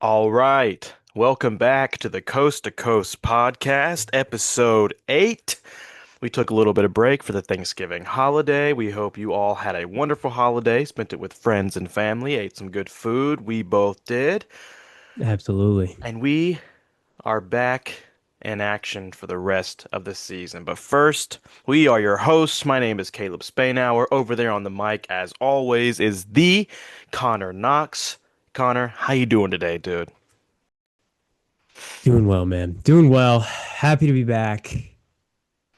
All right. Welcome back to the Coast to Coast podcast, episode 8. We took a little bit of break for the Thanksgiving holiday. We hope you all had a wonderful holiday, spent it with friends and family, ate some good food. We both did. Absolutely. And we are back in action for the rest of the season. But first, we are your hosts. My name is Caleb Spainhour. Over there on the mic, as always, is the Connor Knox. Connor, how you doing today, dude? Doing well, man. Doing well. Happy to be back.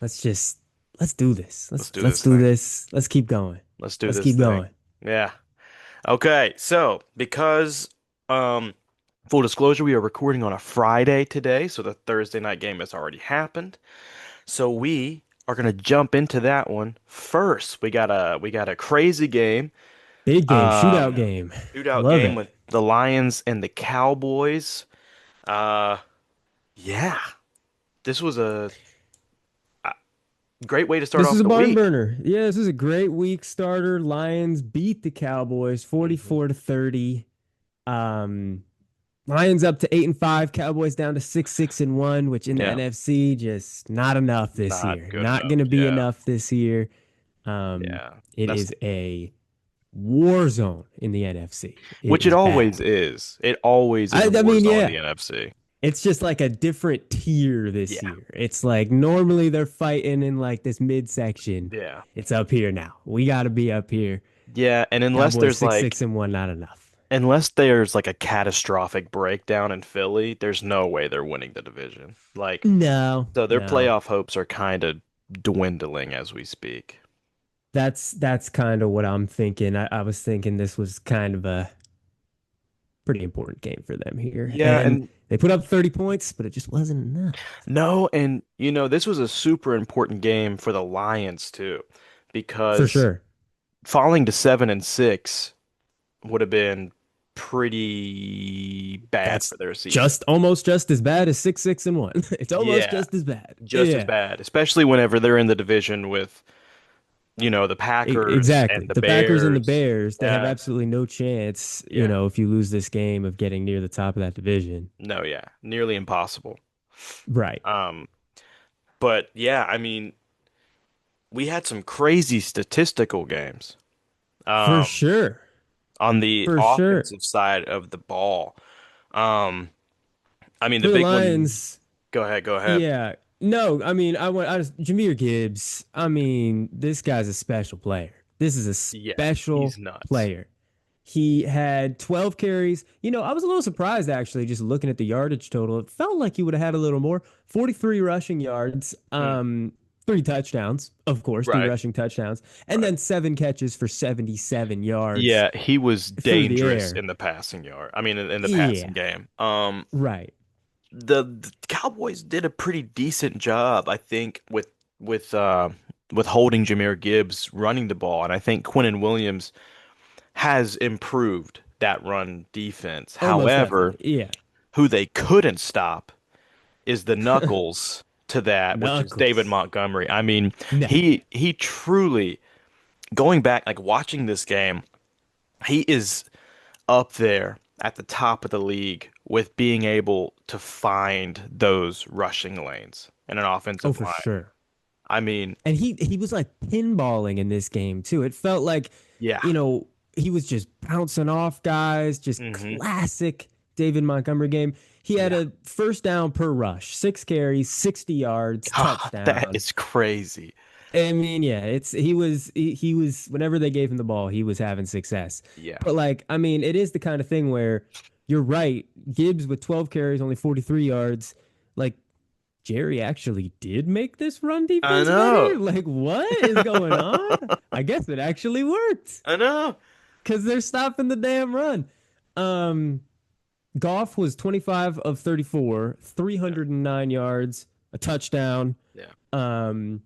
Let's just let's do this. Let's Let's do let's this do thing. this. Let's keep going. Let's do Let's this keep thing. going. Yeah. Okay. So, because full disclosure, we are recording on a Friday today, so the Thursday night game has already happened. So we are gonna jump into that one first. We got a crazy game. Big game, shootout Um game. Shootout Love game it. with the Lions and the Cowboys. Uh yeah. This was a great way to start This is off a the barn week. burner. Yeah, this is a great week starter. Lions beat the Cowboys Hmm. 44 to 30. Um Lions up to 8-5, Cowboys down to 6-1, which in the Yeah. NFC just not enough this Not year. good Not enough. gonna be Yeah. enough this year. Um, Yeah. it That's is a war zone in the NFC. It Which it is always bad. is. It always is I, a I war mean, zone in yeah, the NFC. it's just like a different tier this Yeah. year. It's like normally they're fighting in like this midsection. Yeah. It's up here now. We got to be up here. Yeah, and Cowboys 6-1, not enough. unless there's like a catastrophic breakdown in Philly, there's no way they're winning the division. Like, No, so their no. playoff hopes are kind of dwindling as we speak. That's kind of what I'm thinking. I was thinking this was kind of a pretty important game for them here. Yeah, And and they put up 30 points, but it just wasn't enough. no, and this was a super important game for the Lions too, For because sure. falling to 7-6 would have been pretty bad That's for their season. just almost just as bad as 6-1. It's almost Yeah, just as bad. just as Yeah, bad, especially whenever they're in the division with, the Packers and exactly. the The Packers and the Bears. Bears, they have Yeah, absolutely no chance, yeah. if you lose this game of getting near the top of that division. No, yeah. Nearly impossible. Right. Um, but yeah, I mean, we had some crazy statistical games. For Um, sure. on the For sure. offensive side of the ball. Um, I mean, the For the big one, Lions, go ahead, go ahead. yeah. No, I mean, I just Jameer Gibbs. I mean, this guy's a special player. This is a Yeah, special he's nuts. player. He had 12 carries. I was a little surprised actually, just looking at the yardage total. It felt like he would have had a little more. 43 rushing yards, Mm, three touchdowns, of course, three right, rushing touchdowns, and right. then seven catches for 77 yards Yeah, he was through the dangerous air. in the passing yard. I mean, in the passing Yeah, game. right. The Cowboys did a pretty decent job, I think, with holding Jahmyr Gibbs running the ball, and I think Quinnen Williams has improved that run defense. Oh, most However, definitely. Yeah. who they couldn't stop is the knuckles to that, which is David Knuckles. Montgomery. I mean, No. he truly going back, like watching this game, he is up there at the top of the league with being able to find those rushing lanes in an Oh, offensive for line. sure. I mean, And he was like pinballing in this game too. It felt like, yeah. you know, he was just bouncing off guys, just Hmm. classic David Montgomery game. He had Yeah. a first down per rush, 6 carries, 60 yards, That touchdown. is crazy. I mean, yeah, he was whenever they gave him the ball, he was having success. Yeah. But like, I mean, it is the kind of thing where you're right. Gibbs with 12 carries, only 43 yards. Like Jerry actually did make this run I defense know. better? Like, what is going on? I guess it actually worked I know. because they're stopping the damn run. Um, Goff was 25 of 34, Yeah. 309 yards, a touchdown. Yeah. Um,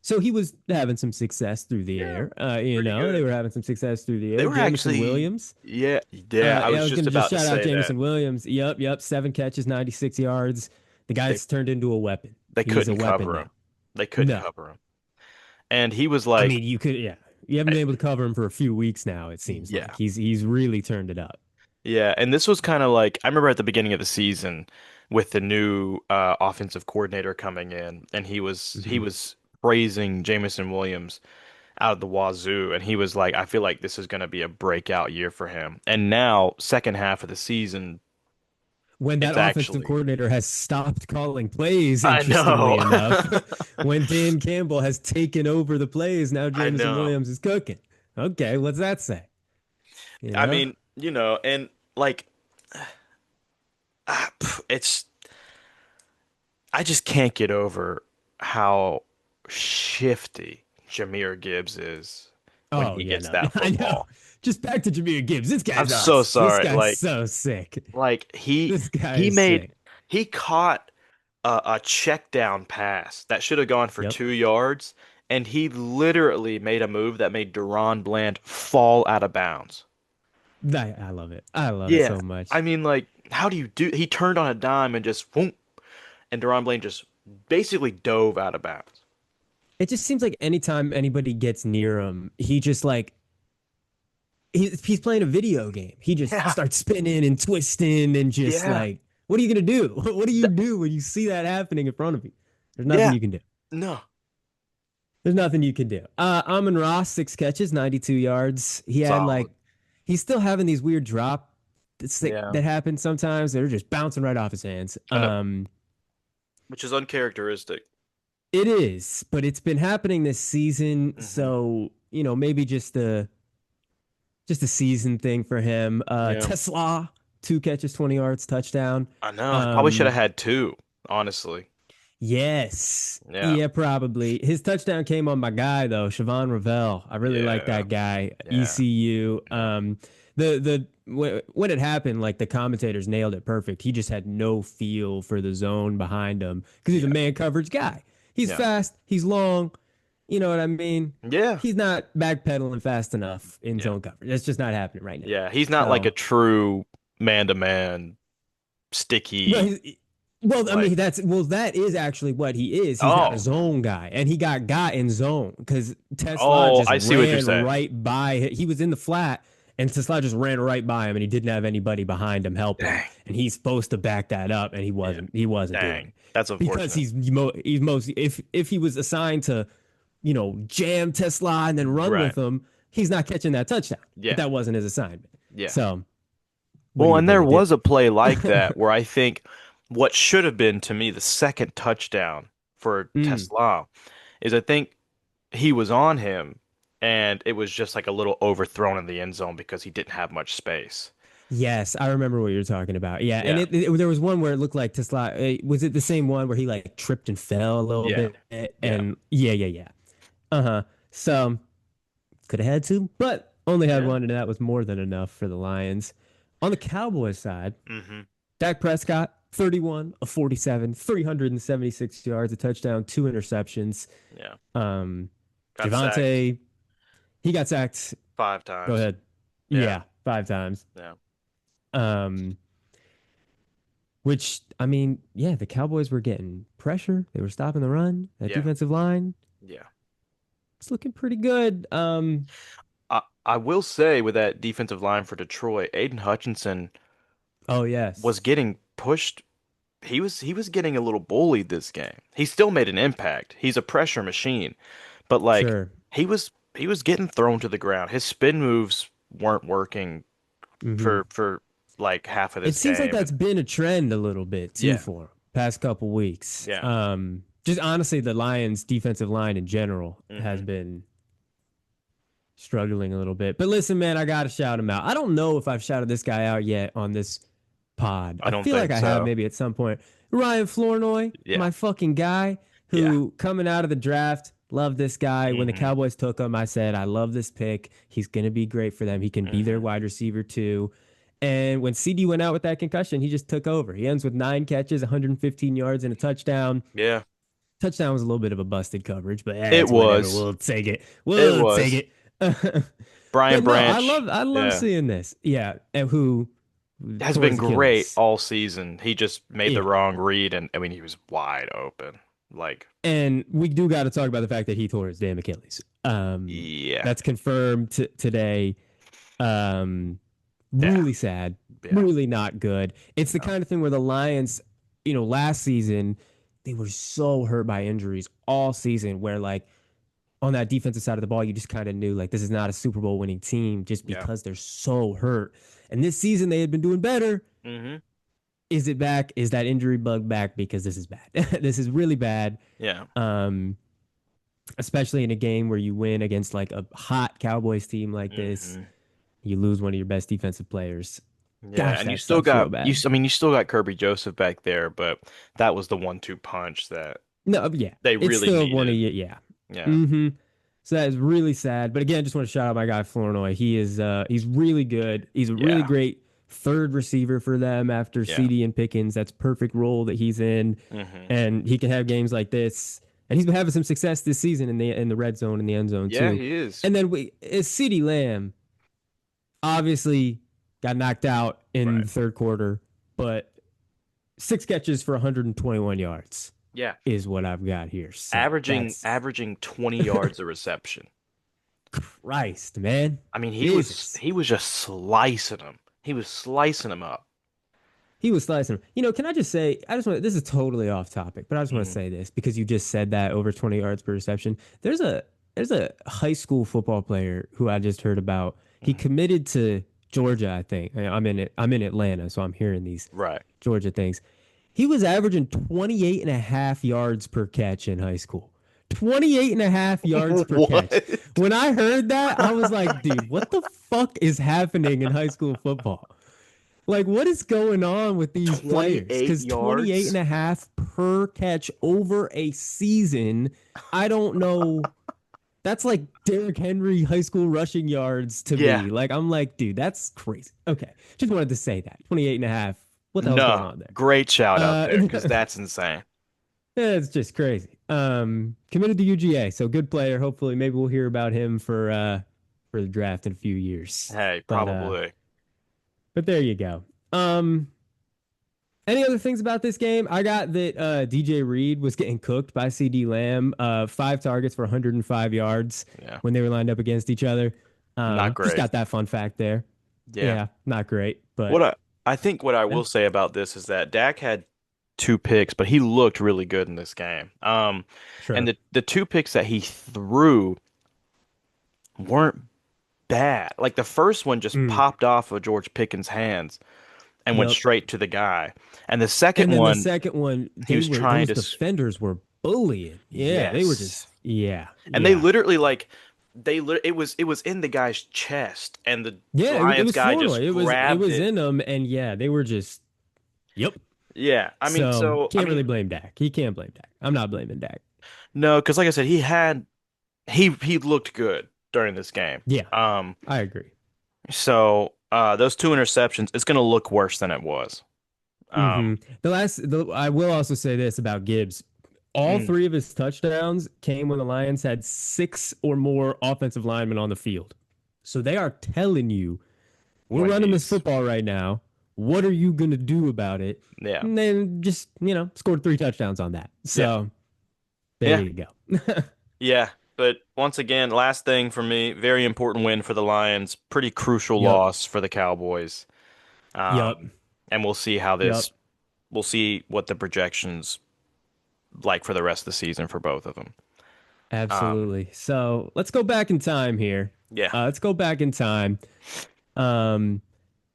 so he was having some success through the Yeah. air. Pretty They good. were having some success through the They air. were Jamison actually, Williams. yeah, yeah, I Yeah, I was was just gonna just about to shout out say that. Jamison Williams. Yep. 7 catches, 96 yards. The They guy's turned into a weapon. they He's a couldn't weapon cover him. now. They couldn't No, cover him. And he was I like, mean you could. Yeah, you haven't been able to cover him for a few weeks now. It seems yeah. like he's really turned it up. Yeah, and this was kind of like I remember at the beginning of the season with the new offensive coordinator coming in, and he Mhm. was praising Jamison Williams out of the wazoo, and he was like, I feel like this is going to be a breakout year for him. And now, second half of the season, When that it's offensive actually coordinator has stopped calling plays, I know. interestingly enough, when Dan Campbell has taken over the plays, now I Jameson know. Williams is cooking. Okay, what's that say? You I know? mean, and like it's I just can't get over how shifty Jahmyr Gibbs is when Oh he yeah, gets no, that I know. football. Just back to Jameer Gibbs. This I'm guy's so nuts. This sorry. guy's so sick. Like This guy he is made sick. he caught a check down pass that should have gone for Yep. 2 yards, and he literally made a move that made Deron Bland fall out of bounds. I love it. I love it Yeah, so I much. mean, like, how do you do? He turned on a dime and just whoop, and Deron Bland just basically dove out of bounds. It just seems like anytime anybody gets near him, he just like he's playing a video game. He just Yeah, starts spinning and twisting and just yeah, like, what are you gonna do? What do you th- do when you see that happening in front of you? There's nothing yeah. you can do. No, There's nothing you can do. Amon Ross, 6 catches, 92 yards. He had solid. like, he's still having these weird drop Yeah, that happen sometimes. They're just bouncing right off his hands. I know, which is uncharacteristic. It is, but it's been happening this season. Hmm. So, maybe just a season thing for him. Yeah, Tesla, 2 catches, 20 yards, touchdown. I know. He probably should have Um, had two, honestly. yes. Yeah, Yeah, probably. His touchdown came on my guy though, Siobhan Ravel. I really like yeah, that guy. yeah, ECU. yeah, When it happened, like the commentators nailed it perfect. He just had no feel for the zone behind him because he's a yeah, man coverage guy. He's yeah, fast, he's long. You know what I mean? yeah, He's not backpedaling fast enough in yeah, zone coverage. That's just not happening right now. yeah. He's not like a So, true man-to-man well, sticky I like. mean, that is actually what he is. He's not a Oh, zone guy, and he got in zone because Tesla oh, just I see what you're ran saying. right by. He was in the flat, and Tesla just ran right by him, and he didn't have anybody behind him helping him, Dang. and he's supposed to back that up, and he Yeah. wasn't. He wasn't doing Dang. it That's because unfortunate. he's most if he was assigned to jam Tesla and then run Right. with him, he's not catching that touchdown. But Yeah. that wasn't his assignment. Yeah. So what are Well, you and there gonna do? was a play like that where I think what should have been to me the second touchdown for Mm. Tesla is I think he was on him and it was just like a little overthrown in the end zone because he didn't have much space. Yes, I remember what you're talking about. Yeah, and Yeah. there was one where it looked like Tesla. Was it the same one where he like tripped and fell a little Yeah. bit? Yeah. And yeah. Uh-huh. So could have had two, but only had Yeah. one, and that was more than enough for the Lions. On the Cowboys side, Hmm. Dak Prescott, 31 of 47, 376 yards, a touchdown, two interceptions. Yeah. Um, Got sacked Javante, he got sacked. five Go times. ahead. Yeah. Yeah, 5 times. Yeah. Um, which I mean, yeah, the Cowboys were getting pressure. They were stopping the run. That Yeah. defensive line, Yeah. it's looking pretty good. I will say with that defensive line for Detroit, Aiden Hutchinson Oh was yes, getting pushed. He was getting a little bullied this game. He still made an impact. He's a pressure machine, but like sure. he was getting thrown to the ground. His spin moves weren't working Hmm. for like half of It this seems like game. that's And been a trend a little bit too yeah, for him past couple weeks. yeah. Just honestly, the Lions' defensive line in general has Hmm. been struggling a little bit. But listen, man, I gotta shout him out. I don't know if I've shouted this guy out yet on this pod. I I don't feel like think I have so. maybe at some point. Ryan Flournoy, Yeah, my fucking guy, yeah. who coming out of the draft, love this guy. When the Hmm. Cowboys took him, I said, I love this pick. He's gonna be great for them. He can be their Hmm. wide receiver too. And when CD went out with that concussion, he just took over. He ends with 9 catches, 115 yards, and a touchdown. Yeah, Touchdown was a little bit of a busted coverage, but it it's whatever. was. We'll take it. It We'll take was. it. Brian But no, I Branch. love I love Yeah. seeing this. Yeah, and who Has tore been his great Achilles. all season. He just made the Yeah. wrong read, and I mean, he was wide open. Like, And we do got to talk about the fact that he tore his damn Achilles. yeah, That's confirmed today. Um, Yeah. Really sad. Yeah. Really not good. It's the No. kind of thing where the Lions, last season, they were so hurt by injuries all season where like on that defensive side of the ball, you just kind of knew like this is not a Super Bowl winning team just Yeah. because they're so hurt. And this season they had been doing better. Hmm. Is it back? Is that injury bug back? Because this is bad. This is really bad. Yeah. Um, Especially in a game where you win against like a hot Cowboys team like this, Hmm. you lose one of your best defensive players. Yeah, Gosh, and you that still sucks real got bad. I mean, you still got Kirby Joseph back there, but that was the 1-2 punch that No, yeah, they it's really still one of needed. you. Yeah. Yeah. Mm-hmm. So that is really sad. But again, just want to shout out my guy Flournoy. He's really good. He's a really Yeah. great third receiver for them after Yeah. CD and Pickens. That's perfect role that he's in, Hmm. and he can have games like this. And he's been having some success this season in the red zone and the end zone Yeah, too. he is. And then CD Lamb obviously got knocked out in Right. the third quarter, but 6 catches for 121 yards Yeah. is what I've got here. So Averaging that's averaging 20 yards a reception. Christ, man. I mean, Jesus. he was just slicing them. He was slicing them up. He was slicing him. Can I just say, this is totally off topic, but I just want to Hmm. say this because you just said that over 20 yards per reception. There's a high school football player who I just heard about. He Hmm. committed to Georgia, I think. I'm in Atlanta, so I'm hearing these Right. Georgia things. He was averaging 28 and a half yards per catch in high school. 28 and a half yards per catch. What? When I heard that, I was like, dude, what the fuck is happening in high school football? Like, what is going on with these players? 28 Because 28 and yards? a half per catch over a season, I don't know. That's like Derrick Henry high school rushing yards to Yeah. me. Like, I'm like, dude, that's crazy. Okay. Just wanted to say that. 28 and a half. What the hell's going No. on there? Great shout out there because Uh, that's insane. it's just crazy. Committed to UGA, so good player. Hopefully, maybe we'll hear about him for the draft in a few years. Hey, But probably. there you go. Um, any other things about this game? I got that DJ Reed was getting cooked by CD Lamb. 5 targets for 105 yards Yeah. when they were lined up against each other. Not Just great. got that fun fact there. Yeah. Yeah, not great, What but I think what I yeah, will say about this is that Dak had 2 picks, but he looked really good in this game. And sure. the 2 picks that he threw weren't bad. Like the first one just Mm, popped off of George Pickens' hands and went yep. straight to the guy. And the second And then the one, second one, he was trying those to, defenders were bullying. Yeah, they were yes. just yeah, And they yeah. literally like it was in the guy's chest and the Yeah, it Lions was guy Flournoy. just It grabbed was it. in them, and yeah, they were just yep. Yeah. So I can't really mean blame Dak. He can't blame Dak. I'm not blaming Dak. no, because like I said, he looked good during this game. Yeah, Um I agree. so those 2 interceptions, it's gonna look worse than it was. Hmm. Um I will also say this about Gibbs. All mm, three of his touchdowns came when the Lions had 6 or more offensive linemen on the field. So they are telling you, we're when running this he's football right now. What are you going to do about it? yeah. And then just, scored 3 touchdowns on that. Yeah. So there Yeah. you go. Yeah. But once again, last thing for me, very important win for the Lions, pretty crucial Yep. loss for the Cowboys. Yep. And we'll see how Yep. this we'll see what the projections like for the rest of the season for both of them. Um, Absolutely. So let's go back in time here. yeah. Let's go back in time. Um,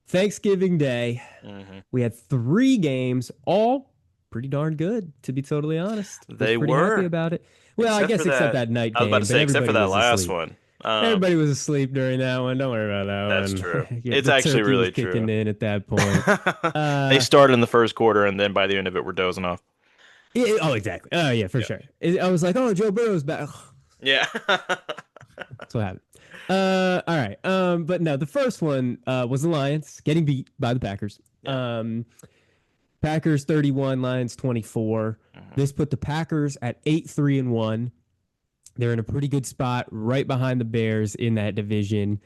Thanksgiving Day, Hmm. we had 3 games, all pretty darn good, to be totally honest. Was They pretty happy were, about it. Well, I except for guess except that. that night I was about to game, but say, except for everybody that was last asleep. one. Everybody was asleep during that one. Don't worry about That's that true. one. Yeah, It's the actually turkey was really kicking true. in at that point. They Uh, started in the first quarter, and then by the end of it, we're dozing off. oh, exactly. Oh, yeah, for Yeah. sure. I was like, oh, Joe Burrow's back. Yeah. That's what happened. All right. But no, the first one was the Lions getting beat by the Packers. Yeah. Um, Packers 31, Lions 24. Mhm. This put the Packers at 8-3-1. They're in a pretty good spot right behind the Bears in that division.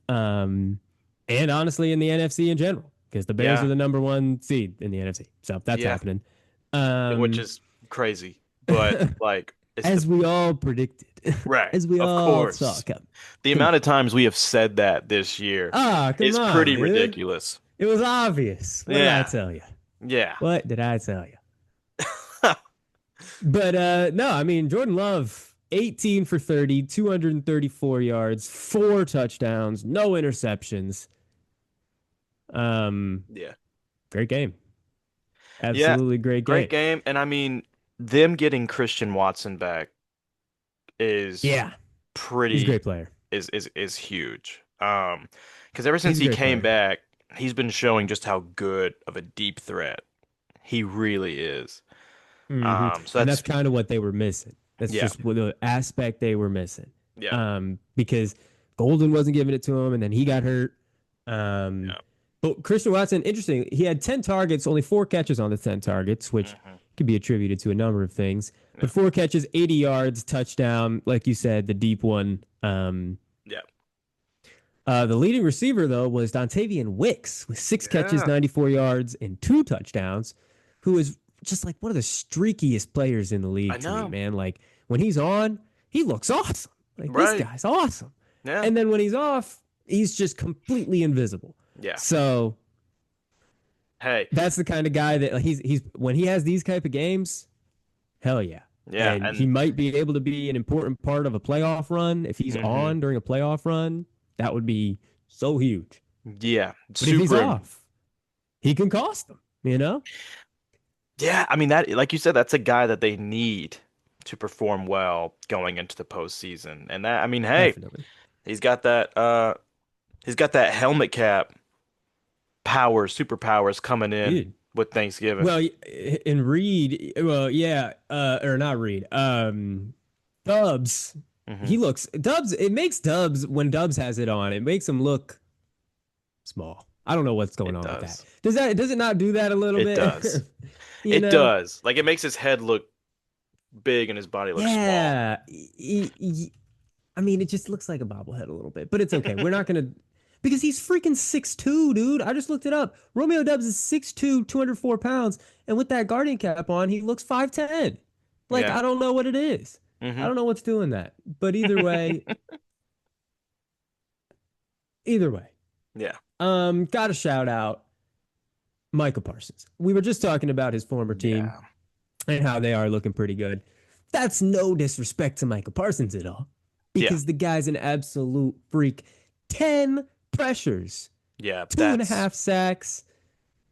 Um, and honestly, in the NFC in general, because the Bears are Yeah. the number 1 seed in the NFC. So that's Yeah. happening. Which Um, is crazy, but like it's the as we all predicted. Right. as we Of all saw course. coming. The Come amount on. of times we have said that this year Ah, come is on, pretty dude. ridiculous. It was obvious. What did I Yeah. tell you? Yeah. What did I tell you? But no, I mean Jordan Love, 18 for 30, 234 yards, four touchdowns, no interceptions. Um, Yeah. great game. Yeah. Absolutely great Great game. game. And I mean, them getting Christian Watson back is Yeah, he's a pretty great player. is huge. Because ever since He's a he great came player. back, he's been showing just how good of a deep threat he really is. So And that's that's kind of what they were missing. That's yeah, just what the aspect they were missing. yeah, Because Golden wasn't giving it to him, and then he got hurt. Um, yeah. but Christian Watson, interesting. He had 10 targets, only four catches on the 10 targets, which Hmm. could be attributed to a number of things. But Yeah, four catches, 80 yards, touchdown. Like you said, the deep one. yeah, The leading receiver, though, was Dontavian Wicks with six catches, yeah. 94 yards, and two touchdowns, who is just like one of the streakiest players in the I league to me, know, man. Like when he's on, he looks awesome. Like this right? guy's awesome. Yeah, And then when he's off, he's just completely invisible. yeah. So Hey, that's the kind of guy that like, he's when he has these type of games, hell yeah. yeah, And he and might be able to be an important part of a playoff run. If he's hmm on during a playoff run, that would be so huge. yeah, But if he's super. off, he can cost them, you know? Yeah, I mean that, like you said, that's a guy that they need to perform well going into the postseason. And that, I mean, hey, Definitely. he's got that, he's got that helmet cap powers, superpowers coming in Dude. with Thanksgiving. Well, in Reed, well, yeah, or not Reed, Dubs, Hmm. Dubs, it makes Dubs, when Dubs has it on, it makes him look small. I don't know what's going It on with that. does. Does it not do that a little It bit? does. You It know? does. Like it makes his head look big and his body look small. Yeah. I mean, it just looks like a bobblehead a little bit, but it's okay. We're not gonna because he's freaking 6'2", dude. I just looked it up. Romeo Dubs is 6'2", 204 pounds, and with that guardian cap on, he looks 5'10". Like, Yeah. I don't know what it is. I Hmm. don't know what's doing that. But either way, Yeah. gotta shout out Michael Parsons. We were just talking about his former team Yeah. and how they are looking pretty good. That's no disrespect to Michael Parsons at all, Yeah. because the guy's an absolute freak. 10 pressures, Yeah. two and a That's half sacks,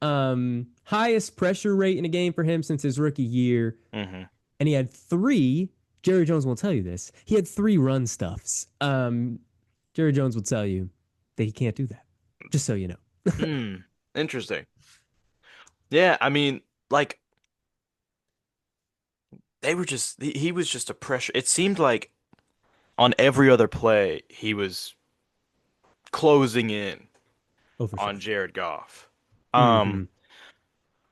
highest pressure rate in a game for him since his rookie year. hmm And he had three, Jerry Jones will tell you this, he had three run stuffs. Jerry Jones will tell you that he can't do that, just so you know. mm, interesting. Yeah, I mean, like they were just he was just a pressure. It seemed like on every other play he was closing in Oh, for sure. on Jared Goff. Um, Mm-hmm.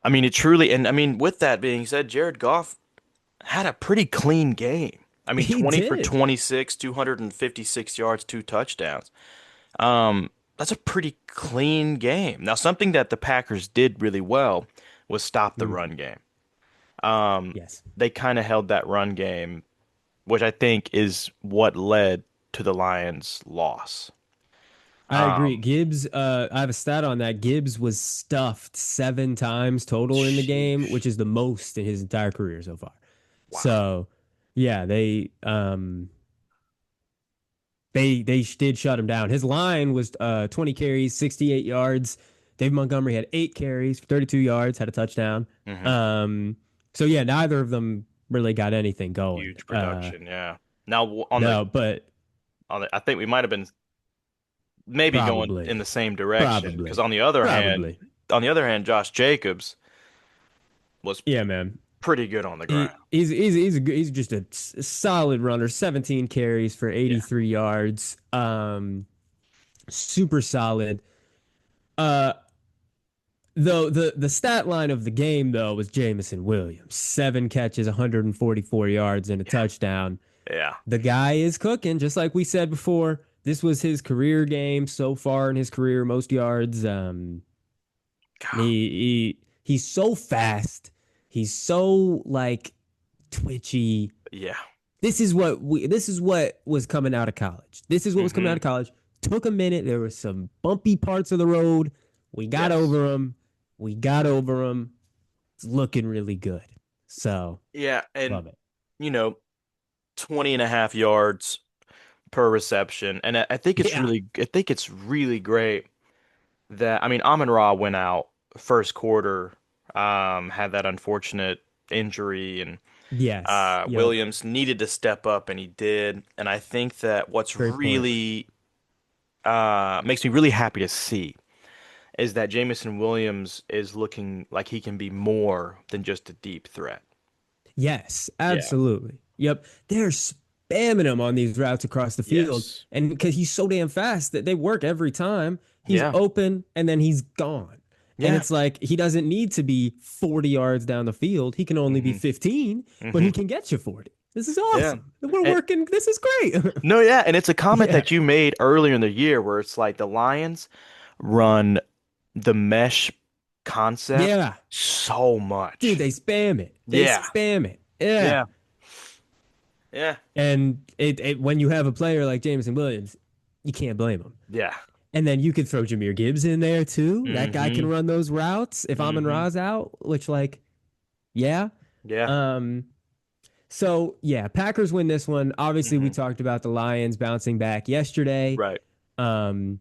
I mean, it truly, and I mean, with that being said, Jared Goff had a pretty clean game. I mean, He 20 for did. 26, 256 yards, two touchdowns. That's a pretty clean game. Now, something that the Packers did really well was stop the run Mm-hmm. game. Yes. They kind of held that run game, which I think is what led to the Lions' loss. I agree. Um, Gibbs, I have a stat on that. Gibbs was stuffed 7 times total in the game, which sheesh. is the most in his entire career so far. Wow. So, yeah, they did shut him down. His line was 20 carries, 68 yards. Dave Montgomery had 8 carries, 32 yards, had a touchdown. Hmm. Um, so yeah, neither of them really got anything going. Huge production, yeah. Now on No, but I think we might have been maybe going probably, in the same direction because probably, probably. on the other hand, Josh Jacobs was Yeah, man. pretty good on the ground. He's just a solid runner. 17 carries for Yeah. 83 yards. Super solid. Uh, though the stat line of the game though was Jamison Williams, 7 catches, 144 yards, and a Yeah. touchdown. Yeah. The guy is cooking, just like we said before. This was his career game so far in his career, most yards. God. He's so fast. He's so like twitchy. Yeah. this is what was coming out of college. This is what was coming out Hmm. of college. Took a minute. There were some bumpy parts of the road. We got Yes. over them. We got over them. It's looking really good. So, Yeah, and love it. you know, 20 and a half yards per reception. And Yeah. I think it's really great that I mean Amon-Ra went out first quarter, had that unfortunate injury and Yes. Yep. Williams needed to step up and he did. And I think that what's Great point. really makes me really happy to see is that Jamison Williams is looking like he can be more than just a deep threat. Yes, Yeah. absolutely. Yep. They're spamming him on these routes across the field. Yes. And because he's so damn fast that they work every time, he's Yeah. open and then he's gone. And Yeah. it's like he doesn't need to be 40 yards down the field. He can only be Hmm. 15, but Hmm. he can get you 40. This is Yeah. awesome. We're And, working. This is great. no, yeah, and it's a comment Yeah. that you made earlier in the year where it's like the Lions run the mesh concept Yeah. so Dude, much. they spam it. They Yeah. spam it. Yeah. Yeah. Yeah. And when you have a player like Jameson Williams, you can't blame him. Yeah. And then you could throw Jameer Gibbs in there too. That guy can Hmm. run those routes if Amon Hmm. Ra's out, which like, yeah. Yeah. Um, so yeah, Packers win this one. Obviously, we Hmm. talked about the Lions bouncing back yesterday. Right. Um,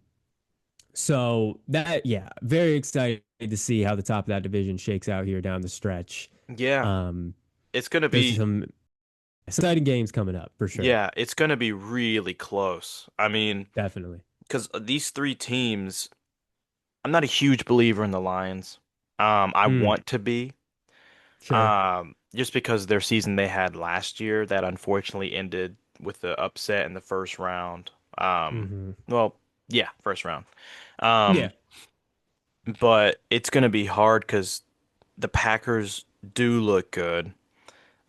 so that yeah, very excited to see how the top of that division shakes out here down the stretch. Yeah. Um, It's gonna there's be some exciting games coming up for sure. yeah, it's gonna be really close. I mean, Definitely. because these three teams, I'm not a huge believer in the Lions. I Mm, want to be. sure. Just because their season they had last year that unfortunately ended with the upset in the first round. Hmm. Well, yeah, first round. Um, Yeah. but it's gonna be hard because the Packers do look good,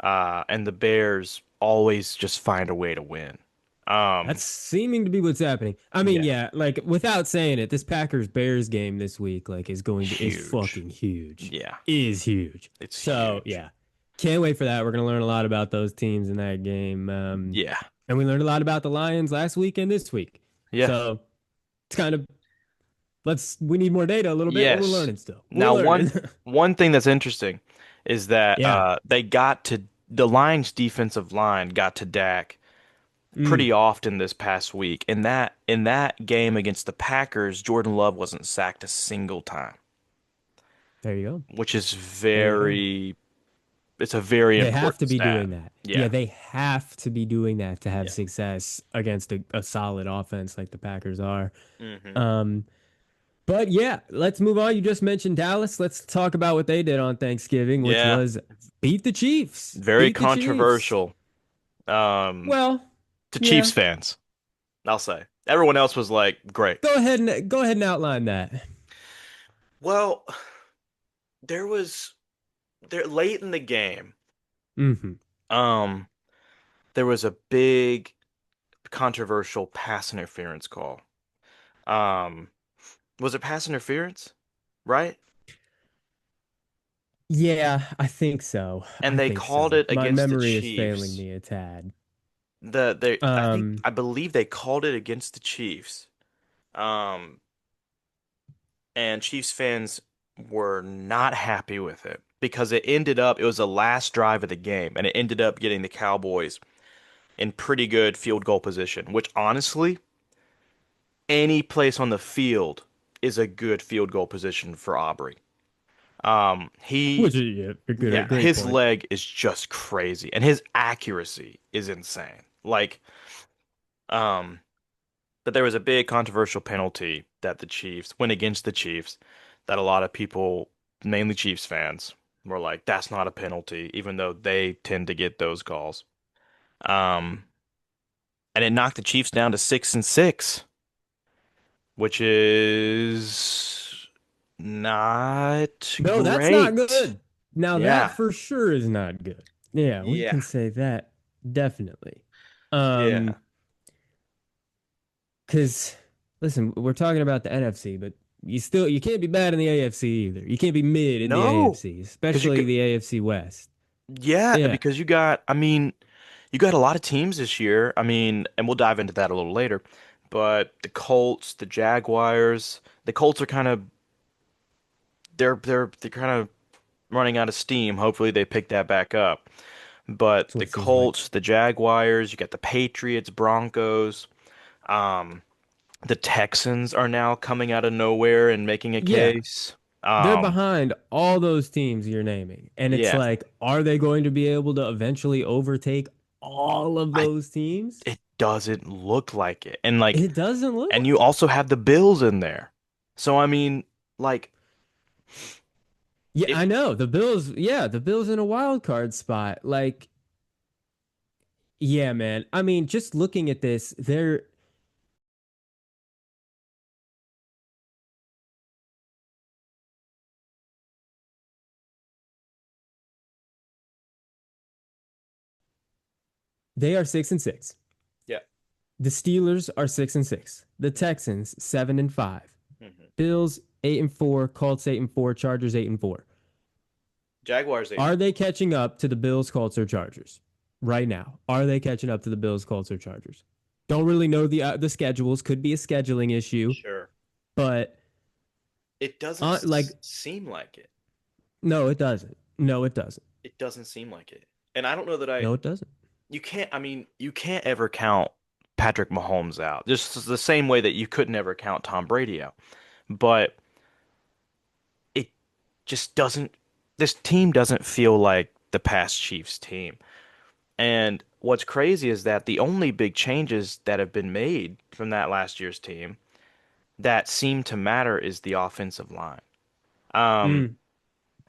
and the Bears always just find a way to win. That's Um, seeming to be what's happening. I mean, yeah, yeah, like without saying it, this Packers Bears game this week like is huge. fucking huge. Yeah, Is huge. it's So, huge. yeah. Can't wait for that. We're going to learn a lot about those teams in that game. Yeah, And we learned a lot about the Lions last week and this week. yeah, So, it's kind of we need more data a little bit, but we're yes. learning still. We're Now, learning. one thing that's interesting is that Yeah. they got to the Lions defensive line got to Dak Mm, pretty often this past week. In that game against the Packers, Jordan Love wasn't sacked a single time, there you go. which is There you go. very it's a very They have to important be stat. doing that. Yeah, Yeah. they have to be doing that to have Yeah. success against a solid offense like the Packers are. Hmm. Um, but yeah, let's move on. You just mentioned Dallas. Let's talk about what they did on Thanksgiving, which Yeah. was beat the Chiefs. Very Beat the Chiefs. controversial um Well, to Chiefs yeah. fans, I'll say. Everyone else was like, great. Go ahead and outline that. Well, there was there late in the game, Hmm. um, there was a big controversial pass interference call. Um, was it pass interference? Right? Yeah, I think so. And I they think called so. it My against the memory is failing Chiefs. me a tad. I Um, believe they called it against the Chiefs. Um, and Chiefs fans were not happy with it because it was the last drive of the game and it ended up getting the Cowboys in pretty good field goal position, which honestly, any place on the field is a good field goal position for Aubrey. which is yeah, a great His point. leg is just crazy and his accuracy is insane. Um, but there was a big controversial penalty that the Chiefs went against the Chiefs that a lot of people, mainly Chiefs fans, were like, that's not a penalty, even though they tend to get those calls. Um, and it knocked the Chiefs down to 6-6, which is not No, that's not great. good. Now that Yeah. for sure is not good. Yeah, we Yeah. can say that definitely. Yeah. Um, because listen, we're talking about the NFC, but you can't be bad in the AFC either. You can't be mid in the No, AFC, because you especially got, the AFC West. yeah, Yeah. because you got, I mean, you got a lot of teams this year. I mean, and we'll dive into that a little later. But the Colts, the Jaguars, the Colts are kind of they're kind of running out of steam. Hopefully they pick that back up. But That's what the it seems like. Colts, the Jaguars, you got the Patriots, Broncos, um, the Texans are now coming out of nowhere and making a Yeah, case. they're Um, behind all those teams you're naming. And it's yeah, like, are they going to be able to eventually overtake all of I those teams? it doesn't look like it. And like It doesn't look and you like it. also have the Bills in there. So I mean, like Yeah, if I know. The Bills, yeah, the Bills in a wild card spot. Like, yeah, man. I mean, just looking at this, they are 6-6. yeah. The Steelers are 6-6. The Texans 7-5. Hmm. Bills 8-4. Colts 8-4. Chargers 8-4. Jaguars 8 and Are they 4. catching up to the Bills, Colts, or Chargers right now? Are they catching up to the Bills, Colts, or Chargers? Don't really know the schedules. Could be a scheduling issue, Sure. but It doesn't like seem like it. no, it doesn't. No, it doesn't. It doesn't seem like it. And I don't know that I No, it doesn't. you can't I mean, you can't ever count Patrick Mahomes out. Just the same way that you could never count Tom Brady out. But it just doesn't this team doesn't feel like the past Chiefs team. And what's crazy is that the only big changes that have been made from that last year's team that seem to matter is the offensive line. Um, Mm.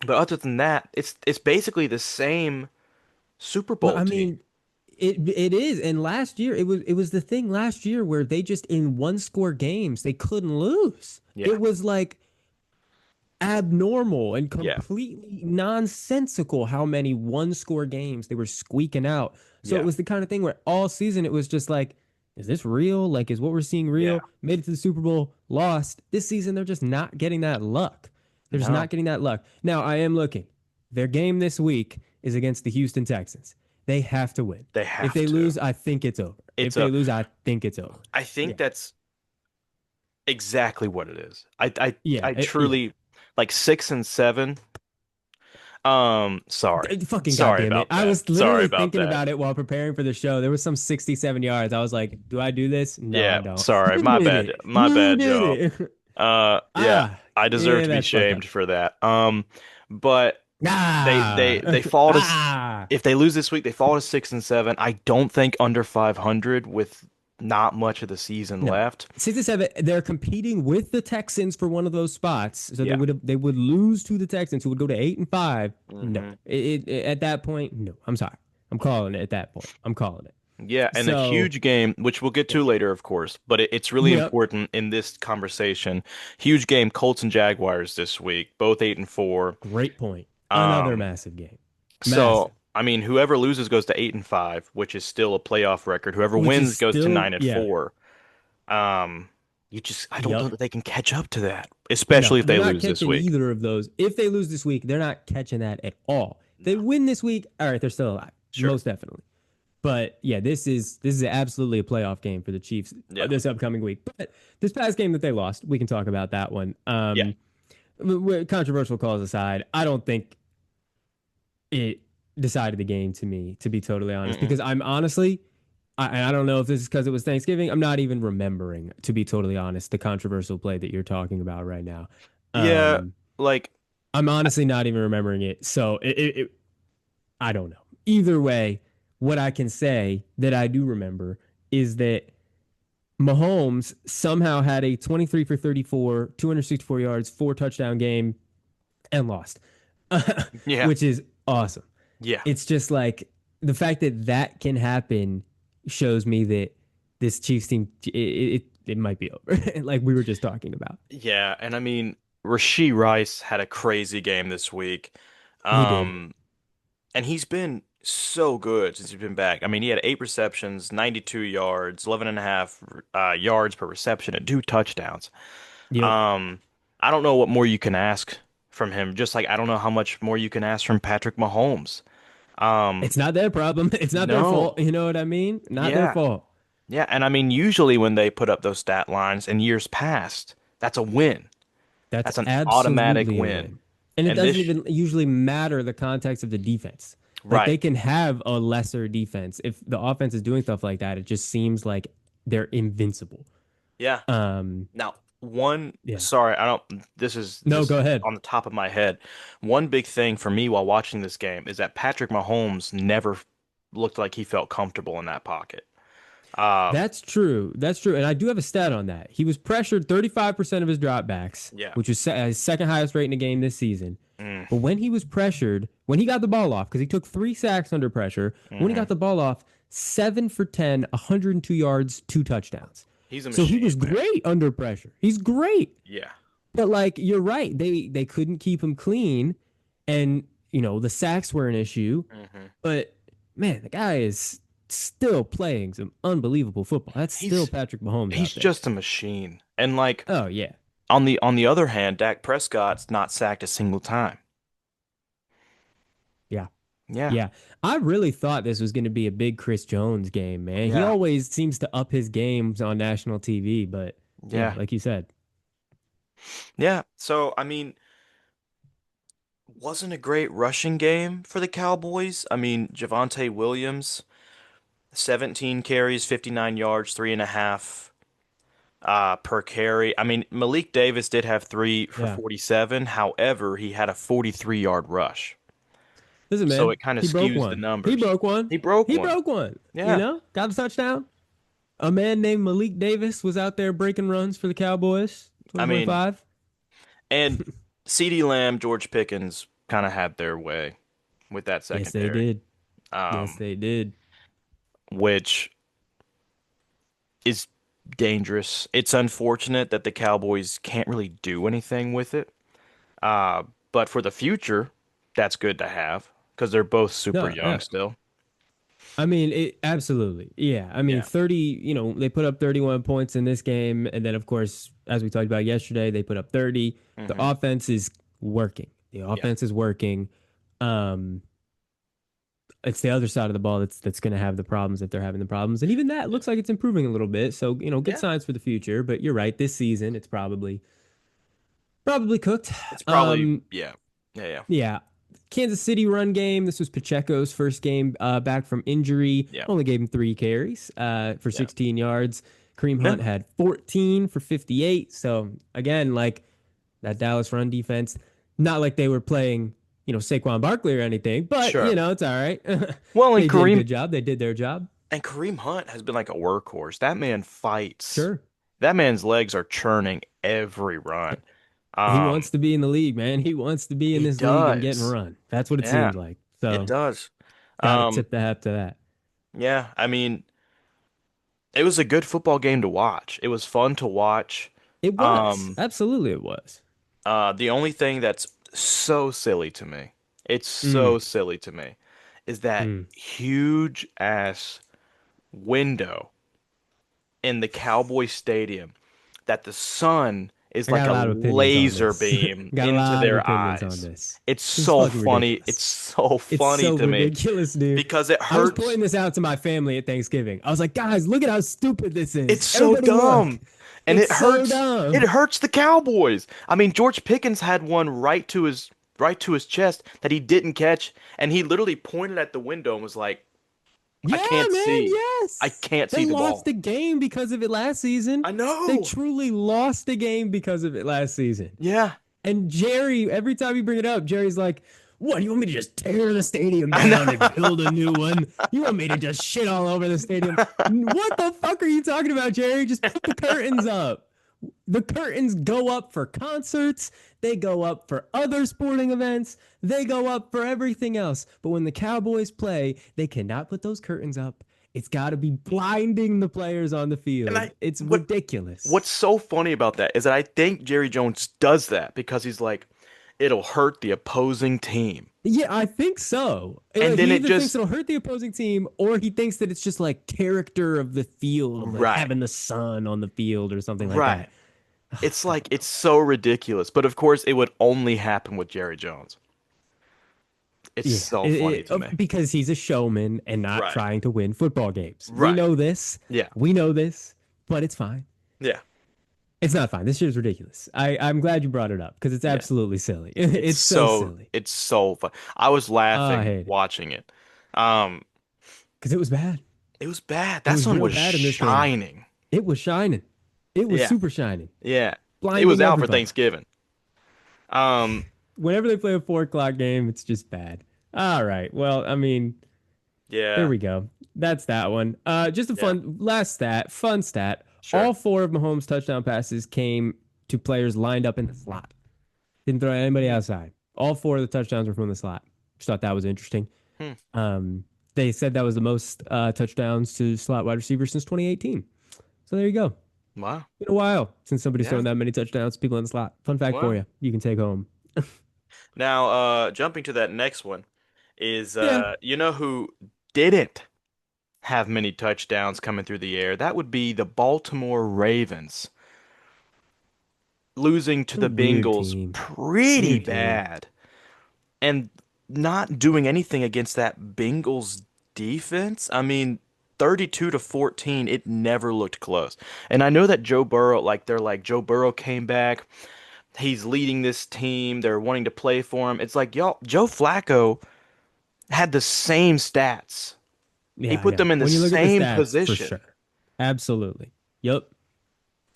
but other than that, it's basically the same Super Well, Bowl I team. mean, it is. And last year, it was the thing last year where they just in one score games they couldn't lose. Yeah, It was like abnormal and yeah, completely nonsensical how many one score games they were squeaking out. So it yeah, was the kind of thing where all season it was just like, is this real? Like, is what we're seeing yeah. real? Made it to the Super Bowl, lost. This season, they're just not getting that luck. They're just No, not getting that luck. Now, I am looking. Their game this week is against the Houston Texans. They have to win. they If have they to. lose, I think it's over. If It's they a. lose, I think it's over. I think Yeah. that's exactly what it is. Yeah. I Yeah. truly like 6 and 7. Sorry, Fucking sorry goddamn it. about I that. was Sorry literally about thinking that. about it while preparing for the show. There was some 67 yards. I was like, do I do this? No, I Yeah, don't. sorry. You My did bad. it. My You bad, did y'all. it. Yeah, Ah, I deserve yeah, to be that's fucked up. shamed for that. But Ah, they fall to ah. if they lose this week, they fall to 6 and 7. I don't think under 500 with not much of the season No. left. 67, they're competing with the Texans for one of those spots. So Yeah. they would lose to the Texans who would go to 8-5. No. Hmm. At that point, no. I'm sorry. I'm calling it at that point. I'm calling it. Yeah, and a So, huge game, which we'll get yeah. to later, of course, but it's really Yep. important in this conversation. Huge game, Colts and Jaguars this week, both 8 and 4. Great point. Another Um, massive game. So, Massive. I mean, whoever loses goes to 8 and 5, which is still a playoff record. Whoever Which is wins goes to still, nine and yeah. four. Um, I don't know Yep. that they can catch up to that, No, especially if they're they not lose this catching week. either of those. If they lose this week, they're not catching that at all. No, They win this week, all right, they're still alive. sure. Most definitely. But yeah, this is absolutely a playoff game for the Chiefs Yeah, this upcoming week. But this past game that they lost, we can talk about that one. yeah. Controversial calls aside, I don't think it decided the game to me, to be totally honest, Mm-mm. because I'm honestly, I don't know if this is because it was Thanksgiving. I'm not even remembering, to be totally honest, the controversial play that you're talking about right now. Yeah, Um, like, I'm honestly not even remembering it. So I don't know. Either way, what I can say that I do remember is that Mahomes somehow had a 23 for 34, 264 yards, four touchdown game and lost, yeah, which is awesome. yeah, It's just like the fact that that can happen shows me that this Chiefs team, it might be over, like we were just talking about. yeah. And I mean, Rasheed Rice had a crazy game this week. He did. Um, And he's been so good since he's been back. I mean, he had 8 receptions, 92 yards, 11 and a half yards per reception, and 2 touchdowns. Yep. Um, I don't know what more you can ask from him. Just like I don't know how much more you can ask from Patrick Mahomes. It's not their problem. It's not their No. fault. You know what I mean? Not their Yeah. fault. Yeah, and I mean usually when they put up those stat lines in years past, that's a win. That's That's an automatic absolutely a win. win. And it And doesn't this even usually matter the context of the defense. Like right. they can have a lesser defense. If the offense is doing stuff like that, it just seems like they're invincible. Yeah. Um, Now, one, yeah. sorry, I don't, No, this go is ahead. on the top of my head. One big thing for me while watching this game is that Patrick Mahomes never looked like he felt comfortable in that pocket. Um, That's true. That's true. And I do have a stat on that. He was pressured 35% of his dropbacks, yeah. which was his second highest rate in a game this season. Mm, But when he was pressured, when he got the ball off, because he took 3 sacks under pressure, when he hmm. got the ball off, 7 for 10, 102 yards, 2 touchdowns. He's a So he was machine, man. great under pressure. He's great. Yeah. But like you're right, they couldn't keep him clean, and the sacks were an issue. Hmm. But man, the guy is still playing some unbelievable football. That's still He's Patrick Mahomes he's out there. just a machine. And like Oh yeah, on the other hand, Dak Prescott's not sacked a single time. yeah, Yeah. yeah. I really thought this was going to be a big Chris Jones game, man. He Yeah. always seems to up his games on national TV, but yeah, Yeah. like you said, Yeah. So, I mean, wasn't a great rushing game for the Cowboys. I mean, Javonte Williams, 17 carries, 59 yards, 3.5 per carry. I mean, Malik Davis did have three for yeah. 47. However, he had a 43-yard rush. Listen, So man, it kind of he broke skews the one. He numbers. broke one. He broke He one. broke one. Yeah. Got a touchdown. A man named Malik Davis was out there breaking runs for the Cowboys. I mean, 2025. and CeeDee Lamb, George Pickens kind of had their way with that Yes, they secondary, did. Yes, um, they did. which is dangerous. It's unfortunate that the Cowboys can't really do anything with it. Uh, but for the future, that's good to have because they're both super No, young yeah. still. I mean, it absolutely. Yeah. I mean, Yeah. 30, they put up 31 points in this game. And then, of course, as we talked about yesterday, they put up 30. The Hmm. offense is working. The Yeah. offense is working. Um, it's the other side of the ball that's going to have the problems that they're having the problems. And even that Yeah. looks like it's improving a little bit. So, good Yeah. signs for the future. But you're right. This season, it's probably cooked. It's probably, Um, yeah. Yeah. Yeah. Yeah. Kansas City run game. This was Pacheco's first game back from injury. Yeah. Only gave him 3 carries for Yeah. 16 yards. Kareem Yeah. Hunt had 14 for 58. So again, like that Dallas run defense, not like they were playing, Saquon Barkley or anything, but Sure. it's all right. Well, They did a good job. They did their job. And Kareem Hunt has been like a workhorse. That man fights. Sure. That man's legs are churning every run. He Um, wants to be in the league, man. He wants to be in he this league and getting does. run. That's what it Yeah, seems like. it So does. gotta Um, tip the hat to that. yeah, I mean, it was a good football game to watch. It was fun to watch. It was. Um, Absolutely it was. the only thing that's so silly to me, it's Mm, so silly to me, is that mm. huge ass window in the Cowboy Stadium that the sun is I like got a a lot of opinions on laser this. beam Got a into lot of their opinions on eyes. this. It's This is so fucking funny. It's ridiculous. so It's funny so to me ridiculous, dude. because it I was hurts. pointing this out to my family at Thanksgiving. I was like, guys, look at how stupid this It's is. so Everybody look. dumb. And It's it so hurts. It dumb. hurts the Cowboys. I mean, George Pickens had one right to his chest that he didn't catch, and he literally pointed at the window and was like, "I Yeah, can't man, see. I yes. can't They see the lost ball." the game because of it last season. I They know. truly lost the game because of it last season. Yeah. And Jerry, every time you bring it up, Jerry's like, "What? You want me to just tear the stadium I down and know. build a new one? You want me to just shit all over the stadium? What the fuck are you talking about, Jerry? Just put the curtains up. The curtains go up for concerts. They go up for other sporting events. They go up for everything else. But when the Cowboys play, they cannot put those curtains up. It's got to be blinding the players on the And field. I It's what ridiculous. what's so funny about that is that I think Jerry Jones does that because he's like, it'll hurt the opposing team. Yeah, I think so. And then He it either thinks just it'll hurt the opposing team or he thinks that it's just like character of the field, of like right. having the sun on the field or something like Right. that. It's like it's so ridiculous. But of course it would only happen with Jerry Jones. It's Yeah, so funny to me. because he's a showman and not Right. trying to win football games. We Right. know this. Yeah. We know this, but it's fine. Yeah. It's not fine. This shit is ridiculous. I'm glad you brought it up because it's Yeah. absolutely silly. It's so silly. It's so fun. I was I laughing hate it watching it. Um, because it was bad. it was bad. It That was sun real was bad in this game. shining. It was shining. It was Yeah. super shining, Yeah. It was blinding out for everybody. Thanksgiving. Um, Whenever they play a 4 o'clock game, it's just bad. All right. Well, I mean, there yeah. we go. That's that one. Just a Yeah. fun last stat, fun stat. Sure. All four of Mahomes' touchdown passes came to players lined up in the slot. Didn't throw anybody Hmm. outside. All four of the touchdowns were from the slot. Just thought that was interesting. Hmm. They said that was the most touchdowns to slot wide receivers since 2018. So there you go. Wow. Been a while since somebody's thrown Yeah. that many touchdowns to people in the slot. Fun fact for Wow. you. You can take home. Now, jumping to that next one is Yeah. you know who didn't have many touchdowns coming through the air? That would be the Baltimore Ravens, losing to A the weird Bengals team. pretty Weird team. bad and not doing anything against that Bengals defense. I mean, 32 to 14, it never looked close. And I know that Joe Burrow, like they're like Joe Burrow came back. He's leading this team. They're wanting to play for him. It's like, y'all, Joe Flacco had the same stats. He Yeah, I put know. them in the When you look at the same stats, for position. sure. Absolutely. Yep.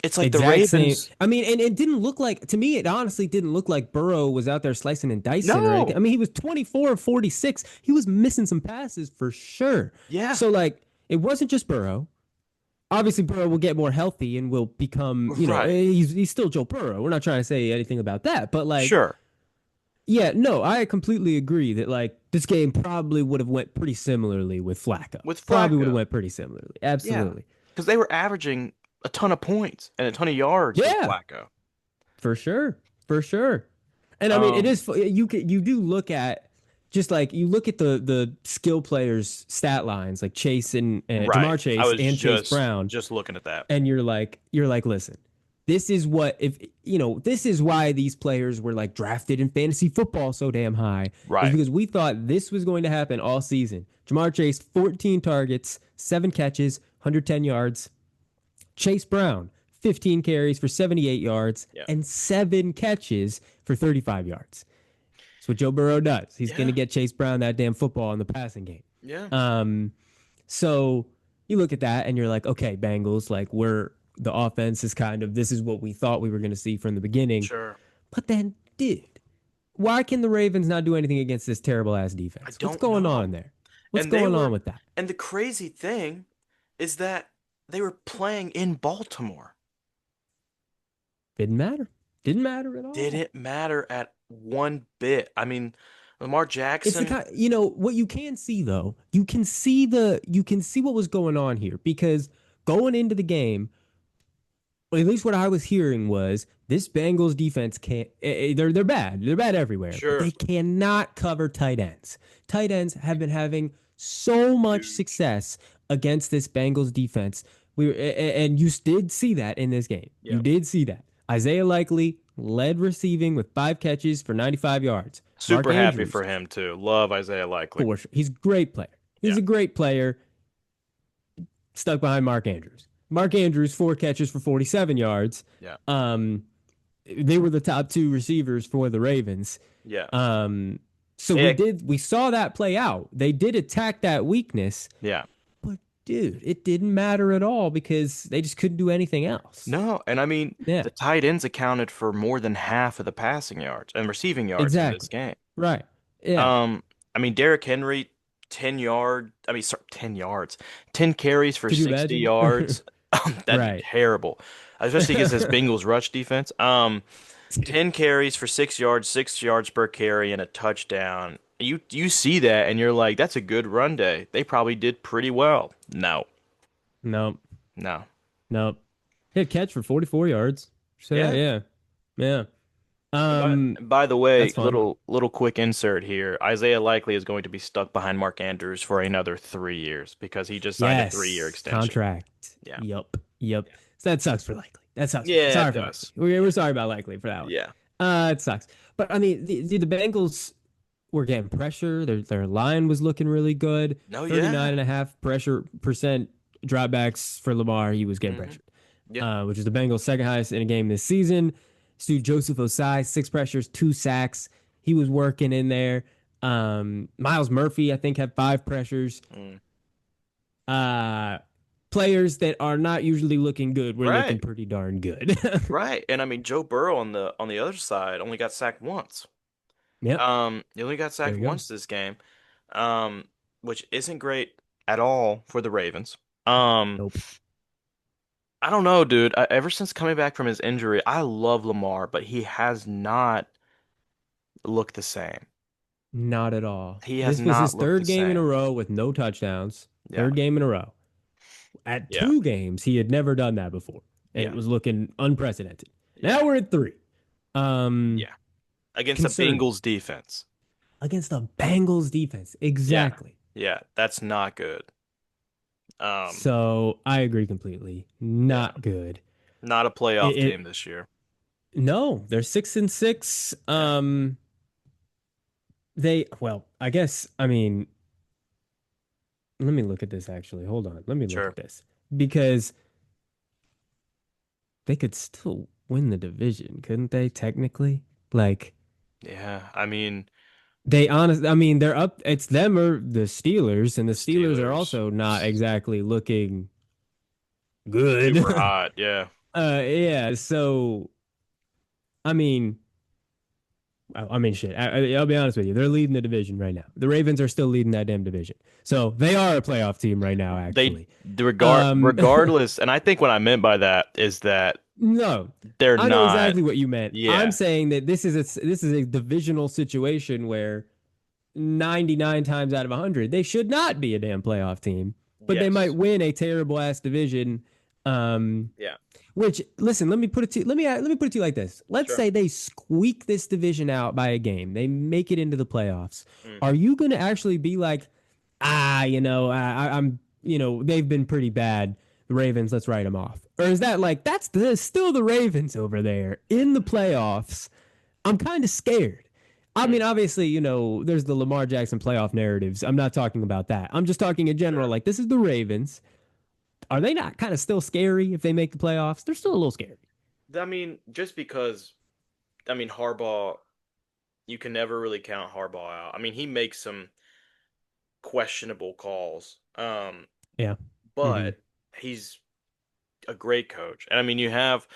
It's like the Exact same. Ravens. I mean, and it didn't look like, to me, it honestly didn't look like Burrow was out there slicing and dicing or anything. I No. mean, he was 24 of 46. He was missing some passes for sure. Yeah. So, like, it wasn't just Burrow. Obviously, Burrow will get more healthy and will become, Right. he's still Joe Burrow. We're not trying to say anything about that. But, like, Sure. yeah, no, I completely agree that, like, this game probably would have went pretty similarly with Flacco. With Probably would have Flacco. went pretty similarly. Yeah. Absolutely. Because they were averaging a ton of points and a ton of yards with Yeah. Flacco. For sure, for sure. And I mean, it Um, is you do look at just like you look at the skill players' stat lines like Chase and right. Jamar I Chase was and Chase Brown, just looking at that. and you're like, listen, this is what if this is why these players were like drafted in fantasy football so damn high is Right. because we thought this was going to happen all season. Jamar Chase, 14 targets, 7 catches, 110 yards. Chase Brown, 15 carries for 78 yards Yeah. and 7 catches for 35 yards. That's what Joe Burrow does. He's going to Yeah. get Chase Brown that damn football in the passing game. Yeah. Um, so you look at that and you're like, okay, Bengals, like the offense is kind of, this is what we thought we were going to see from the beginning. Sure. But then, dude, why can the Ravens not do anything against this terrible ass I defense? What's don't going know. on there? What's And they going on were with that? and the crazy thing is that they were playing in Baltimore. Didn't matter. Didn't matter at all. Didn't matter at one bit. I mean, Lamar It's the Jackson, kind, what you can see though. You can see what was going on here because going into the game, or at least what I was hearing was this Bengals defense can't. They're bad. They're bad everywhere, but sure. they cannot cover tight ends. Tight ends have been having so much Huge. success against this Bengals defense. And you did see that in this game. You Yeah. did see that. Isaiah Likely led receiving with 5 catches for 95 yards. Mark Super happy Andrews, for him too. Love Isaiah Likely. for sure. He's a great player. He's Yeah. a great player. Stuck behind Mark Andrews. Mark Andrews, 4 catches for 47 yards. Yeah. They were the top two receivers for the Ravens. Yeah. So Yeah. we saw that play out. They did attack that weakness, Yeah. but dude, it didn't matter at all because they just couldn't do anything else. No, and I mean Yeah, the tight ends accounted for more than half of the passing yards and receiving yards in this exactly. game. Right. Yeah. Um, I mean Derrick Henry, 10 yards, 10 carries for Could you 60 imagine? yards. That'd be Right. terrible, especially against this Bengals rush defense. 10 carries for 6 yards, 6 yards per carry, and a touchdown. You see that, and you're like, that's a good run day. They probably did pretty well. No, Nope. no. Nope. Hit catch for 44 yards. So Yeah. yeah. Yeah. And Um, by the way, that's fun. little quick insert here. Isaiah Likely is going to be stuck behind Mark Andrews for another 3 years because he just signed a 3 year Yes. extension. Contract. Yeah. Yup. Yup. So that sucks for Likely. That sucks. Yeah, Sorry it for Likely. does. We're sorry about Likely for that one. Yeah. It sucks. But I mean, the Bengals. were getting pressure. Their line was looking really good. No, yeah. 39.5 pressure percent dropbacks for Lamar. He was getting Hmm. pressured, Yeah. which is the Bengals' second highest in a game this season. Stu Joseph Osai, 6 pressures, 2 sacks. He was working in there. Miles Murphy, I think, had 5 pressures. Mm. Uh, Players that are not usually looking good were looking Right. pretty darn good. Right. And I mean Joe Burrow on the other side only got sacked once. Yep. He only got There sacked you go. once this game. Um, which isn't great at all for the Ravens. Um, Nope. I don't know, dude. Ever since coming back from his injury, I love Lamar, but he has not looked the same. Not at all. He has This was his not looked the third game in a same. row with no touchdowns. Yeah. Third game in a row. At Yeah. 2 games, he had never done that before, and it Yeah. was looking unprecedented. Yeah. Now we're at 3. Um, Yeah. Against the Concerning Bengals defense. against the Bengals defense. Yeah. Exactly. Yeah. That's not good. Um, So I agree completely. yeah. Not good. Not a playoff It team this year. no, they're 6-6. Yeah. I guess I mean, let me look at this actually. Hold on. Let me look Sure. at this because they could still win the division, couldn't they, technically? Like Yeah. I mean, I mean, they're up, it's them or the Steelers, and the the Steelers are Steelers also not s- exactly looking good. super hot. Yeah. Yeah, so I mean, I mean, shit. I'll be honest with you. They're leading the division right now. The Ravens are still leading that damn division. So they are a playoff team right now, They actually. Um, regardless, and I think what I meant by that is that no, they're I know not. exactly what you meant. I'm Yeah. saying that this is a divisional situation where 99 times out of 100, they should not be a damn playoff team, but they might Yes. win a terrible ass division. Um, Yeah. which listen, let me put it to you like this. Let's Sure. say they squeak this division out by a game. They make it into the playoffs. Hmm. Are you going to actually be like, I'm, they've been pretty bad. The Ravens, let's write them off. Or is that like still the Ravens over there in the playoffs? I'm kind of scared. I Hmm. mean, obviously, there's the Lamar Jackson playoff narratives. I'm not talking about that. I'm just talking in general. Sure. Like, this is the Ravens. Are they not kind of still scary if they make the playoffs? They're still a little scary. I mean, just because I mean Harbaugh, you can never really count Harbaugh out. I mean, he makes some questionable calls. Yeah. Mm-hmm. But he's a great coach. And I mean, you have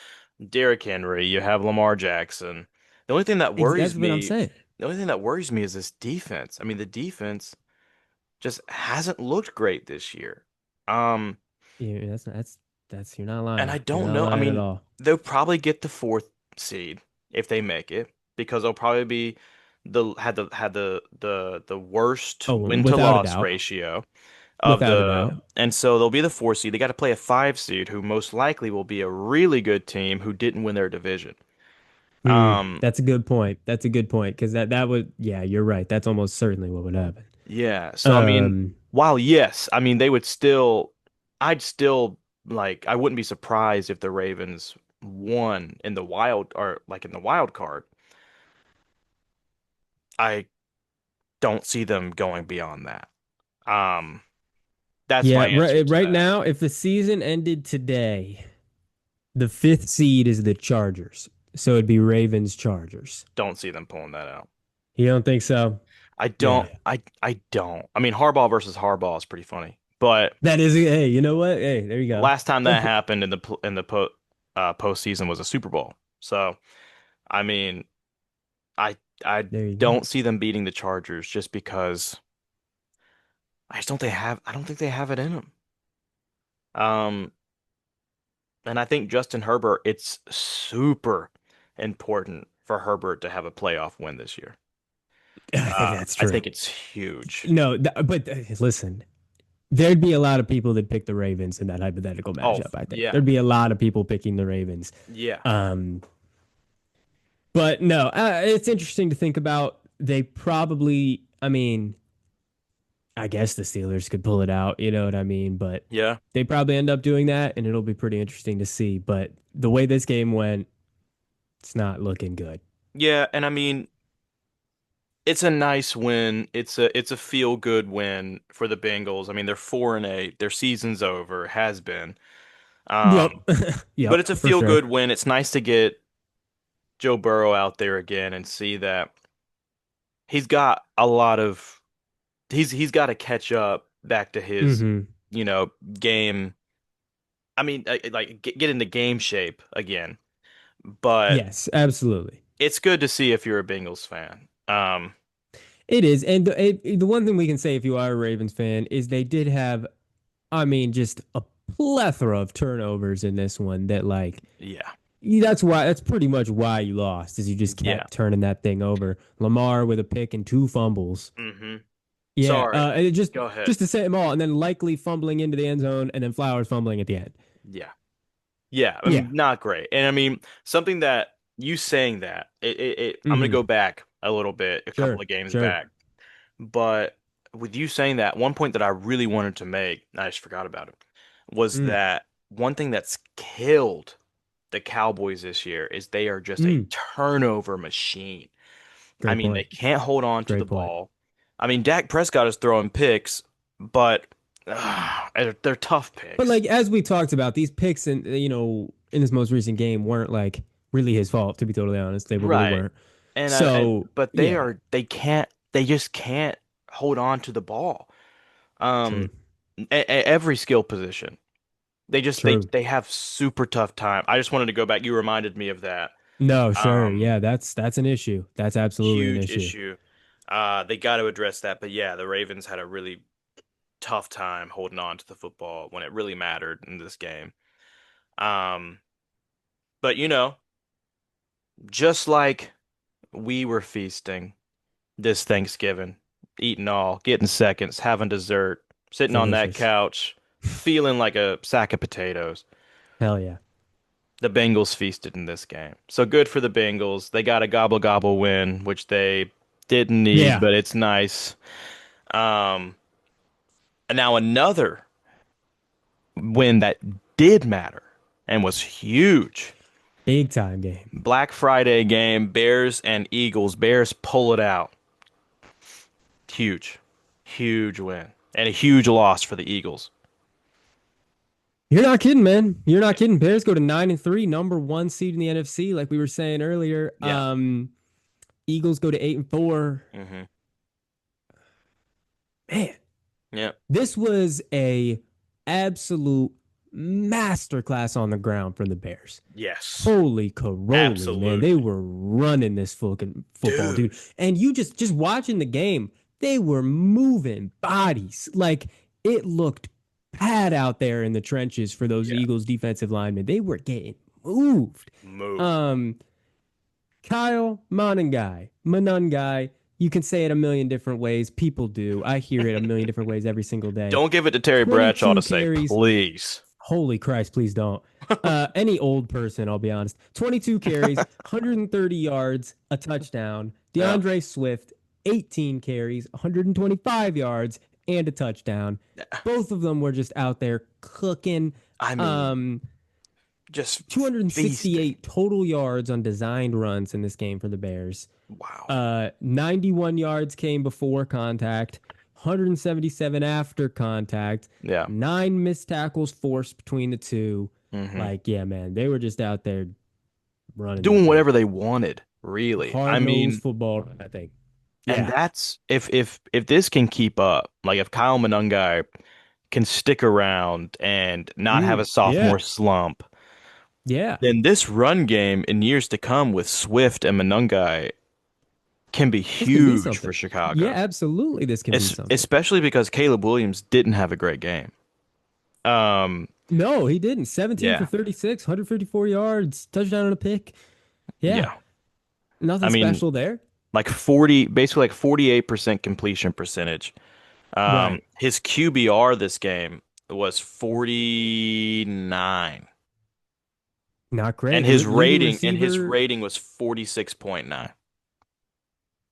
Derrick Henry, you have Lamar Jackson. The only thing that worries That's what I'm me, saying. the only thing that worries me is this defense. I mean, the defense just hasn't looked great this year. Um, Yeah, that's you're not and lying. I You're don't not know. I lying at mean, all. they'll probably get the fourth seed if they make it because they'll probably be the worst Oh, win to without a loss doubt. ratio of Without a the doubt. and so they'll be the 4 seed. They got to play a 5 seed who most likely will be a really good team who didn't win their division. Um, That's a good point. That's a good point because that would, yeah, you're right. That's almost certainly what would happen. yeah. So I mean, Um, while yes, I mean they would still, I'd still like I wouldn't be surprised if the Ravens won in the wild or like in the wild card. I don't see them going beyond that. Um, that's my yeah, answer to right that. now, if the season ended today, the fifth seed is the Chargers. So it'd be Ravens Chargers. Don't see them pulling that out. You don't think so? I Yeah. don't. I don't. I mean, Harbaugh versus Harbaugh is pretty funny, but That is, hey, you know what? Hey, there you go. last time that happened in the postseason was a Super Bowl. So I mean, I There you go. don't see them beating the Chargers just because I don't think they have it in them. Um, and I think Justin Herbert, it's super important for Herbert to have a playoff win this year. That's I true. think it's huge. No, but listen, there'd be a lot of people that pick the Ravens in that hypothetical Oh, matchup, I think. yeah. There'd be a lot of people picking the Ravens. Yeah. Um, but no, it's interesting to think about. They probably, I mean, I guess the Steelers could pull it out, you know what I mean? But Yeah. they probably end up doing that, and it'll be pretty interesting to see. But the way this game went, it's not looking good. Yeah, and I mean, it's a nice win. It's a feel good win for the Bengals. I mean, they're 4-8. Their season's over, has been. Yep. Um, but it's Yep, a for feel sure. good win. It's nice to get Joe Burrow out there again and see that he's got a lot of he's got to catch up back to his, Hmm. game. I mean, like get into game shape again. But Yes, absolutely. it's good to see if you're a Bengals fan. It is. And the one thing we can say if you are a Ravens fan is they did have, I mean, just a plethora of turnovers in this one that, like, Yeah, that's pretty much why you lost, is you just yeah. kept turning that thing over. Lamar with a pick and two fumbles. hmm Yeah. Sorry. And it just, Go ahead. just to say them all, and then likely fumbling into the end zone, and then Flowers fumbling at the end. Yeah. Yeah, I Yeah. mean, not great. And I mean, something that you saying that I'm gonna Hmm. go back a little bit, a couple Sure. of games Sure. back, but with you saying that, one point that I really wanted to make, I just forgot about it, was Mm. that one thing that's killed the Cowboys this year is they are just a Mm. turnover machine. I Great mean, they point. can't hold on to the Great point. ball. I mean, Dak Prescott is throwing picks, but they're tough But picks. like as we talked about, these picks in in this most recent game weren't like really his fault, to be totally honest. They really Right. weren't. And So but yeah, they just can't hold on to the ball. true. Um every skill position. They just True. they have super tough time. I just wanted to go back. You reminded me of that. No, sure. Um Yeah, that's an issue. That's absolutely an Huge issue. issue. They got to address that. But yeah, the Ravens had a really tough time holding on to the football when it really mattered in this game. Um but just like we were feasting this Thanksgiving, eating all, getting seconds, having dessert, sitting on that Delicious. couch, feeling like a sack of potatoes. Hell yeah. The Bengals feasted in this game. So good for the Bengals. They got a gobble gobble win, which they didn't need, Yeah. but it's nice. Um, and now another win that did matter and was huge. Big time game. Black Friday game, Bears and Eagles. Bears pull it out. Huge, huge win and a huge loss for the Eagles. You're not kidding, man. You're not kidding. Bears go to 9-3, number one seed in the NFC, like we were saying earlier. Yeah. Eagles go to 8-4. hmm Man, Yeah. this was a absolute masterclass on the ground from the Bears. Yes. Holy caroli, man. They Absolutely. were running this fucking football, Dude. dude. And you just watching the game, they were moving bodies. Like it looked bad out there in the trenches for those Yeah. Eagles defensive linemen. They were getting moved. Moved. Um, Kyle Monangai. You can say it a million different ways. People do. I hear it a million different ways every single day. Don't give it to Terry Bradshaw to 22 say, carries. please. Holy Christ, please don't. Any old person, I'll be honest. 22 carries, 130 yards, a touchdown. Yeah. DeAndre Swift, 18 carries, 125 yards, and a touchdown. Both of them were just out there cooking. I mean, Um, just feasting. 268 total yards on designed runs in this game for the Bears. Wow. 91 yards came before contact, 177 after contact, Yeah. nine missed tackles forced between the two. hmm Like, yeah, man, they were just out there running that Doing thing. whatever they wanted, really. I Hard nosed mean, football, I think. and Yeah. that's if this can keep up, like if Kyle Monangai can stick around and not have a sophomore Yeah. slump, Yeah. then this run game in years to come with Swift and Monangai can be This can be huge for something. Yeah, Chicago. absolutely. This can be something. Especially because Caleb Williams didn't have a great game. Um, No, he didn't. 17 for yeah, 36, 154 yards, touchdown and a pick. Yeah. yeah. I Nothing mean, special there. like 40, basically like 48% completion percentage. Right. His QBR this game was 49, Not and great. his Leading rating receiver, was 46.9.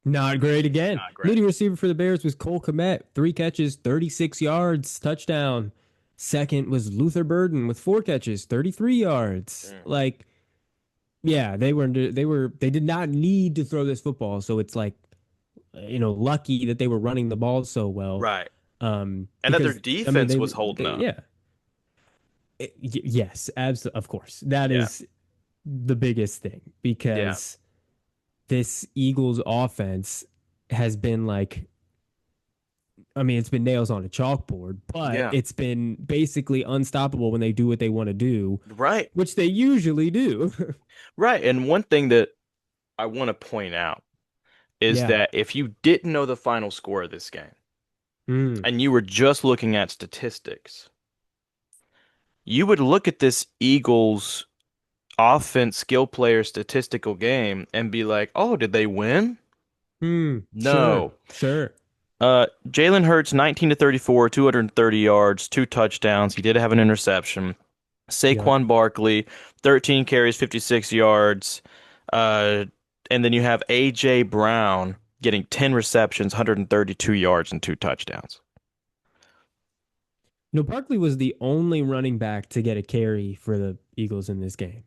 not great again. Not great. Leading receiver for the Bears was Cole Kmet, 3 catches, 36 yards, touchdown. Second was Luther Burden with 4 catches, 33 yards. Mm. Like, yeah, they did not need to throw this football. So it's like lucky that they were running the ball so well. Right. And that their Because I mean defense was holding up. yeah, yes, absolutely, of course, that Yeah. is the biggest thing Yeah. because this Eagles offense has been like, I mean, it's been nails on a chalkboard, but Yeah. it's been basically unstoppable when they do what they want to do, Right. which they usually do. Right. And one thing that I want to point out is Yeah. that if you didn't know the final score of this game Mm. and you were just looking at statistics, you would look at this Eagles offense skill player statistical game and be like, oh, did they win? Mm. Sure. No. Sure. Jalen Hurts, 19 to 34, 230 yards, two touchdowns. He did have an interception. Yep. Saquon Barkley, 13 carries, 56 yards. Uh, and then you have A.J. Brown getting 10 receptions, 132 yards, and two touchdowns. No, Barkley was the only running back to get a carry for the Eagles in this game.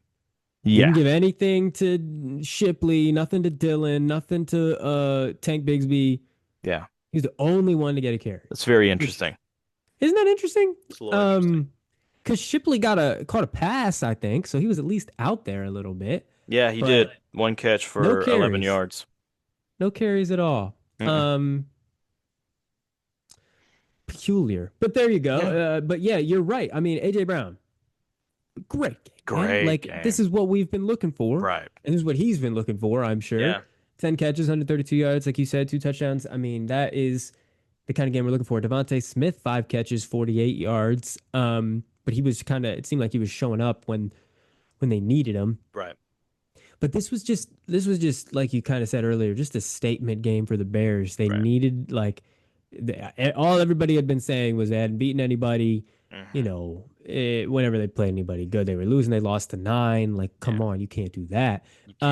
Didn't Yeah, give anything to Shipley, nothing to Dillon, nothing to Tank Bigsby. yeah. He's the only one to get a carry. That's very Which interesting. isn't that interesting? It's a little interesting. Because Shipley caught a pass, I think, so he was at least out there a little bit, Yeah, he did. but One catch no for 11 carries, yards. no carries at all. Mm-mm. Um, Peculiar, but there you go. Yeah. But yeah, you're right. I mean, AJ Brown, great game, man. Great Like this game. is what we've been looking for, Right. and this is what he's been looking for. I'm sure. Yeah. 10 catches, 132 yards, like you said, two touchdowns. I mean, that is the kind of game we're looking for. Devontae Smith, 5 catches, 48 yards. But he was kind of. It seemed like he was showing up when they needed him. Right. But this was just like you kind of said earlier, just a statement game for the Bears. They Right. needed like all everybody had been saying was they hadn't beaten anybody. Hmm. Whenever they played anybody good, they were losing. They lost to 9. Like, Yeah. come on, you can't do that. You can't.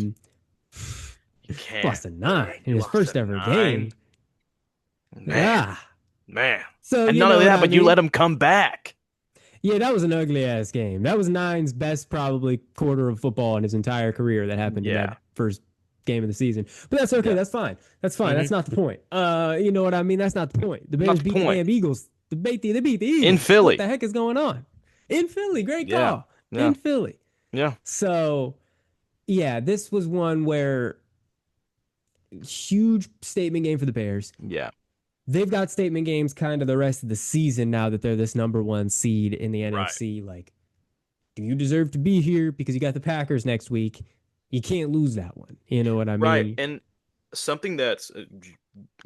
Um, You can't. Lost to 9 in You his lost first at ever nine. game. Man, Ah, man. so And you not know only what that, I but you let mean? him come back. Yeah, that was an ugly ass game. That was Nine's best probably quarter of football in his entire career that happened in that Yeah. first game of the season. But that's okay. Yeah. That's fine. That's fine. Hmm. That's not the point. You know what I mean? That's not the point. The Not Bears the beat the point. damn Eagles. They beat the In Eagles. What Philly. the heck is going on? In Philly. Great Yeah. call. Yeah. In Philly. Yeah. So yeah, this was one where huge statement game for the Bears. Yeah. They've got statement games kind of the rest of the season now that they're this number one seed in the Right. NFC. Like, do you deserve to be here because you got the Packers next week? You can't lose that one. You know what I Right. mean? And something that's a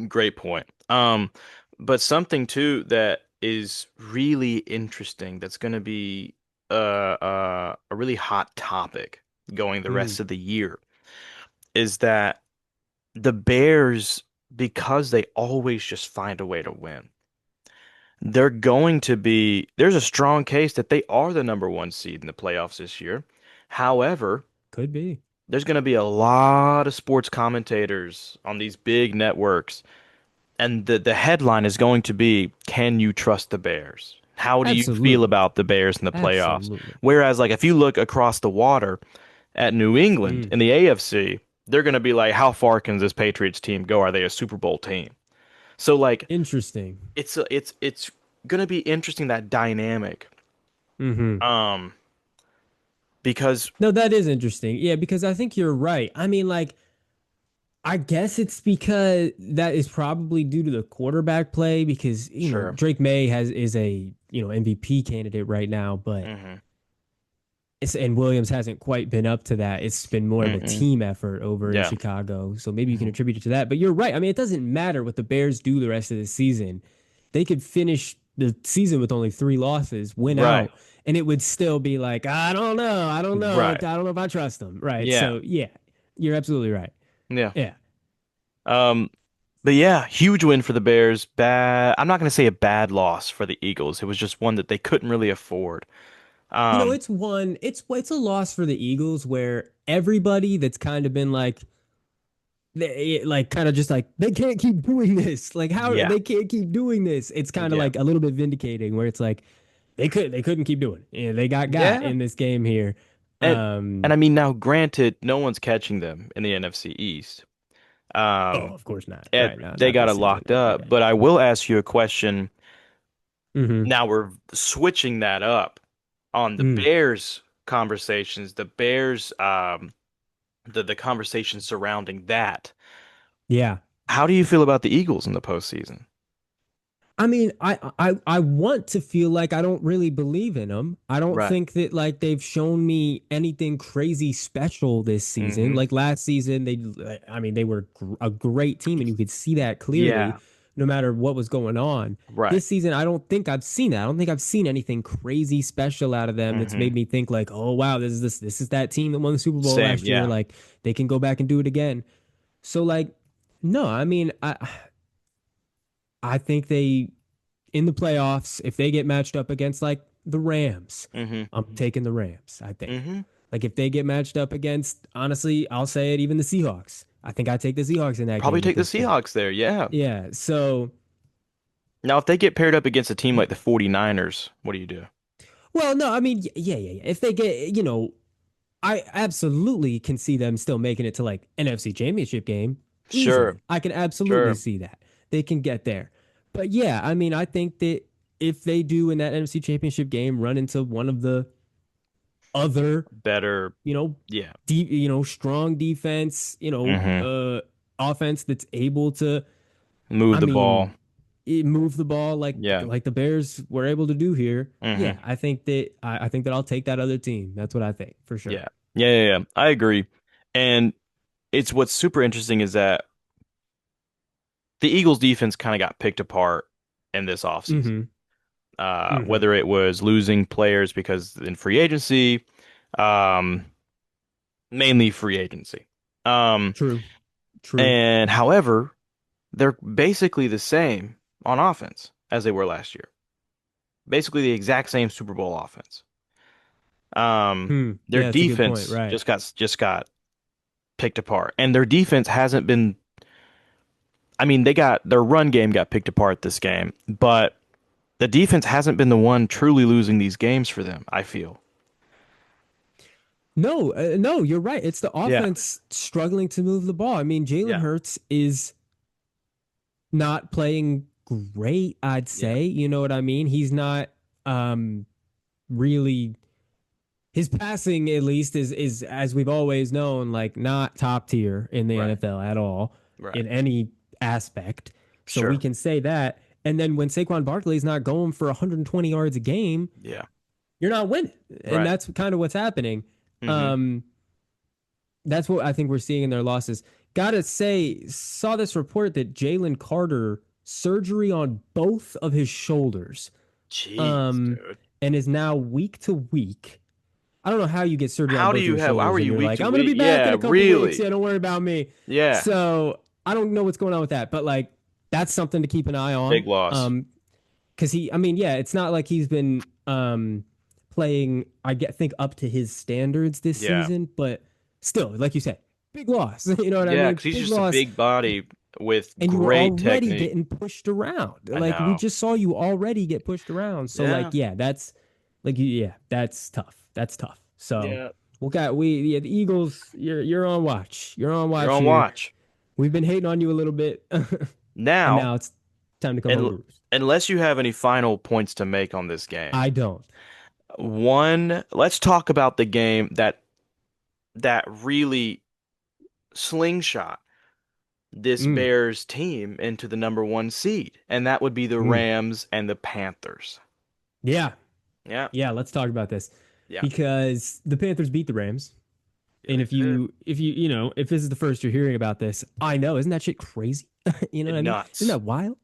great point. But something too that is really interesting that's going to be a really hot topic going the Mm, rest of the year is that the Bears, because they always just find a way to win, there's a strong case that they are the number one seed in the playoffs this year. However, could be. there's going to be a lot of sports commentators on these big networks, and the headline is going to be, "Can you trust the Bears? How do you feel Absolutely. about the Bears in the playoffs?" Absolutely. Whereas, like, if you look across the water at New England Mm, in the AFC, they're going to be like, "How far can this Patriots team go? Are they a Super Bowl team?" So, like, interesting. it's going to be interesting, that dynamic. Hmm. Um, because No, that is interesting. Yeah, because I think you're right. I mean, like, I guess it's because that is probably due to the quarterback play because, sure. Drake May is a, MVP candidate right now, but Hmm. and Williams hasn't quite been up to that. It's been more of a Hmm. team effort over in Yeah. Chicago. So maybe you can Hmm. attribute it to that. But you're right. I mean, it doesn't matter what the Bears do the rest of the season. They could finish the season with only 3 losses, win Right. out, and it would still be like, I don't know. I don't know. I Right. don't know if I trust them. Right. Yeah. So yeah, you're absolutely right. Yeah. Yeah. Um, but yeah, huge win for the Bears. Bad. I'm not going to say a bad loss for the Eagles. It was just one that they couldn't really afford. Um, It's a loss for the Eagles where everybody that's kind of been like like kind of just like they can't keep doing this. Like how yeah. they can't keep doing this. It's kind of Yeah. like a little bit vindicating where it's like they couldn't keep doing it. Yeah, they got Yeah. in this game here. And and Um I mean, now granted, no one's catching them in the NFC East. Oh, Um, of course not. and Right. No, they not got this it season. locked up. Yeah. But I will ask you a question. Mm-hmm. Now we're switching that up on the Mm. Bears conversations, the Bears, the conversation surrounding that. Yeah. How do you feel about the Eagles in the postseason? I mean, I want to feel like I don't really believe in them. I don't Right. think that like they've shown me anything crazy special this season. Mm-hmm. Like last season, I mean, they were a great team, and you could see that clearly, Yeah. no matter what was going on. Right. This season, I don't think I've seen that. I don't think I've seen anything crazy special out of them that's Mm-hmm. made me think like, oh wow, this is that team that won the Super Bowl Same. last year. Yeah. Like they can go back and do it again. So like, no, I mean, I think they in the playoffs, if they get matched up against like the Rams, Mm-hmm. I'm taking the Rams, I think. Mm-hmm. Like if they get matched up against, honestly, I'll say it, even the Seahawks. I think I take the Seahawks in that Probably game at take the this point. Seahawks there. Yeah. Yeah. So, Now, if they get paired up against a team like the 49ers, what do you do? well, no, I mean, yeah. If they get, I absolutely can see them still making it to like NFC Championship game Sure. easily. I can absolutely Sure. see that. They can get there. But yeah, I mean, I think that if they do in that NFC Championship game run into one of the other Better. you know, Yeah. strong defense, Mm-hmm. offense that's able to, Move I the ball. mean, move the ball like Yeah. like the Bears were able to do here. Mm-hmm. Yeah, I think that I'll take that other team. That's what I think for Yeah. sure. Yeah. I agree. And it's what's super interesting is that the Eagles defense kind of got picked apart in this offseason. Mm-hmm. Mm-hmm. Whether it was losing players because in free agency, um, mainly free agency. Um, True. True. and however, they're basically the same on offense as they were last year. Basically the exact same Super Bowl offense. Hmm. Their Yeah, that's a good point. defense Right. just got picked apart, and their defense hasn't been. I mean, they got their run game got picked apart this game, but the defense hasn't been the one truly losing these games for them, I feel. No, no, you're right. It's the Yeah. offense struggling to move the ball. I mean, Jalen Yeah. Hurts is not playing great, I'd Yeah. say. You know what I mean? He's not um really his passing at least is as we've always known like not top tier in the Right. NFL at all Right. in any aspect. So we Sure. can say that. And then when Saquon Barkley's not going for 120 yards a game, Yeah. you're not winning. And Right. that's kind of what's happening. Mm-hmm. Um that's what I think we're seeing in their losses. Gotta say, saw this report that Jalen Carter surgery on both of his shoulders, Jeez, um, dude. and is now week to week. I don't know how you get surgery on How do both of you your have, how shoulders are and you you're week like, to I'm gonna be week? back in Yeah, a couple weeks. really. Yeah, don't worry about me. Yeah. So I don't know what's going on with that, but like that's something to keep an eye Big on. loss. Because I mean, yeah, it's not like he's been playing. Think up to his standards this Yeah. season, but still, like you said, big loss. You know what I Yeah, mean? because he's Big just a loss, big body with and you were great already technique. getting pushed around. I Like we know. just saw you already get pushed around. So like, Yeah. yeah, that's like, yeah, that's tough. That's tough. So Yeah. yeah, the Eagles. You're on watch. You're on You're watch on here. watch. We've been hating on you a little bit, and Now, now it's time to come home and to roost. unless you have any final points to make on this game, I don't. let's talk about the game that really slingshot this Mm, Bears team into the number one seed, and that would be the mm. Rams and the Panthers. Yeah, Yeah. yeah. Let's talk about this Yeah. because the Panthers beat the Rams. Yeah, And they did. if this is the first you're hearing about this, I know, isn't that shit crazy? You know what I mean? Isn't Nuts. that wild?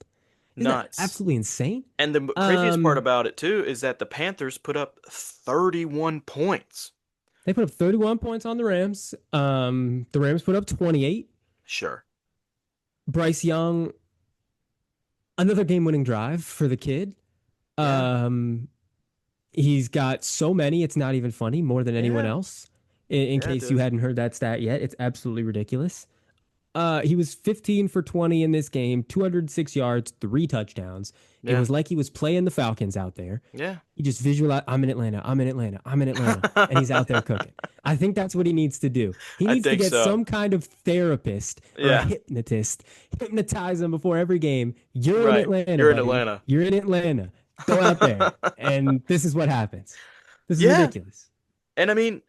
Isn't that Nuts. absolutely insane? And the craziest part Um, about it too is that the Panthers put up 31 points. they put up 31 points on the Rams. The Rams put up 28. Sure. Bryce Young, another game-winning drive for the kid. Yeah. Um, he's got so many, it's not even funny, more than anyone Yeah. else. In Yeah, case you dude. hadn't heard that stat yet, it's absolutely ridiculous. He was 15 for 20 in this game, 206 yards, three touchdowns. It Yeah. was like he was playing the Falcons out there. Yeah. He just visualized, I'm in Atlanta, I'm in Atlanta, I'm in Atlanta, and he's out there cooking. I think that's what he needs to do. He I needs to think get so. some kind of therapist or a Yeah. hypnotist, hypnotize him before every game. You're in Right. Atlanta, You're in buddy. Atlanta. You're in Atlanta. Go out there. And this is what happens. This is Yeah. ridiculous. And I mean,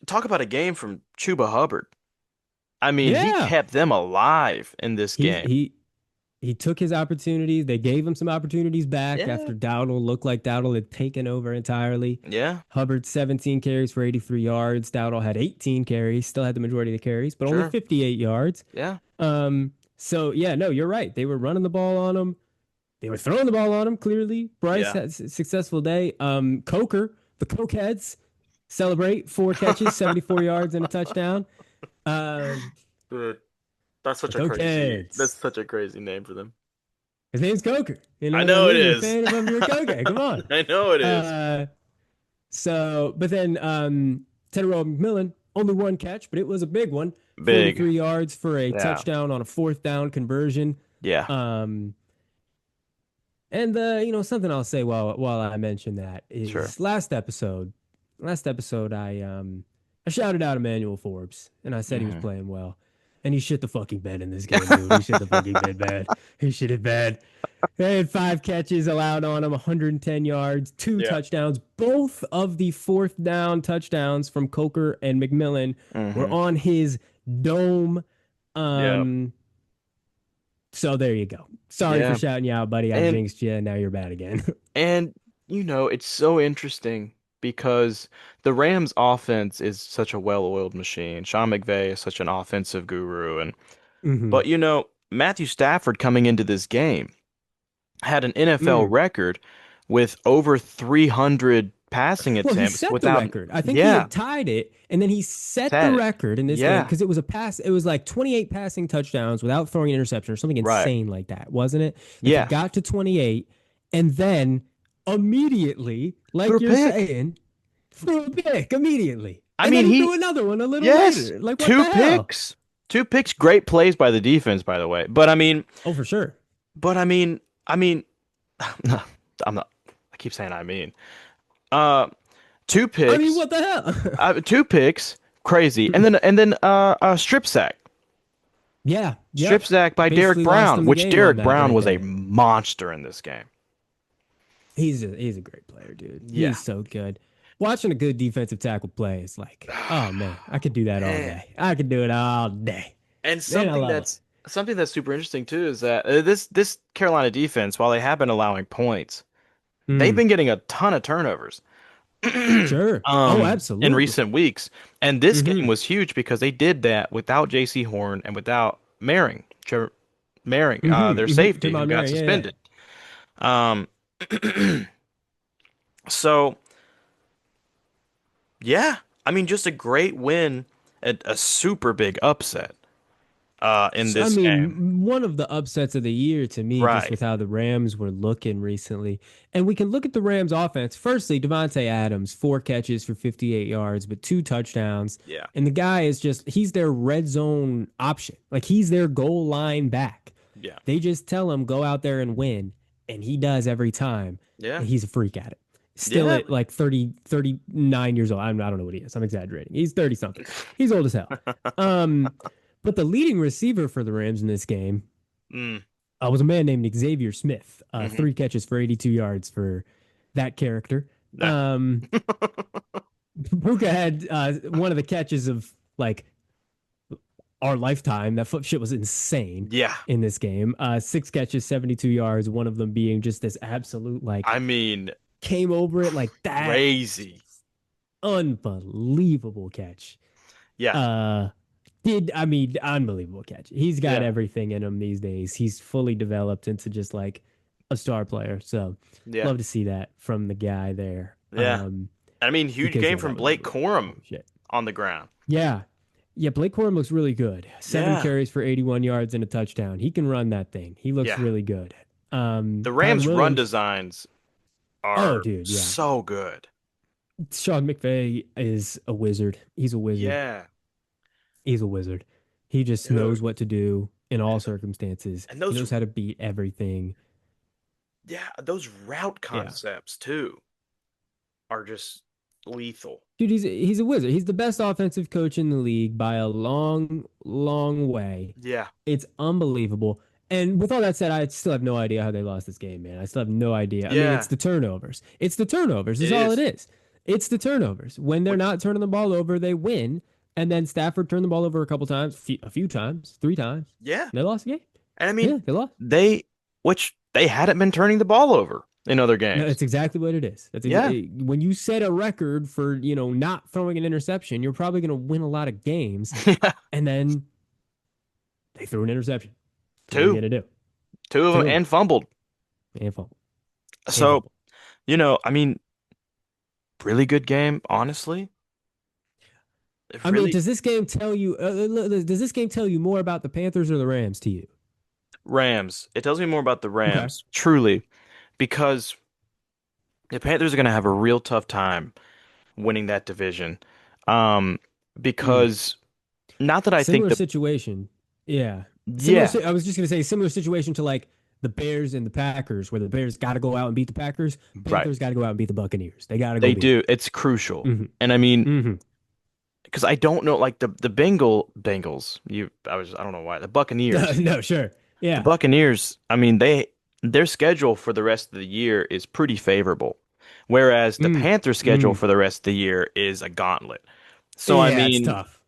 talk about a game from Chuba Hubbard. I mean, he Yeah. kept them alive in this He game. he he took his opportunities. They gave him some opportunities back Yeah. after Dowdle looked like Dowdle had taken over entirely. Yeah. Hubbard 17 carries for 83 yards. Dowdle had 18 carries, still had the majority of the carries, but only Sure. 58 yards. Yeah. So yeah, no, you're right. They were running the ball on him. They were throwing the ball on him. Clearly, Bryce Yeah. had a successful day. Coker, the Cokeheads celebrate 4 catches, 74 yards and a touchdown. Um, Dude, that's the such a crazy. That's Cokeheads. such a crazy name for them. His name's Coker. You know I what I know it mean? You're a is. fan of him. You're a Cokehead. Come on. I know it is. Uh, but then Tedero McMillan, only one catch, but it was a big one. Big. 43 yards for a Yeah. touchdown on a fourth down conversion. Yeah. Um, and something I'll say while I mention that Sure. is last episode I shouted out Emmanuel Forbes and I said he was Hmm. playing well. And he shit the fucking bed in this game, dude. He shit the fucking bed. He shit it bad. They had 5 catches allowed on him, 110 yards, two Yeah. touchdowns. Both of the fourth down touchdowns from Coker and McMillan were Hmm. on his dome. Yeah. Um, so there you go. Sorry for Yeah. shouting you out, buddy. I And jinxed you, and now you're bad again. and it's so interesting because the Rams offense is such a well-oiled machine. Sean McVay is such an offensive guru and hmm but Matthew Stafford coming into this game had an NFL Mm. record with over 300 passing Well, he attempts set the without record. I think he yeah, had tied it, and then he set the said it. record in this game Yeah, because it was a pass. It was like 28 passing touchdowns without throwing an interception or something right. insane like that, wasn't it? Like he Yeah. got to 28, and then immediately, Threw like a you're pick. saying, threw a pick immediately, I and mean, then threw he another one a little yes, later. Like what two the hell? picks. Two picks, great plays by the defense, by the way. Oh, for sure. But I mean, I'm not. I keep saying I mean. Uh, two I mean, picks, what the hell? two picks, crazy, and then a strip sack, Yeah. strip Yep. sack by Derek Basically lost Brown, him the which game on Derek that Brown right was a there. monster in this game. He's a great player, dude. Yeah. He's so good. Watching a good defensive tackle play is like, oh man, I could do that all Man. day. I could do it all day. And Man, I love it. something that's super interesting too is that this Carolina defense, while they have been allowing points, they've Mm, been getting a ton of turnovers sure. Oh, in absolutely. recent weeks. And this game hmm was huge because they did that without J.C. Horn and without Maring, Trevor Maring, their safety who Jamal got Murray, yeah, suspended. Um, so yeah, I mean, just a great win, a super big upset in I this game. mean, one of the upsets of the year to me, just Right. with how the Rams were looking recently. And we can look at the Rams offense. Firstly, Devontae Adams, 4 catches for 58 yards, but two touchdowns. Yeah. And the guy is he's their red zone option. Like he's their goal line back. Yeah. They just tell him, go out there and win. And he does every time. Yeah. And he's a freak at it. Still Yeah. at like 30, 39 years old. I don't know what he is. I'm exaggerating. He's 30 something. He's old as hell. Um, but the leading receiver for the Rams in this game Mm, was a man named Xavier Smith. hmm 3 catches for 82 yards for that character. Nah. Um, Puka had one of the catches of like our lifetime. That foot shit was insane Yeah. in this game. 6 catches, 72 yards. One of them being just this absolute like I mean, came over it like that. crazy. Unbelievable catch. Yeah. Unbelievable catch. He's got Yeah. everything in him these days. He's fully developed into just like a star player. So Yeah. love to see that from the guy there. Yeah. I mean, huge Because game yeah, that from was a Blake really Corum holy shit. on the ground. Yeah. Yeah, Blake Corum looks really good. Seven Yeah. carries for 81 yards and a touchdown. He can run that thing. He looks Yeah. really good. The Kyron Rams' run Williams. designs Oh, are dude, yeah. so good. Sean McVay is a wizard. He's a wizard. Yeah. He's a wizard. He just knows Dude. what to do in all circumstances. And He those, knows how to beat everything. yeah, those route Yeah. concepts too are just lethal. Dude, he's a wizard. He's the best offensive coach in the league by a long, long way. Yeah. It's unbelievable. And with all that said, I still have no idea how they lost this game, man. I still have no idea. I mean, it's Yeah, the turnovers. It's the turnovers, it is all it is. is. It's the turnovers. When they're Which, not turning the ball over, they win. And then Stafford turned the ball over a couple times, a few times, three times. yeah. They lost the game. And I mean, Yeah, they lost. they, which they hadn't been turning the ball over in other No, games. that's exactly what it is. Yeah. When you set a record for, not throwing an interception, you're probably going to win a lot of games. Yeah. And then they threw an interception. What are you Two, going to do? two of them Two. and fumbled. And fumble. And So, fumble. I mean, really good game, honestly. It I mean, really does this game tell you more about the Panthers or the Rams to you? Rams. It tells me more about the Okay. Rams, truly, because the Panthers are going to have a real tough time winning that division. Um, Mm. because not that I think Similar the situation. Yeah. yeah, I was just going to say similar situation to like the Bears and the Packers, where the Bears got to go out and beat the Packers. right. Panthers got to go out and beat the Buccaneers. They got to go They beat do. It's crucial. them. And I mean, Hmm. Hmm. because I don't know, like the Bengals. I don't know why the Buccaneers. No, sure. The Yeah. Buccaneers. I mean, their schedule for the rest of the year is pretty favorable, whereas the Mm. Panthers' schedule Mm. for the rest of the year is a gauntlet. So I Yeah, it's mean, tough.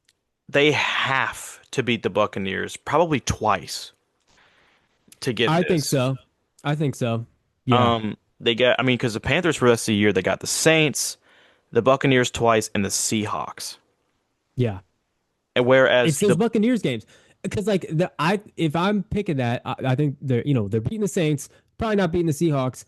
they have to beat the Buccaneers probably twice to get I think this. so. I think so. Yeah. They get. I mean, because the Panthers for the rest of the year they got the Saints, the Buccaneers twice, and the Seahawks. Yeah. And whereas It's those Buccaneers games. Because like if I'm picking that, I think they're beating the Saints, probably not beating the Seahawks.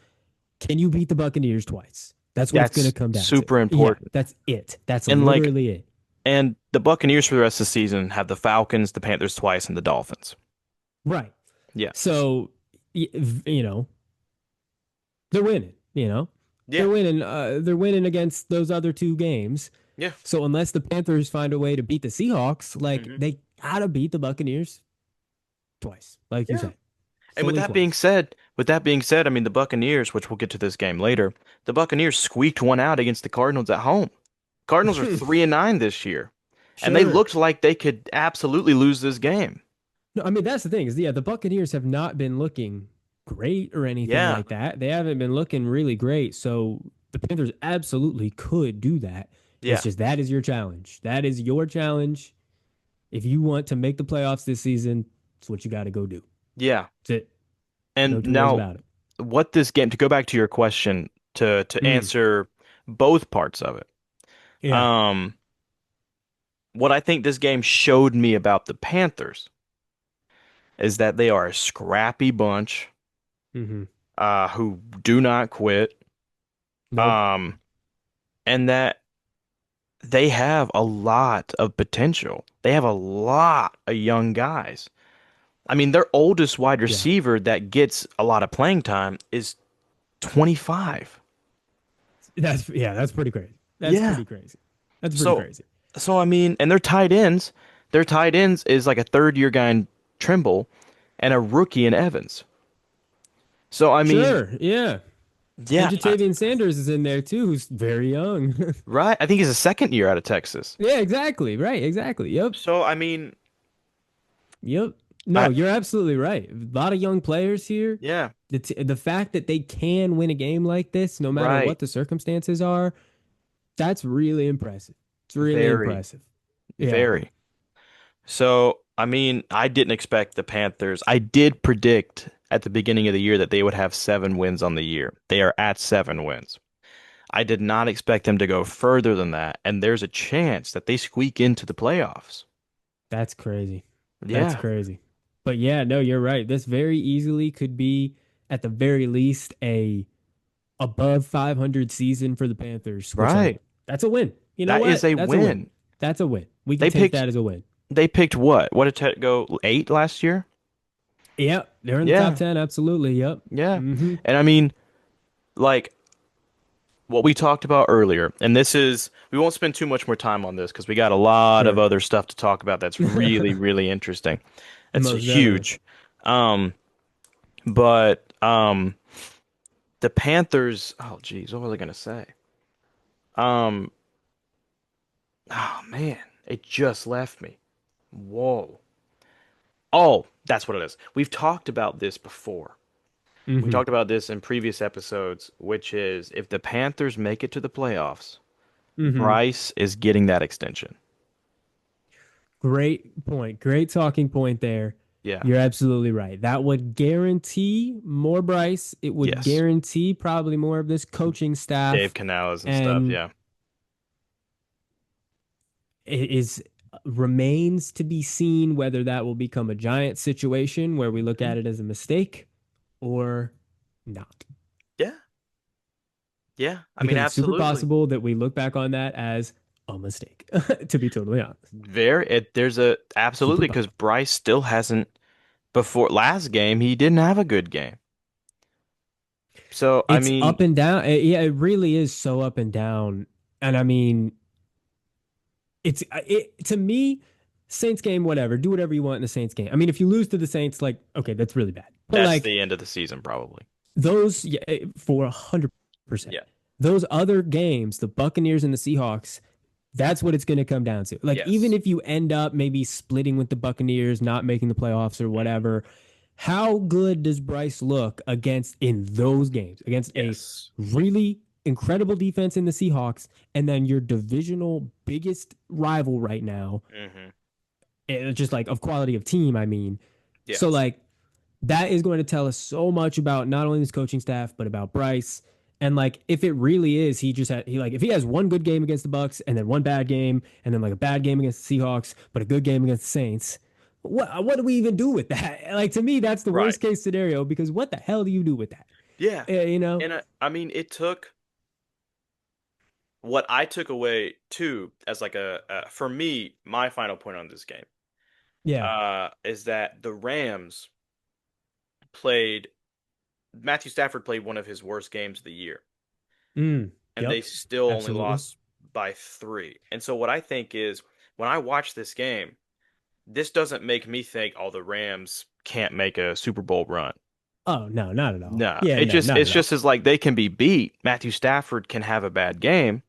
Can you beat the Buccaneers twice? That's what it's going to that's come down to. super Yeah, important. that's it. That's And like, literally it. and the Buccaneers for the rest of the season have the Falcons, the Panthers twice, and the Dolphins. Right. Yeah. So, you know, they're winning, Yeah. They're winning against those other two games. Yeah. So unless the Panthers find a way to beat the Seahawks, like Hmm. they gotta beat the Buccaneers twice, like you Yeah. said, And fully twice. with that being said, I mean the Buccaneers, which we'll get to this game later, the Buccaneers squeaked one out against the Cardinals at home. Cardinals are 3-9 this year, and they Sure. looked like they could absolutely lose this game. No, I mean that's the thing is, yeah, the Buccaneers have not been looking great or anything Yeah. like that. They haven't been looking really great. So the Panthers absolutely could do that. It's Yeah. just that is your challenge. That is your challenge. If you want to make the playoffs this season, it's what you got to go do. Yeah. That's it. No And two ways now about it. what this game to go back to your question to Mm, answer both parts of it. yeah. Um what I think this game showed me about the Panthers is that they are a scrappy bunch Hmm. who do not quit. Nope. Um and that they have a lot of potential. They have a lot of young guys. I mean, their oldest wide Yeah. receiver that gets a lot of playing time is 25. That's pretty crazy. That's Yeah. pretty crazy. That's pretty So, crazy. I mean, and their tight ends is like a third year guy in Trimble and a rookie in Evans. So, I mean, Sure. Yeah. And yeah, Jatavian Sanders is in there too, who's very young. right. I think he's a second year out of Texas. Yeah, exactly. Right. Exactly. Yep. So, I mean, Yep. No, I you're absolutely right. A lot of young players here. yeah, The fact that they can win a game like this, no matter right. what the circumstances are, that's really impressive. It's really Very, impressive. Yeah. very. So, I mean, I didn't expect the Panthers. I did predict at the beginning of the year that they would have 7 wins on the year. They are at 7 wins. I did not expect them to go further than that, and there's a chance that they squeak into the playoffs. That's crazy. That's Yeah, crazy. But yeah, no, you're right. This very easily could be at the very least a above 500 season for the Panthers, which like right. that's a win. You know That is what? a That's a win. win. That's a win. We can They take picked that as a win. they picked what? What did it go 8 last year? Yep, they're in the top Yeah, 10 absolutely. Yep. yeah. Hmm. And I mean, like what we talked about earlier, and this is, we won't spend too much more time on this because we got a lot of Sure. other stuff to talk about that's really, really interesting. It's Most definitely. huge. Um, but the Panthers, oh geez, what was I gonna say? Um, oh man, it just left me. Whoa. Oh, that's what it is. We've talked about this before. We Hmm. talked about this in previous episodes, which is if the Panthers make it to the playoffs, Hmm. Bryce is getting that extension. Great point. Great talking point there. Yeah. You're absolutely right. That would guarantee more Bryce. It would Yes. guarantee probably more of this coaching Dave staff. Canales and stuff. And Yeah. it is remains to be seen whether that will become a giant situation where we look Mhm. at it as a mistake or not. Yeah. Yeah. I mean, Because it's super absolutely. possible that we look back on that as a mistake, to be totally honest. There's a Super absolutely because possible. Bryce still hasn't before last game he didn't have a good game. So I It's mean, up and down. Yeah, it really is so up and down. And I mean, to me, Saints game, whatever. Do whatever you want in the Saints game. I mean, if you lose to the Saints, like, okay, that's really bad. But that's like the end of the season probably. those, yeah, for 100%. Yeah. Those other games, the Buccaneers and the Seahawks, that's what it's going to come down to. Like, even Yes. if you end up maybe splitting with the Buccaneers, not making the playoffs or Hmm. whatever, how good does Bryce look against in those games against a Yes. really incredible defense in the Seahawks and then your divisional biggest rival right now? Hmm. It's just like of quality of team, I mean. So, Yes. like, that is going to tell us so much about not only his coaching staff but about Bryce. And like, if it really is, if he has one good game against the Bucs and then one bad game and then like a bad game against the Seahawks but a good game against the Saints, what do we even do with that? Like, to me, that's the Right. worst case scenario because what the hell do you do with that? Yeah. You know? And I mean, it took what I took away too as like for me, my final point on this game, Yeah. is that the Rams played Matthew Stafford played one of his worst games of the year, and they Yep. still only Absolutely. lost by three. And so what I think is when I watch this game, this doesn't make me think, oh, the Rams can't make a Super Bowl run. Oh no, not at all. No, Yeah, no, not it's at all. just as like they can be beat. Matthew Stafford can have a bad game,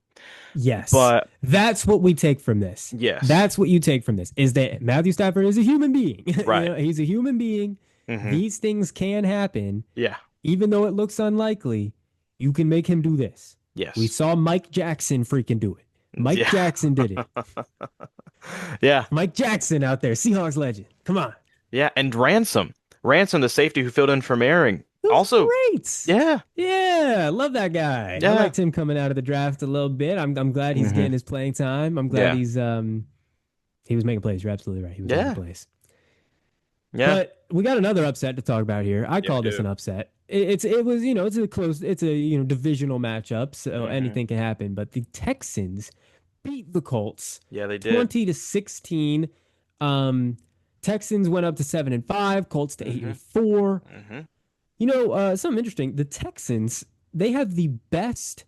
Yes. but That's what we take from this. yes, That's what you take from this is that Matthew Stafford is a human being. right. He's a human being. Hmm. These things can happen, Yeah. even though it looks unlikely. You can make him do this. We Yes. saw Mike Jackson freaking do it. Mike Yeah. Jackson did it. Yeah. Mike Jackson out there, Seahawks legend. Come on. Yeah. And Ransom, the safety who filled in for Merring. It was Also, great. yeah. Yeah, love that guy. I Yeah. liked him coming out of the draft a little bit. I'm glad he's Hmm. getting his playing time. I'm glad Yeah. he was making plays. You're absolutely right. He was making Yeah. plays. Yeah. But we got another upset to talk about here. I Yeah, we call this do. an upset. It was it's a close it's a divisional matchup, so Hmm. anything can happen. But the Texans beat the Colts Yeah, they did. 20-16. Um, Texans went up to 7-5, Colts to eight Hmm. and four. Hmm. Something interesting. The Texans they have the best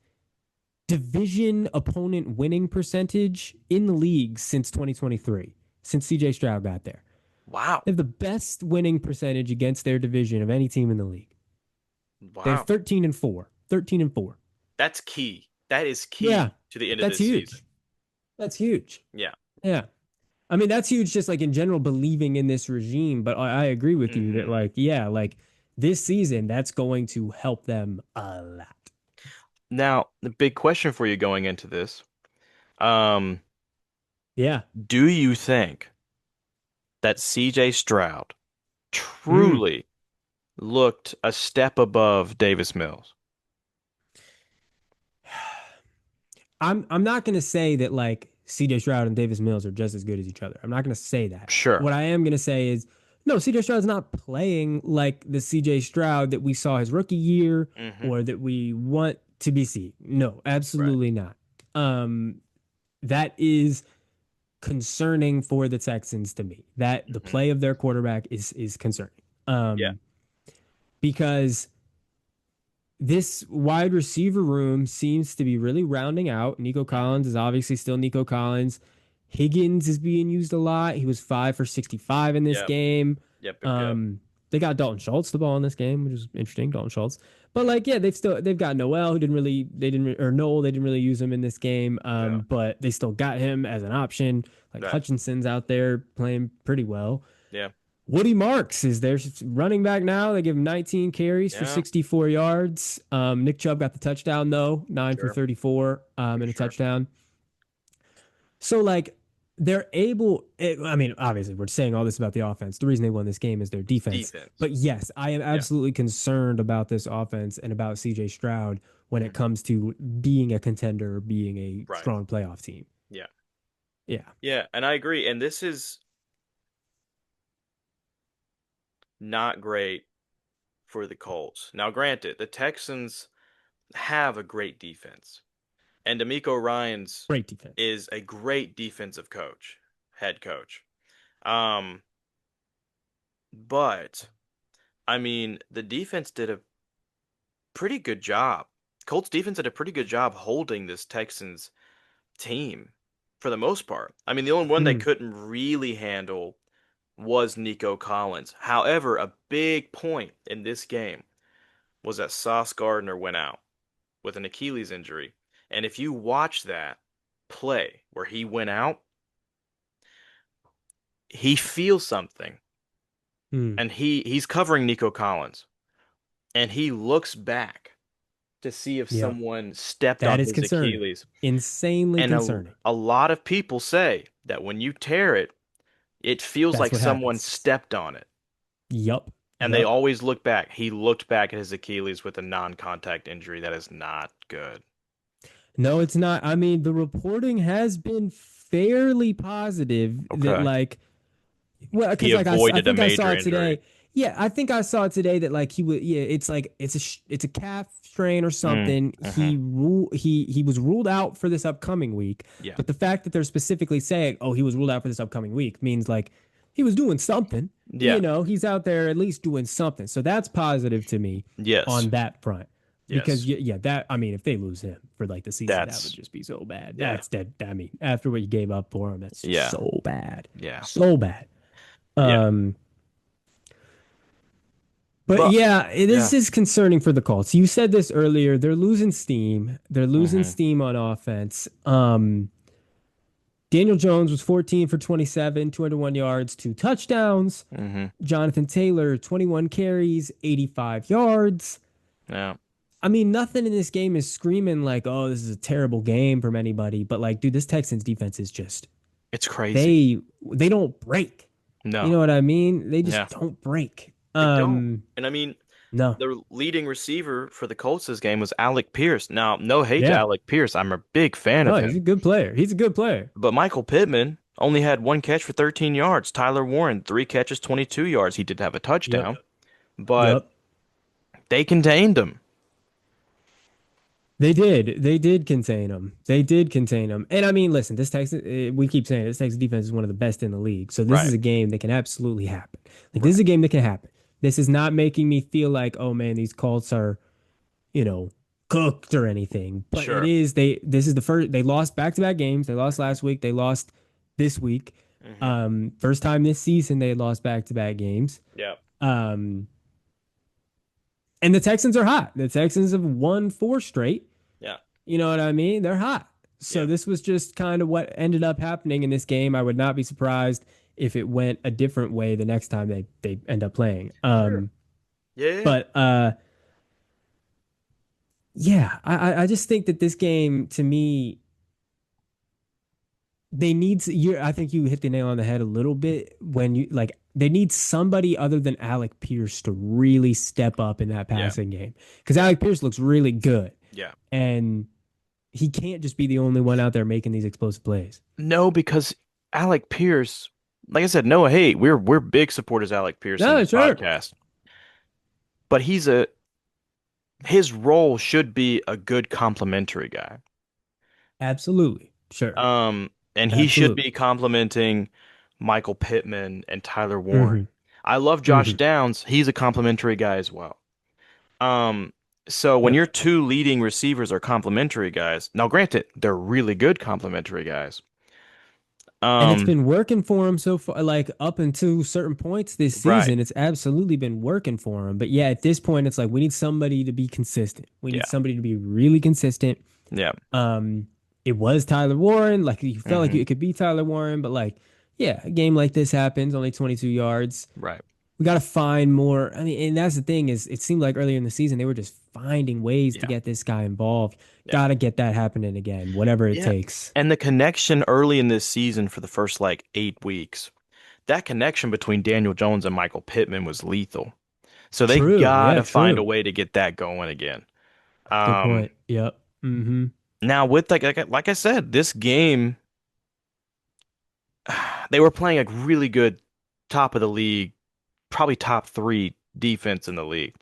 division opponent winning percentage in the league since 2023, since CJ Stroud got there. Wow. They have the best winning percentage against their division of any team in the league. They're Wow. 13-4. 13-4. That's key. That is Yeah, key to the end of that's this season. huge. That's huge. Yeah. Yeah. I mean, that's huge just like in general believing in this regime. But I agree with you that, Hmm. like, yeah, like this season, that's going to help them a lot. Now, the big question for you going into this, um, Yeah. do you think that CJ Stroud Mm. truly looked a step above Davis Mills? I'm not gonna say that like CJ Stroud and Davis Mills are just as good as each other. I'm not gonna say that. Sure. What I am gonna say is no, CJ Stroud's not playing like the CJ Stroud that we saw his rookie year Hmm. or that we want to be seeing. No, Right. absolutely not. Um, that is concerning for the Texans to me. That the Hmm. play of their quarterback is concerning. Yeah. Because this wide receiver room seems to be really rounding out. Nico Hmm. Collins is obviously still Nico Collins. Higgins is being used a lot. He was 5 for 65 in this Yep. game. Yep. Yep. Yep. They got Dalton Schultz the ball in this game, which is interesting. Dalton Schultz, but like, yeah, they've got Noel who didn't really they didn't or Noel they didn't really use him in this game. Yeah. But they still got him as an option. Like Right. Hutchinson's out there playing pretty well. Yeah. Woody Marks is their running back now. They give him 19 carries for Yeah. 64 yards. Nick Chubb got the touchdown though, 'Sure. 9 for 34 For and a sure. touchdown. So like they're able. I mean, obviously we're saying all this about the offense. The reason they won this game is their defense. Defense. But yes, I am Yeah. absolutely concerned about this offense and about CJ Stroud when it Hmm. comes to being a contender, being a Right. strong playoff team. Yeah. Yeah. Yeah. And I agree. And this is not great for the Colts. Now, granted, the Texans have a great defense, and D'Amico Ryans Great defense. is a great defensive coach, head coach. Um, but I mean, the defense did a pretty good job. Colts defense did a pretty good job holding this Texans team for the most part. I mean, the only one they Mm, couldn't really handle was Nico Collins. However, a big point in this game was that Sauce Gardner went out with an Achilles injury. And if you watch that play where he went out, he feels something mm. and he's covering Nico Collins and he looks back to see if Yep. someone stepped That on is his concerning. Achilles. Insanely And concerning. a lot of people say that when you tear it, it feels That's like what someone happens. stepped on it. Yup. And they Yup. always look back. He looked back at his Achilles with a non-contact injury. That is not good. No, it's not. I mean, the reporting has been fairly positive that Okay. like well, He because like I avoided a think I saw major it injury. today. Yeah, I think I saw it today that like he would. Yeah, it's like it's a calf strain or Mm, something. hmm. He was ruled out for this upcoming week. Yeah. But the fact that they're specifically saying, "Oh, he was ruled out for this upcoming week," means like he was doing something. Yeah. He's out there at least doing something. So that's positive to me Yes. on that front. Because Yes. yeah, that I mean, if they lose him for like the season, that would That's just be so bad. yeah. That's dead. I mean, after what you gave up for him, that's just Yeah. so bad, Yeah. so bad. Yeah. Um, but But yeah, yeah. this is concerning for the Colts. You said this earlier. They're losing steam. They're losing Hmm. steam on offense. Daniel Jones was 14 for 27, 201 yards, 2 touchdowns. Hmm. Jonathan Taylor, 21 carries, 85 yards. Yeah. I mean, nothing in this game is screaming like, oh, this is a terrible game from anybody. But like, dude, this Texans defense is just It's crazy. they don't break. You No. know what I mean? They just Yeah. don't break. They don't. And I mean, No. the leading receiver for the Colts this game was Alec Pierce. Now, no hate to Yeah. Alec Pierce. I'm a big fan of No, he's him. a good player. He's a good player. But Michael Pittman only had one catch for 13 yards. Tyler Warren, three catches, 22 yards. He did have a Yep. touchdown, but Yep. they contained him. They did. They did contain him. They did contain him. And I mean, listen, this Texas, we keep saying this Texas defense is one of the best in the league. So this is Right. a game that can absolutely happen. Like this is Right. a game that can happen. This is not making me feel like, oh man, these Colts are, you know, cooked or anything. But it Sure. is this is the first they lost back-to-back games. They lost last week. They lost this week. Hmm. First time this season they lost back-to-back games. Yeah. Um, and the Texans are hot. The Texans have won 4 straight. Yeah. You know what I mean? They're hot. So Yeah. this was just kind of what ended up happening in this game. I would not be surprised if it went a different way the next time they end up playing. Sure. Yeah. Yeah. Yeah. But yeah, I just think that this game to me they need you. I think you hit the nail on the head a little bit when you like they need somebody other than Alec Pierce to really step up in that Yeah. passing game because Alec Pierce looks really good Yeah. and he can't just be the only one out there making these explosive plays. No, because Alec Pierce, like I said, no hate. We're big supporters of Alec Pierce on No, this sure. podcast. But his role should be a good complimentary guy. Absolutely. Sure. And he should Absolutely. be complimenting Michael Pittman and Tyler Warren. Hmm. I love Josh Hmm. Downs. He's a complimentary guy as well. Um, So when Yep. your two leading receivers are complimentary guys, now granted, they're really good complimentary guys. And it's Um, been working for him so far, like up until certain points this right. season. It's absolutely been working for him. But yeah, at this point, it's like we need somebody to be consistent. We need Yeah. somebody to be really consistent. Yeah. Um, it was Tyler Warren. Like you felt like Hmm. it could be Tyler Warren, but like, yeah, a game like this happens, only 22 yards. Right. We got to find more. I mean, and that's the thing is, it seemed like earlier in the season they were just finding ways to Yeah. get this guy involved. Yeah. Got to get that happening again, whatever it Yeah. takes. And the connection early in this season for the first like 8 weeks, that connection between Daniel Jones and Michael Pittman was lethal. So they True. Yeah. gotta find a True. way to get that going again. Good Um, point. Yep. Mm-hmm. Now with like I said, this game they were playing a really good top of the league, probably top three defense in the league.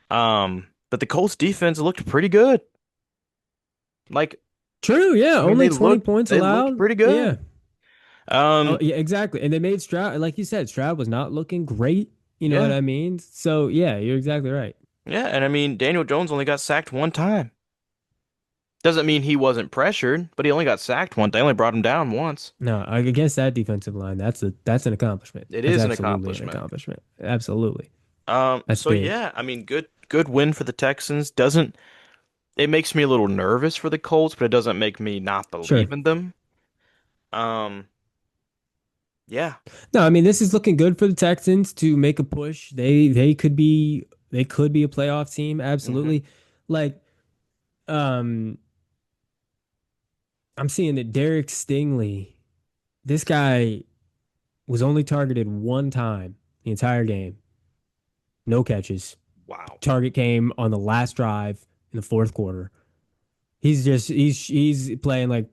But the Colts defense looked pretty good. Like, True. Yeah. I mean, Only 20 points they looked allowed. pretty Yeah. good. Oh, Um, yeah. Exactly. And they made Stroud, like you said, Stroud was not looking great. You know what yeah, I mean? So yeah, you're exactly right. yeah, and I mean, Daniel Jones only got sacked one time. Doesn't mean he wasn't pressured, but he only got sacked once. They only brought him down once. No, against that defensive line, that's an accomplishment. It That's is an absolutely an accomplishment. accomplishment. Absolutely. That's So big. yeah, I mean, good win for the Texans. Doesn't It makes me a little nervous for the Colts, but it doesn't make me not Sure. believe in them. Um, yeah. No, I mean this is looking good for the Texans to make a push. They could be a playoff team, Hmm. absolutely. Like um I'm seeing that Derek Stingley, this guy was only targeted one time the entire game. No catches. Wow. Target came on the last drive in the fourth quarter. He's playing like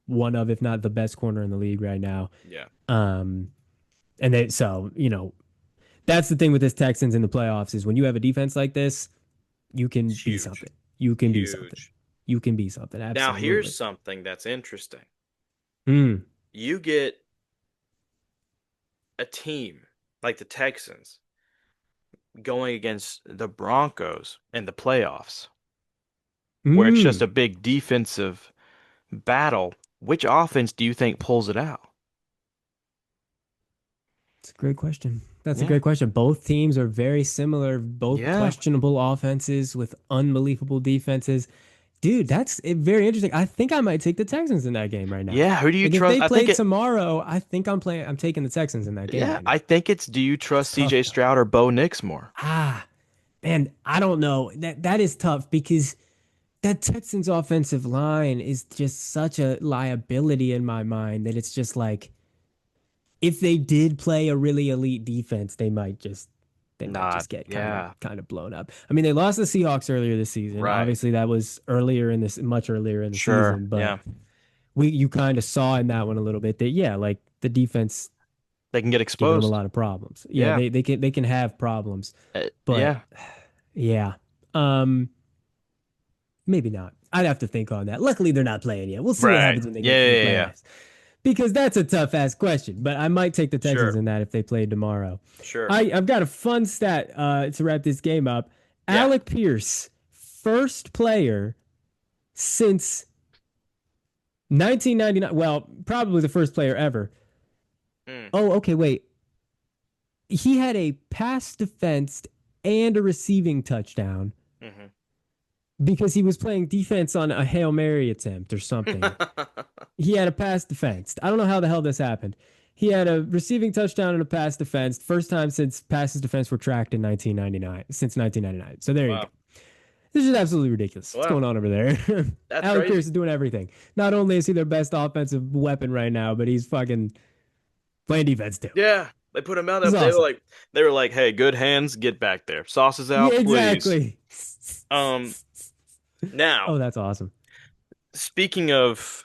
one of, if not the best corner in the league right now. Yeah. Um, and they so that's the thing with this Texans in the playoffs is when you have a defense like this, you can It's be huge. something. You can be something. Huge. You can be something. Now, here's Absolutely. something that's interesting. Mm, You get a team like the Texans going against the Broncos in the playoffs, where it's just mm. a big defensive battle. Which offense do you think pulls it out? It's a great question. That's a Yeah. great question. Both teams are very similar, both Yeah. questionable offenses with unbelievable defenses. Dude, that's very interesting. I think I might take the Texans in that game right now. Yeah. Who do you Like if trust? they I think played it, tomorrow, I think I'm taking the Texans in that game yeah, right I now. think it's do you It's trust tough CJ though. Stroud or Bo Nix more? Ah, man, I don't know. That is tough because that Texans offensive line is just such a liability in my mind that it's just like if they did play a really elite defense, they might just Not, get kind of yeah, kind of blown up. I mean, they lost the Seahawks earlier this season. right. Obviously, that was much earlier in the Sure. season, but Yeah. you kind of saw in that one a little bit that yeah, like the defense They can get giving them a exposed. lot of problems. Yeah, Yeah. they can have problems, but Yeah. yeah. Um Maybe not. I'd have to think on that. Luckily, they're not playing yet. We'll see what Right. happens when they Yeah, get to the yeah, yeah, yeah. playoffs. Because that's a tough ass question. But I might take the Texans Sure. in that if they played tomorrow. Sure. I've got a fun stat to wrap this game up. Yeah. Alec Pierce, first player since 1999. Well, probably the first player ever. Mm. Oh, okay, wait. He had a pass defense and a receiving touchdown Hmm. because he was playing defense on a Hail Mary attempt or something. He had a pass defense. I don't know how the hell this happened. He had a receiving touchdown and a pass defense. First time since passes defense were tracked in 1999, since 1999. So there you go. Wow. This is absolutely ridiculous. What's Wow. going on over there? That's Alec Pierce crazy. is doing everything. Not only is he their best offensive weapon right now, but he's fucking playing defense too. Yeah. They put him out This is up. awesome. They were like, "Hey, good hands, get back there. Sauces Yeah, out, please." exactly. Um, Now, Oh, that's awesome. speaking of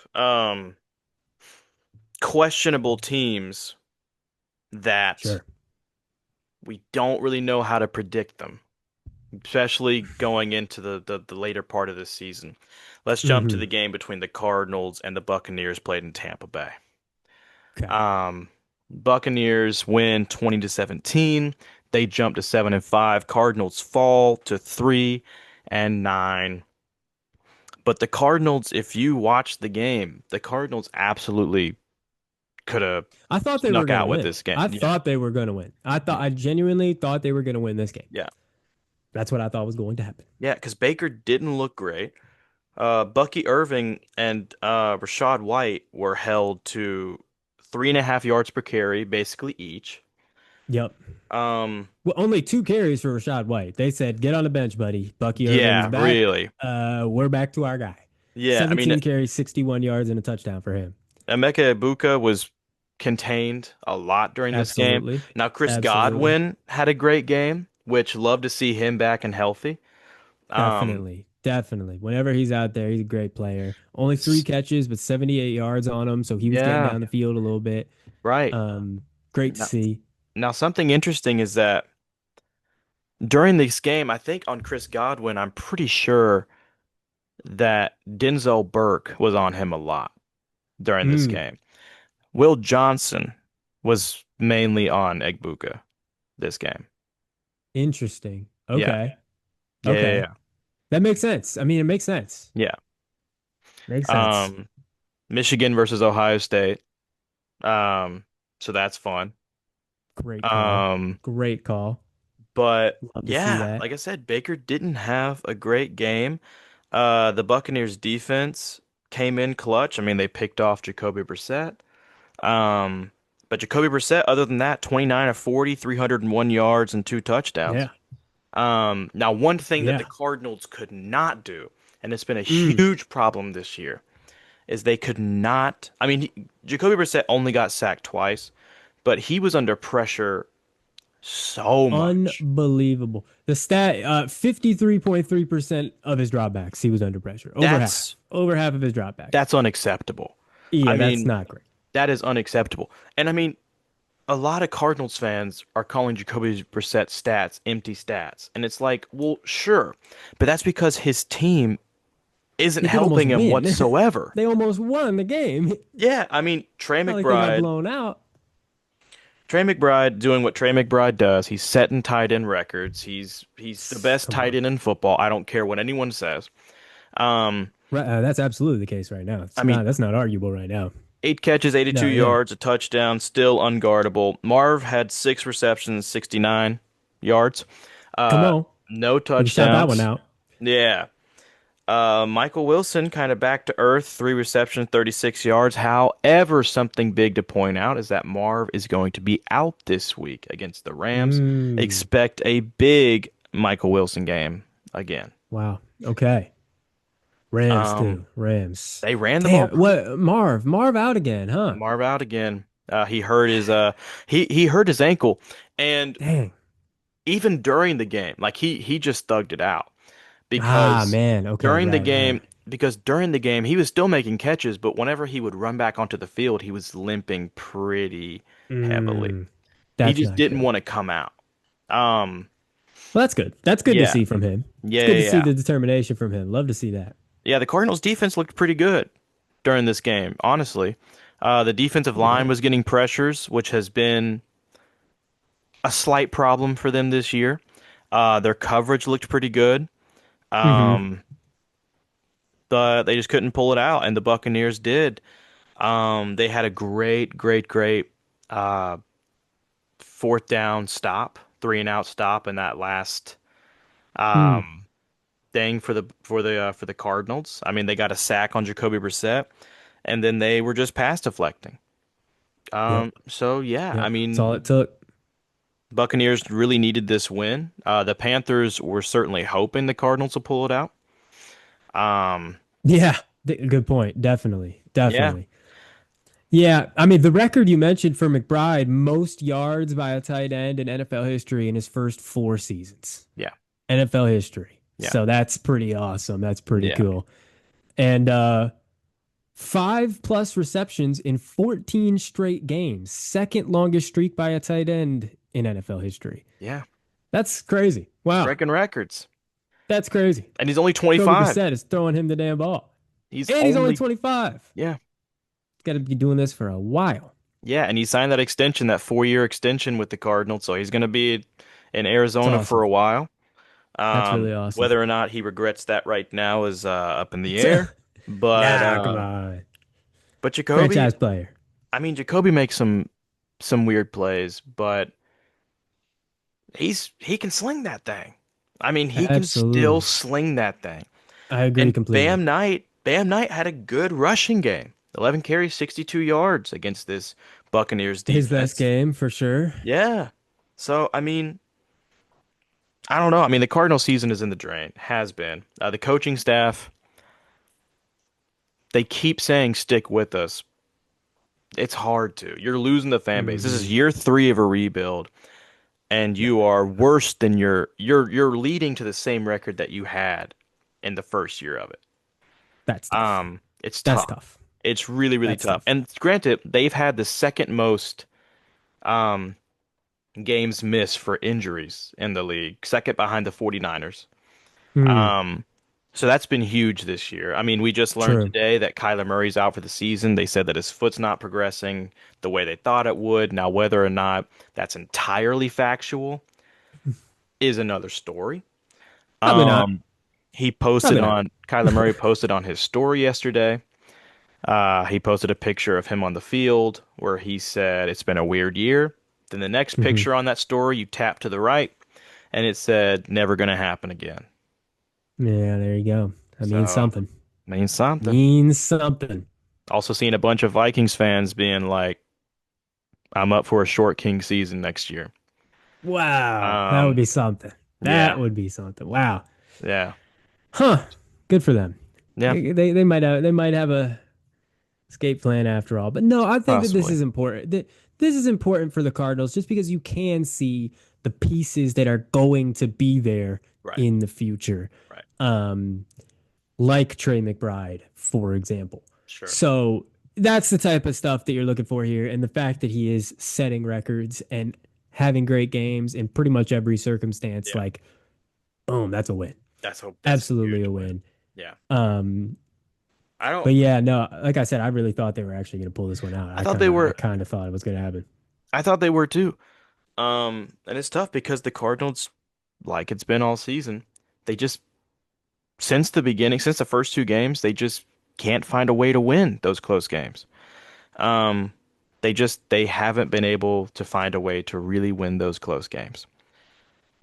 questionable teams that Sure. we don't really know how to predict them, especially going into the later part of this season. Let's jump to Mm-hmm. the game between the Cardinals and the Buccaneers played in Tampa Bay. Okay. Buccaneers win 20 to 17. They jump to 7-5. Cardinals fall to 3. and 9. But the Cardinals, if you watch the game, the Cardinals absolutely could have I thought they were snuck going to out with win. this game. I Yeah. thought they were going to win. Yeah. I genuinely thought they were going to win this game. Yeah. That's what I thought was going to happen. Yeah, because Baker didn't look great. Bucky Irving and Rashad White were held to 3.5 yards per carry, basically each. Yep. Um, Well, only 2 carries for Rashad White. They said, "Get on the bench, buddy. Bucky Irving's yeah, back. really. We're back to our guy." Yeah, I mean, 17 carries, 61 yards, and a touchdown for him. Emeka Ibuka was contained a lot during this game. Absolutely. Now, Chris Absolutely. Godwin had a great game, which love to see him back and healthy. Um, Definitely. Definitely. Whenever he's out there, he's a great player. Only three s- catches, but 78 yards on him. So he was getting yeah, down the field a little bit. right. Great to Now, see. now, something interesting is that during this game, I think on Chris Godwin, I'm pretty sure that Denzel Burke was on him a lot during this Mm, game. Will Johnson was mainly on Egbuka this game. interesting. Yeah. Okay. Yeah, yeah, Okay. yeah. That makes sense. I mean, it makes sense. Yeah. Makes sense. Um, Michigan versus Ohio State. Um, so that's fun. Great call. Um, Great call. but Love to see yeah, that. like I said, Baker didn't have a great game. The Buccaneers defense came in clutch. I mean, they picked off Jacoby Brissett. Um, but Jacoby Brissett, other than that, 29 of 40, 301 yards and 2 touchdowns. Yeah. Now one thing that the Yeah. Cardinals could not do, and it's been a Mm. huge problem this year, is they could not. I mean, Jacoby Brissett only got sacked twice, but he was under pressure so much. Unbelievable. The stat 53.3% of his dropbacks, he was under pressure. Over half. That's Over half of his dropbacks. that's unacceptable. I Yeah, that's mean, not great. that is unacceptable. And I mean, a lot of Cardinals fans are calling Jacoby Brissett stats empty stats, and it's like, well, sure, but that's because his team isn't They did almost helping him win. whatsoever. They almost won the game. It's Yeah, I mean, Trey not like they got McBride, blown out. Trey McBride doing what Trey McBride does. He's setting tight end records. He's the best Come tight on. end in football. I don't care what anyone says. Um, Right, that's absolutely the case right now. I mean, That's not arguable right now. 8 catches, 82 No, yeah. yards, a touchdown, still unguardable. Marv had 6 receptions, 69 yards. Come Uh, on. no We can shout that one touchdowns. out. Yeah. Michael Wilson kind of back to earth, 3 receptions, 36 yards. However, something big to point out is that Marv is going to be out this week against the Rams. Mm. Expect a big Michael Wilson game again. Wow. Okay. Rams Um, too. Rams. they ran the ball. Damn. What Marv out again, huh? Marv out again. He hurt his he hurt his ankle, and Dang. even during the game, like he just thugged it out Ah, because man. Okay, during the right, right. game during the game he was still making catches, but whenever he would run back onto the field, he was limping pretty heavily. Mm, He that's just not didn't good. want to come out. Um, Well, that's good. That's good to yeah, see from him. It's yeah, good yeah, to see yeah. the determination from him. Love to see that. Yeah, the Cardinals defense looked pretty good during this game, honestly. The defensive Yeah. line was getting pressures, which has been a slight problem for them this year. Their coverage looked pretty good. Hmm. Um, but they just couldn't pull it out, and the Buccaneers did. They had a great uh, fourth down stop, 3-and-out stop in that last Mm. um, thing for the Cardinals. I mean, they got a sack on Jacoby Brissett, and then they were just pass deflecting. Yep. So yeah, I Yep. That's all it mean, took. Buccaneers really needed this win. The Panthers were certainly hoping the Cardinals will pull it out. Um, Yeah. Good point. Definitely. yeah, Definitely. Yeah, I mean the record you mentioned for McBride, most yards by a tight end in NFL history in his first 4 seasons. yeah, NFL history. yeah, So that's pretty awesome. That's pretty yeah, cool. And 5 plus receptions in 14 straight games. Second longest streak by a tight end in NFL history. yeah. That's crazy. Wow. Breaking records, That's crazy. and he's only Kobe 25. Brissett is throwing him the damn ball. He's And he's only only 25. yeah, Got to be doing this for a while. yeah, and he signed that extension, that 4-year extension with the Cardinals, so he's going to be in It's Arizona for awesome. a while. That's really awesome. Whether or not he regrets that right now is up in the air. But Nah, come uh, on. but Jacoby, Franchise player. I mean, Jacoby makes some weird plays, but he can sling that thing. I mean, he can still Absolutely. sling that thing. I agree And completely. Bam Knight had a good rushing game. 11 carries, 62 yards against this Buccaneers His best defense. game for sure. Yeah. So, I mean, I don't know. I mean, the Cardinal season is in the drain, has been. The coaching staff, they keep saying stick with us. It's hard to. You're losing the fan base. This is Hmm. year three of a rebuild, and Yeah, you are worse than you're leading to the same record that you had in the first year of it. that's tough. It's That's tough. tough. It's really, really That's tough. tough. And granted, they've had the second most um games missed for injuries in the league, second behind the 49ers. Hmm. Um, so that's been huge this year. I mean, we just learned True. today that Kyler Murray's out for the season. They said that his foot's not progressing the way they thought it would. Now, whether or not that's entirely factual is another story. Probably not. Um, he posted Probably not. on Kyler Murray posted on his story yesterday. He posted a picture of him on the field where he said it's been a weird year. Then the next Hmm. picture on that story, you tap to the right, and it said never gonna happen again. Yeah, there you go. That means So something. means something. Means something. Also seen a bunch of Vikings fans being like, I'm up for a short king season next year. Wow. That would Um, be something. yeah, That would be something. Wow. yeah, Huh. Good for them. yeah, They might have a escape plan after all. But no, I think that this possibly. is important. This is important for the Cardinals just because you can see the pieces that are going to be there Right, in the future. right, Um, like Trey McBride, for example. sure. So that's the type of stuff that you're looking for here. And the fact that he is setting records and having great games in pretty much every circumstance, Yeah, like, boom, that's a win. that's a Absolutely huge a win. win. Yeah, Um, I don't. but yeah, no, like I said, I really thought they were actually going to pull this one out. I thought they I were. kind of thought it was going to happen. I thought they were too. And it's tough because the Cardinals, like it's been all season, they just since the beginning, since the first two games, they just can't find a way to win those close games. Um, they haven't been able to find a way to really win those close games.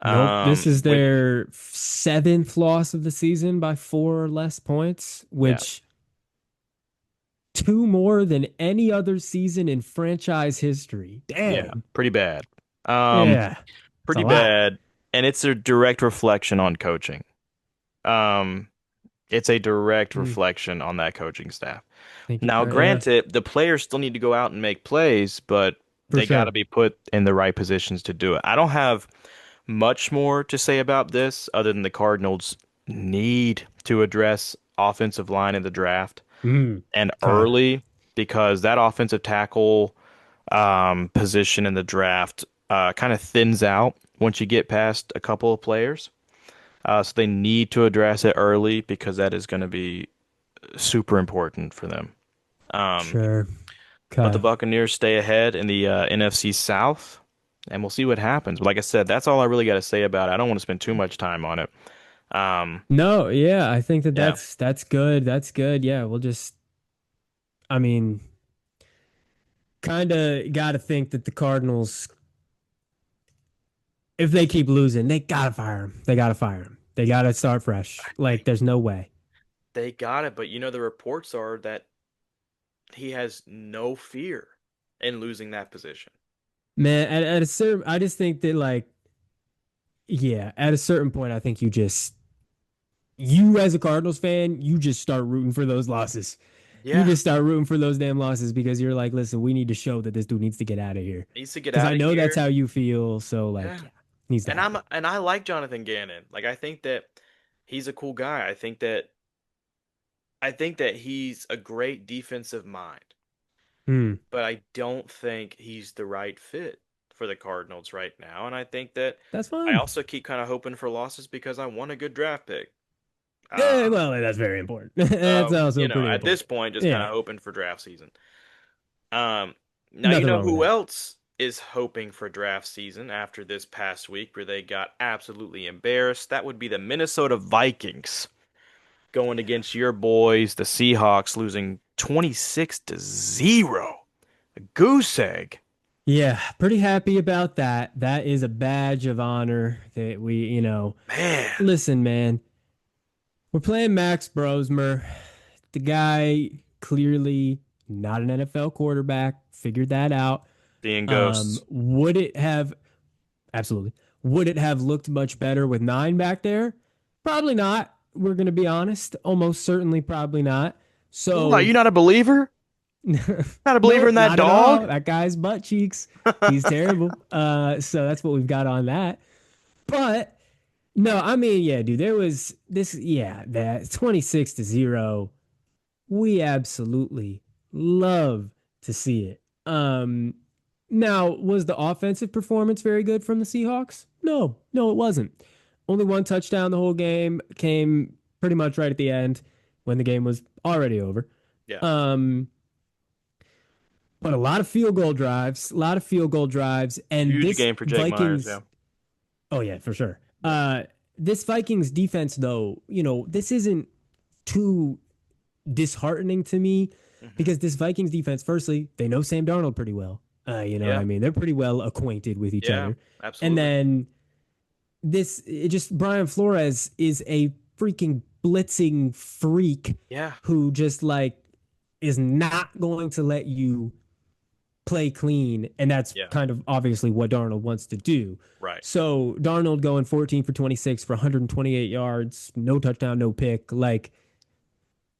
Nope, this is Which their seventh loss of the season by four or less points, yeah, which two more than any other season in franchise history. yeah, Dang. pretty bad. Um, Yeah, it's a pretty lot. bad, and it's a direct reflection on coaching. Um, it's a direct Hmm, reflection on that coaching staff. think Now, yeah, granted, the players still need to go out and make plays, but for they got to sure. be put in the right positions to do it. I don't have much more to say about this other than the Cardinals need to address offensive line in the draft Mm, and okay, early because that offensive tackle position in the draft kind of thins out once you get past a couple of players. So they need to address it early because that is going to be super important for them. Um, sure. but the Okay. Buccaneers stay ahead in the NFC South, and we'll see what happens. But like I said, that's all I really got to say about it. I don't want to spend too much time on it. Um, No, yeah, I think that yeah, that's good. That's good. Yeah, we'll just. I mean, kind of got to think that the Cardinals, if they keep losing, they gotta fire him. They gotta fire him. They gotta start fresh. Like, they there's no way. they got it. But you know, the reports are that he has no fear in losing that position. Man, at a certain, I just think that like, yeah, at a certain point, I think you as a Cardinals fan, you just start rooting for those losses. You Yeah, just start rooting for those damn losses because you're like, listen, we need to show that this dude needs to get out of here. needs to get Because out I of know that's here. how you feel. So like, Yeah. yeah, needs to happen. And I like Jonathan Gannon. Like I think that he's a cool guy. I think that he's a great defensive mind, Hmm, but I don't think he's the right fit for the Cardinals right now. And I think that that's I fine. also keep kind of hoping for losses because I want a good draft pick. Yeah, Um, well, that's very important. That's also pretty at this important. point, just kind of Yeah, hoping for draft season. Um, Now you nothing know wrong with who that. else? is hoping for draft season after this past week where they got absolutely embarrassed. That would be the Minnesota Vikings going against your boys, the Seahawks, losing 26-0. A goose egg. Yeah, pretty happy about that. That is a badge of honor that Man, listen, man, we're playing Max Brosmer. The guy clearly not an NFL quarterback, figured that out. being ghosts. Would it have absolutely would it have looked much better with nine back there? Probably not. We're gonna be honest. Almost certainly probably not. What, So you not a believer? Not a believer in nope, that not at dog? all. That guy's butt cheeks. He's terrible. So that's what we've got on that. But no, I mean, yeah, dude, there was this, yeah, that 26-0. We absolutely love to see it. Now, was the offensive performance very good from the Seahawks? No, no, it wasn't. Only one touchdown the whole game came pretty much right at the end when the game was already over. Yeah. Um, but a lot of field goal drives, a lot of field goal drives, and Huge this game for Jake Myers, Vikings. yeah. Oh yeah, for sure. Yeah. This Vikings defense, though, this isn't too disheartening to me Hmm. because this Vikings defense, firstly, they know Sam Darnold pretty well. Yeah. I mean, they're pretty well acquainted with each Yeah. other. And Absolutely. then Brian Flores is a freaking blitzing freak Yeah. who just like is not going to let you play clean. And that's Yeah. kind of obviously what Darnold wants to do. Right. So Darnold going 14 for 26 for 128 yards, no touchdown, no pick. Like,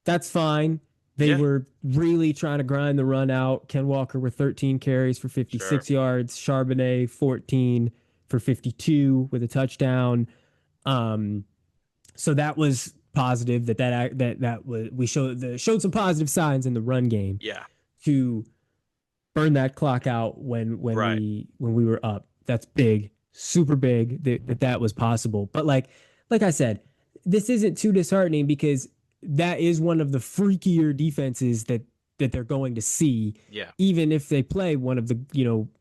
that's fine. They Yeah. were really trying to grind the run out. Ken Walker with 13 carries for Sure. 56 yards. Charbonnet 14 for 52 with a touchdown. Um, so that was positive. That was we showed some positive signs in the run game Yeah. to burn that clock out Right. when we were up. That's big, super big that was possible. But like I said, this isn't too disheartening because that is one of the freakier defenses that they're going to see, Yeah. even if they play one of the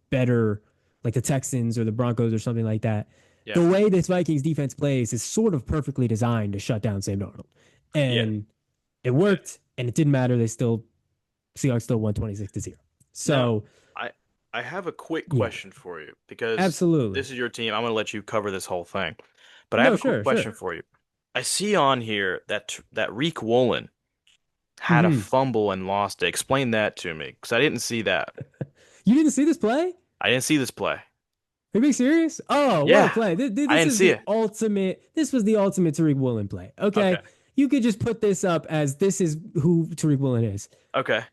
better like the Texans or the Broncos or something like that. The Yeah. way this Vikings defense plays is sort of perfectly designed to shut down Sam Darnold, Yeah. and it Yeah. worked, and it didn't matter. Seahawks still won 26-0. Now, So I I have a quick yeah, question for you because absolutely. this is your team. I'm going to let you cover this whole thing. But I have No, a quick sure, question sure. for you. I see on here that Reek Woolen had a Hmm. fumble and lost it. Explain that to me because I didn't see that. You didn't see this play? I didn't see this play. Are you being serious? Oh, what a Yeah, play! I This didn't is see the it. ultimate. This was the ultimate Tariq Woolen play. Okay. Okay, you could just put this up as this is who Tariq Woolen is. Okay.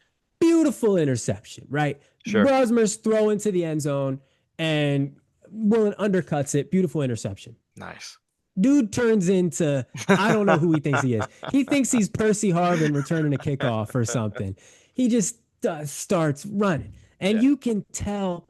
Beautiful interception, right? Sure. Brosmer's throw into the end zone, and Woolen undercuts it. Beautiful interception. Nice. Dude turns into I don't know who he thinks he is. He thinks he's Percy Harvin returning a kickoff or something. He just starts running, and Yeah. you can tell.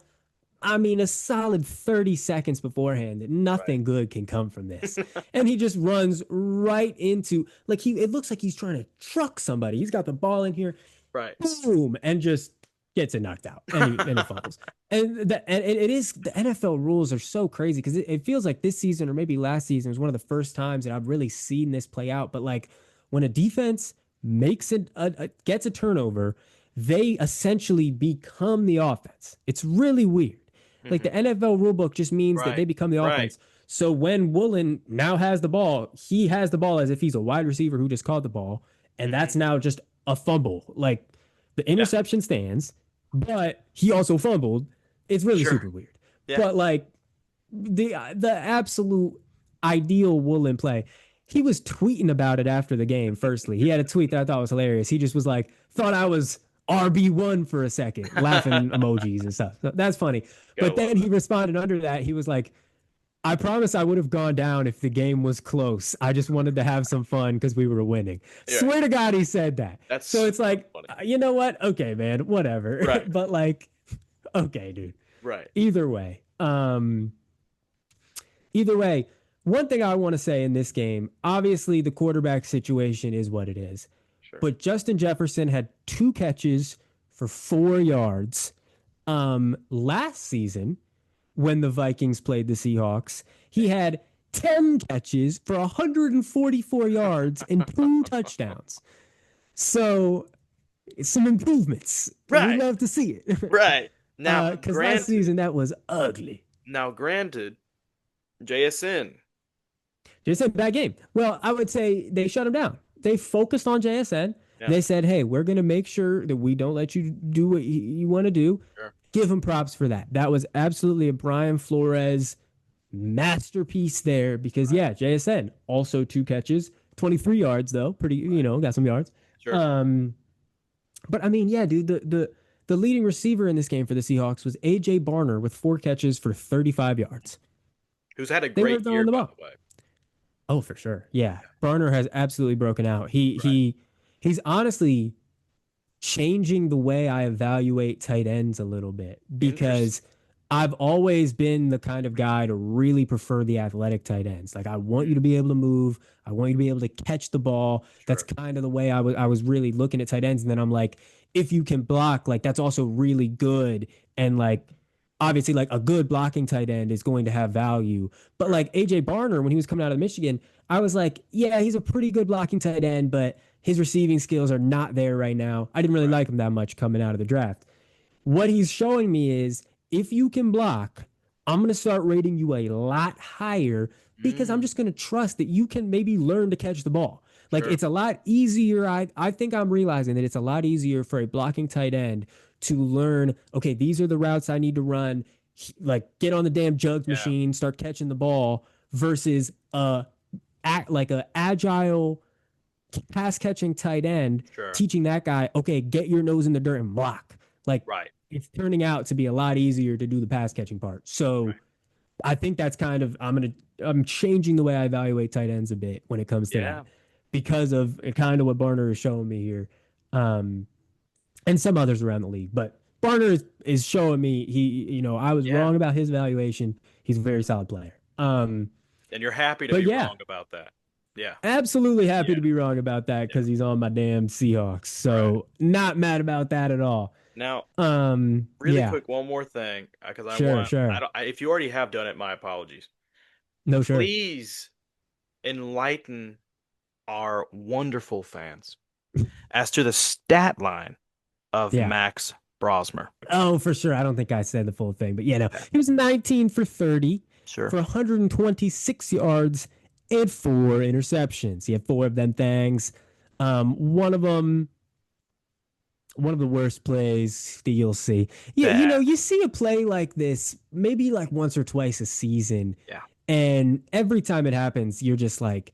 I mean, a solid 30 seconds beforehand that Right. nothing good can come from this. And he just runs right into like it looks like he's trying to truck somebody. He's got the ball in here, Right. boom, and just gets it knocked out. And it fumbles. And it is the NFL rules are so crazy because it feels like this season or maybe last season was one of the first times that I've really seen this play out. But like when a defense makes gets a turnover, they essentially become the offense. It's really weird. Like Hmm. the NFL rulebook just means that they Right. become the Right. offense. So when Woolen now has the ball, he has the ball as if he's a wide receiver who just caught the ball, and Hmm. that's now just a fumble. Like the Yeah. interception stands, but he also fumbled. It's really Sure. super weird. Yeah. But like the absolute ideal Woolen play. He was tweeting about it after the game. Firstly, he had a tweet that I thought was hilarious. He just was like, "Thought I was RB1 for a second," laughing emojis and stuff. So that's funny. Gotta But love then he it. responded under that. He was like, "I promise I would have gone down if the game was close. I just wanted to have some fun because we were winning." Yeah. Swear to God, he said that. So That's it's like, funny. you know what? Okay, man, whatever. Right. But like, okay, dude. Right. Either way, either way, one thing I want to say in this game, obviously the quarterback situation is what it is. Sure. But Justin Jefferson had two catches for 4 yards. Last season, when the Vikings played the Seahawks, he had 10 catches for 144 yards and 2 touchdowns. So some improvements. We Right, love to see it. right. Now, Because last granted, season that was ugly. granted, JSN. JSN, bad game. Well, I would say they shut him down. They focused on JSN. Yeah, They said, hey, we're going to make sure that we don't let you do what you want to do. sure, Give him props for that. That was absolutely a Brian Flores masterpiece there because, right, yeah, JSN also 2 catches, 23 yards, though. Pretty, right, got some yards. sure. Um, but I mean, yeah, dude, the leading receiver in this game for the Seahawks was AJ Barner with 4 catches for 35 yards. Who's had a They great were year, throwing the by ball. the way. Oh, for sure. Yeah. Barner has absolutely broken out. Right. He's honestly changing the way I evaluate tight ends a little bit Interesting. because I've always been the kind of guy to really prefer the athletic tight ends. Like I want you to be able to move. I want you to be able to catch the ball. That's Sure. kind of the way I was really looking at tight ends. And then I'm like, if you can block, like that's also really good. And like obviously like a good blocking tight end is going to have value. But Sure. like AJ Barner, when he was coming out of Michigan, I was like, yeah, he's a pretty good blocking tight end, but his receiving skills are not there right now. I didn't really Right. like him that much coming out of the draft. What he's showing me is if you can block, I'm going to start rating you a lot higher because I'm Mm, just going to trust that you can maybe learn to catch the ball. Like sure. it's a lot easier. I think I'm realizing that it's a lot easier for a blocking tight end to learn, okay, these are the routes I need to run, like get on the damn jugs Yeah. machine, start catching the ball versus like a agile pass catching tight end, Sure. teaching that guy, okay, get your nose in the dirt and block. Like Right. it's turning out to be a lot easier to do the pass catching part. So Right. I think that's kind of I'm changing the way I evaluate tight ends a bit when it comes to Yeah. that because of kind of what Barner is showing me here, um, and some others around the league. But Barner is showing me I was Yeah. wrong about his valuation. He's a very solid player. And you're happy to But be yeah, wrong about that. Yeah. absolutely happy Yeah. to be wrong about that Yeah. because he's on my damn Seahawks. Right. So not mad about that at all. Now, really Yeah, quick, one more thing, because sure, sure. if you already have done it, my apologies. No, sure. Please enlighten our wonderful fans as to the stat line of Yeah. Max Brosmer. Oh, for sure. I don't think I said the full thing, but yeah, no. Okay. He was 19 for 30 Sure. for 126 yards and 4 interceptions. He had 4 of them things. One of them, one of the worst plays that you'll see. Yeah, Bad. you see a play like this maybe like once or twice a season, Yeah. and every time it happens, you're just like,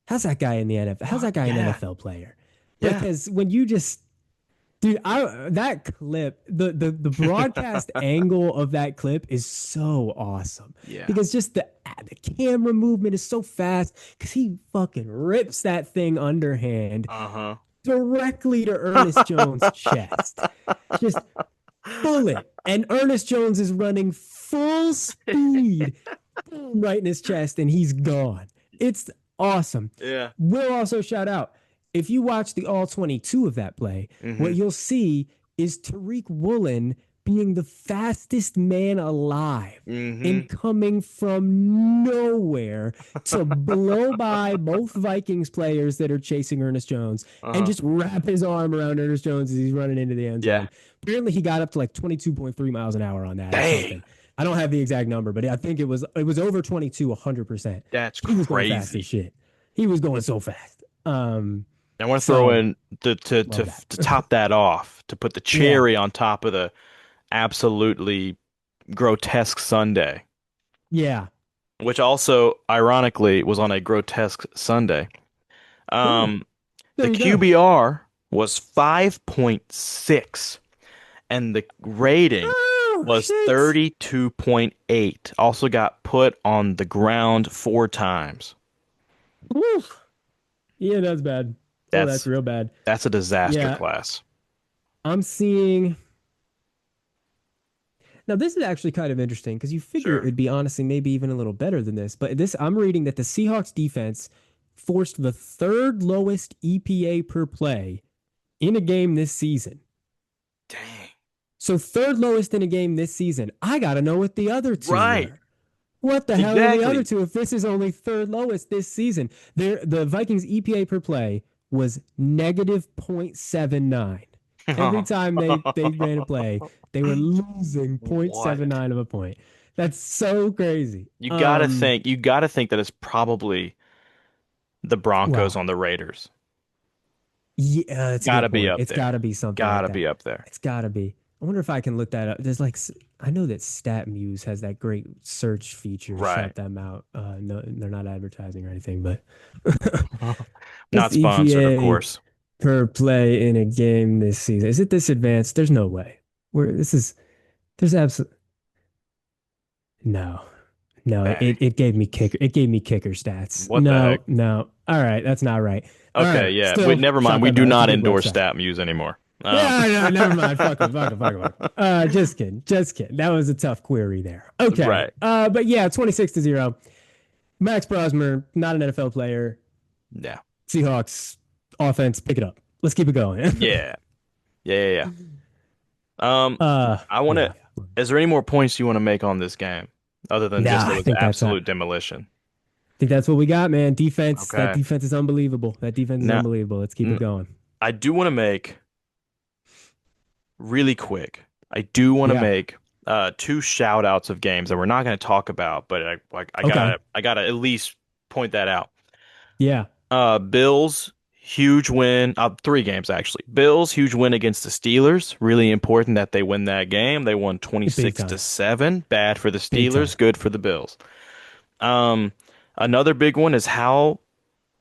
how's that guy in the NFL? How's What? that guy an Yeah. NFL player? Yeah. Because when you just dude, I that clip, the broadcast angle of that clip is so awesome Yeah. because just the camera movement is so fast because he fucking rips that thing underhand Uh-huh. directly to Ernest Jones' chest. Just bullet. And Ernest Jones is running full speed boom, right in his chest, and he's gone. It's awesome. Yeah. We'll also shout out if you watch the all 22 of that play, Mm-hmm. what you'll see is Tariq Woolen being the fastest man alive Mm-hmm. and coming from nowhere to blow by both Vikings players that are chasing Ernest Jones and Uh-huh. just wrap his arm around Ernest Jones as he's running into the end Yeah. zone. Apparently, he got up to like 22.3 miles an hour on that or Dang. something. I don't have the exact number, but I think it was over 22 100%. That's He was going fast as crazy. shit. He was going so fast. I want to throw So in love that. to top that off, to put the Yeah. cherry on top of the absolutely grotesque Sunday, Yeah. which also ironically was on a grotesque Sunday. Cool. Um, the There you go. QBR was 5.6 and the rating Oh was shit. 32.8. Also got put on the ground 4 times. Woo. Yeah, that's bad. Oh, that's That's real bad. that's a disaster Yeah. class. I'm seeing now this is actually kind of interesting because you figure it Sure. would be honestly maybe even a little better than this. But this I'm reading that the Seahawks defense forced the third lowest EPA per play in a game this season. Dang. So third lowest in a game this season. I gotta know what the other two Right. were. What the hell are the other Exactly. two if this is only third lowest this season? The Vikings EPA per play was negative 0.79. Every time they ran a play, they were losing What? 0.79 of a point. That's so crazy. You gotta think that it's probably the Broncos Well, on the Raiders. yeah, that's a good Gotta be point. up It's there. got to be something like Gotta that. be up there. It's got to be. I wonder if I can look that up. I know that StatMuse has that great search feature. Right. Shout them out. No, they're not advertising or anything, but what's Not the sponsored, of EPA course. per play in a game this season? Is it this advanced? There's no way. There's absolutely no, no. Dang. It gave me kicker. It gave me kicker stats. What the heck? No, no. All right, that's not right. All Okay, right, yeah. Wait, still never mind. shout We them do out. That's a not good endorse website. stat muse anymore. Yeah, no, never mind. Fuck them, fuck them, fuck them, fuck 'em. Just kidding, just kidding. That was a tough query there. Okay, Right. but yeah, 26-0. Max Brosmer, not an NFL player. Yeah. Seahawks offense, pick it up. Let's keep it going. Yeah. Yeah, yeah, yeah. Um, I want to. Yeah. Is there any more points you want to make on this game, other than just Nah, it I was think that's absolute demolition? what we got, man. Defense. That Okay. defense is unbelievable. That defense is Now, unbelievable. Let's keep it n- going. I do want to make really quick. I do want to Yeah. make two shout outs of games that we're not going to talk about, but I Okay. gotta at least point that out. Yeah. Bills huge win. Three games actually. Bills huge win against the Steelers. Really important that they win that game. They won Big 26 to time. 7. Bad for the Big time. Steelers, good for the Bills. Um, Another big one is how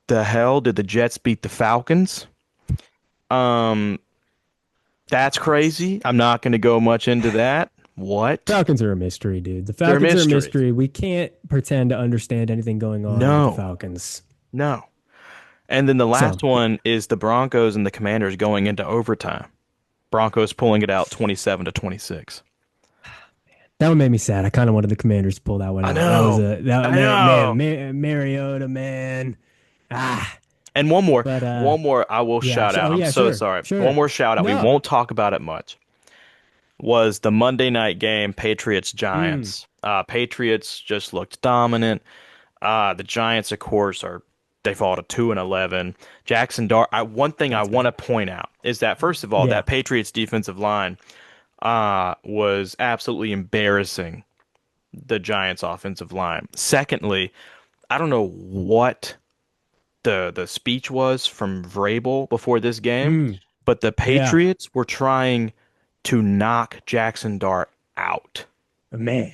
the hell did the Jets beat the Falcons? Um, that's Falcons. crazy. I'm not going to go much into that. What? Falcons are a mystery, dude. The They're a Falcons are a mystery. mystery. We can't pretend to understand anything going on with the No, Falcons. no. And then the So last one is the Broncos and the Commanders going into overtime. Broncos pulling it out 27 to 26. that one made me sad. I kind of wanted the Commanders to pull that one I out. That was know. a that I man, man, know. Mariota, man. Ah, And one more, but one more I will yeah. shout out. Oh I'm yeah, so sure, sorry. One sure. more shout out. We No. won't talk about it much. Was the Monday night game Patriots Mm, Giants. Patriots just looked dominant. The Giants, of course, are they fall to 2-11. Jackson Dart. One thing I that's want bad. to point out is that first of all, Yeah. that Patriots defensive line was absolutely embarrassing the Giants offensive line. Secondly, I don't know what the speech was from Vrabel before this game, Mm, but the yeah. Patriots were trying to knock Jackson Dart out. Man,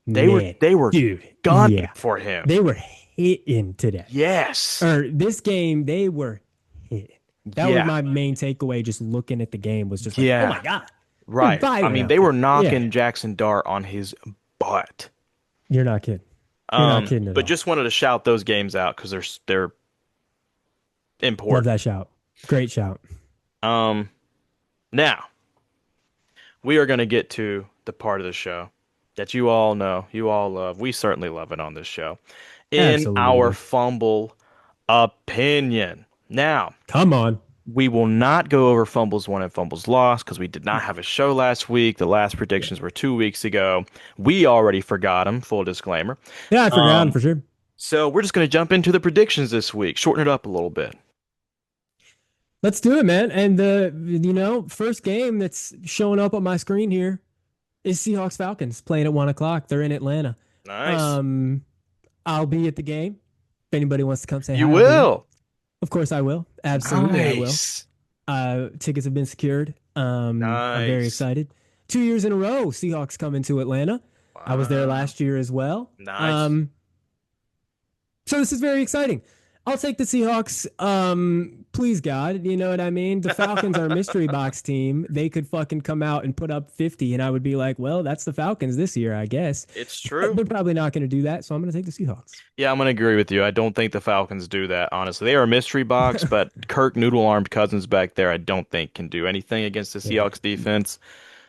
They were man, they were dude. gunning Yeah. for him. They were hitting today. Yes. Or this game, they were hitting. That was Yeah. my main takeaway. Just looking at the game was just like, oh my Yeah. god, they're Right. I vibing mean, out they were there. Yeah, knocking Jackson Dart on his butt. you're not kidding. You're not kidding at But all. just wanted to shout those games out because they're Love important. that shout. Great shout. Um, Now we are going to get to the part of the show that you all know, you all love. We certainly love it on this show. In our Absolutely. fumble opinion. Now, Come on. we will not go over fumbles won and fumbles lost because we did not have a show last week. The last Yeah. predictions were 2 weeks ago. We already forgot them, full disclaimer. Yeah, I forgot Um, for sure. so we're just going to jump into the predictions this week, shorten it up a little bit. Let's do it, man. And the first game that's showing up on my screen here is Seahawks Falcons playing at 1 o'clock. They're in Atlanta. Nice. Um, I'll be at the game. If anybody wants to come say You hi, I'll be there. will. Of course I will. Absolutely I will. Nice. Tickets have been secured. I'm very Nice. excited. 2 years in a row, Seahawks coming to Atlanta. I was there Wow. last year as well. Nice. So this is very exciting. I'll take the Seahawks. Please God, you know what I mean? The Falcons are a mystery box team. They could fucking come out and put up 50, and I would be like, well, that's the Falcons this year, I guess. It's But true. they're probably not going to do that, so I'm going to take the Seahawks. Yeah, I'm gonna agree with you. I don't think the Falcons do that, honestly. They are a mystery box, but Kirk Noodle-armed Cousins back there, I don't think can do anything against the Yeah. Seahawks defense.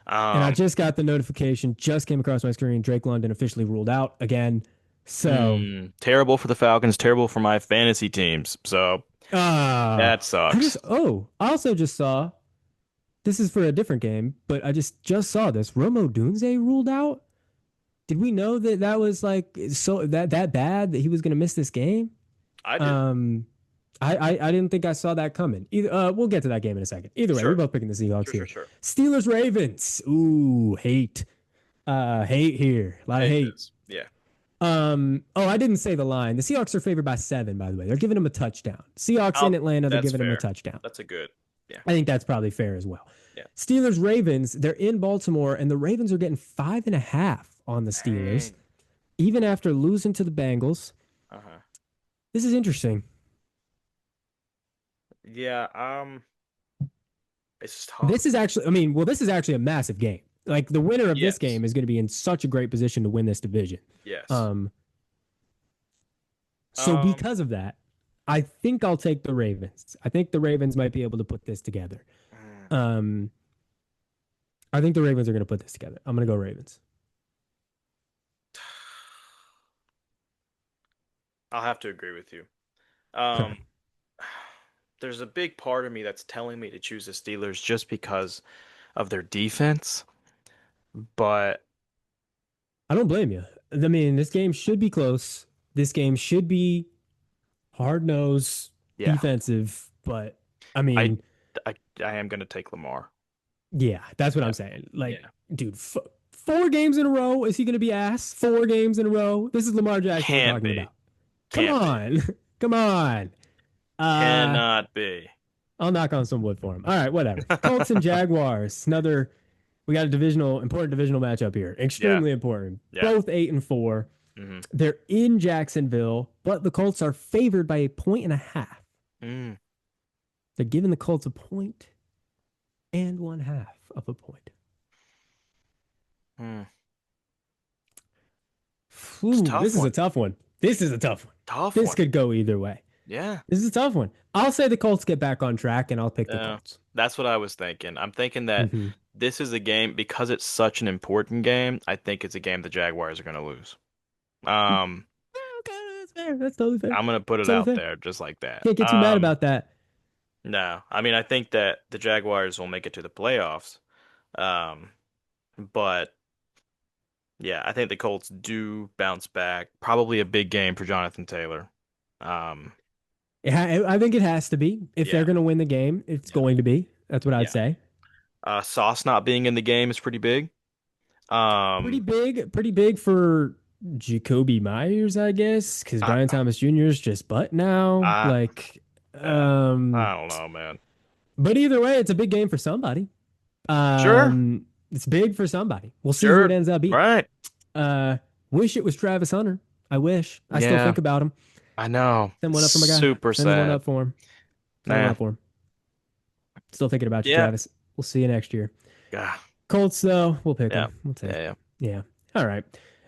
And I Um, just got the notification, just came across my screen. Drake London officially ruled out again. So, Terrible for the Falcons, terrible for my fantasy teams. So uh, that sucks. I also just saw this is for a different game, but I just saw this. Romo Dunze ruled out. Did we know that that was like so that bad that he was going to miss this game? I didn't. Um, I didn't think I saw that coming. Either we'll get to that game in a second. Either way, we're Sure, both picking the Seahawks sure, sure, here. sure. Steelers Ravens. Ooh, hate. Hate here. A lot of It hate. is. Yeah. Oh, I didn't say the line. The Seahawks are favored by 7, by the way. They're giving them a touchdown. Seahawks in Oh, Atlanta, they're that's giving them a fair. touchdown. That's a good. Yeah. I think that's probably fair as well. Yeah. Steelers Ravens, they're in Baltimore, and the Ravens are getting 5.5 on the Steelers, Dang. even after losing to the Bengals. Uh-huh. This is interesting. Yeah. It's tough. This is actually, I mean, well, this is actually a massive game. Like the winner of this Yes. game is going to be in such a great position to win this division. Yes. Um, so Um. because of that, I think I'll take the Ravens. I think the Ravens might be able to put this together. mm, Um, I think the Ravens are going to put this together. I'm going to go Ravens. I'll have to agree with you. Okay. Um. There's a big part of me that's telling me to choose the Steelers just because of their defense, but I don't blame you. I mean, this game should be close. This game should be hard nosed, yeah, defensive. But I I mean, I am gonna take Lamar. yeah, that's what Yeah. I'm saying. Like, Yeah. dude, 4 games in a row. Is he going to be ass? 4 games in a row. This is Lamar Jackson we're Can't talking be. about. Come Can't be. on. Come on. Uh, Cannot be. I'll knock on some wood for him. All right, whatever. Colts and Jaguars. We got a important divisional matchup here. Yeah. Extremely important. Yeah. Both 8-4. hmm They're in Jacksonville, but the Colts are favored by a point and a half. Mm. They're giving the Colts a point and 1/2 of a point. Mm. It's a Ooh, tough this is a one. tough one. This is a tough one. Tough This one. could go either way. Yeah. This is a tough one. I'll say the Colts get back on track, and I'll pick the Yeah. Colts. That's what I was thinking. I'm thinking that Mm-hmm. this is a game because it's such an important game. I think it's a game the Jaguars are gonna lose. Um, Okay, that's fair. That's totally fair. I'm gonna put it Totally out fair. there just like that. Can't get too mad about that. No. I mean, I think that the Jaguars will make it to the playoffs. Um, but yeah, I think the Colts do bounce back. Probably a big game for Jonathan Taylor. Um, I think it has to be. If they're yeah, going to win the game, it's yeah, going to be. That's what I'd yeah. say. Sauce not being in the game is pretty big. Um, Pretty big for Jacoby Myers, I guess, because I, Brian Thomas Jr. is just butt now. I, Like, yeah, um, I don't know, man. but either way, it's a big game for somebody. Sure, It's big for somebody. We'll see who it sure, ends up being. right. Uh, wish it was Travis Hunter. I wish. I still Yeah, think about him. I know. Send one up for my guy. Super Send one sad, up for him. Send one man. up for him. Still thinking about you, Yeah, Travis. We'll see you next year. yeah, Colts, though, we'll pick yeah, them. We'll yeah, take. yeah. Yeah. All right.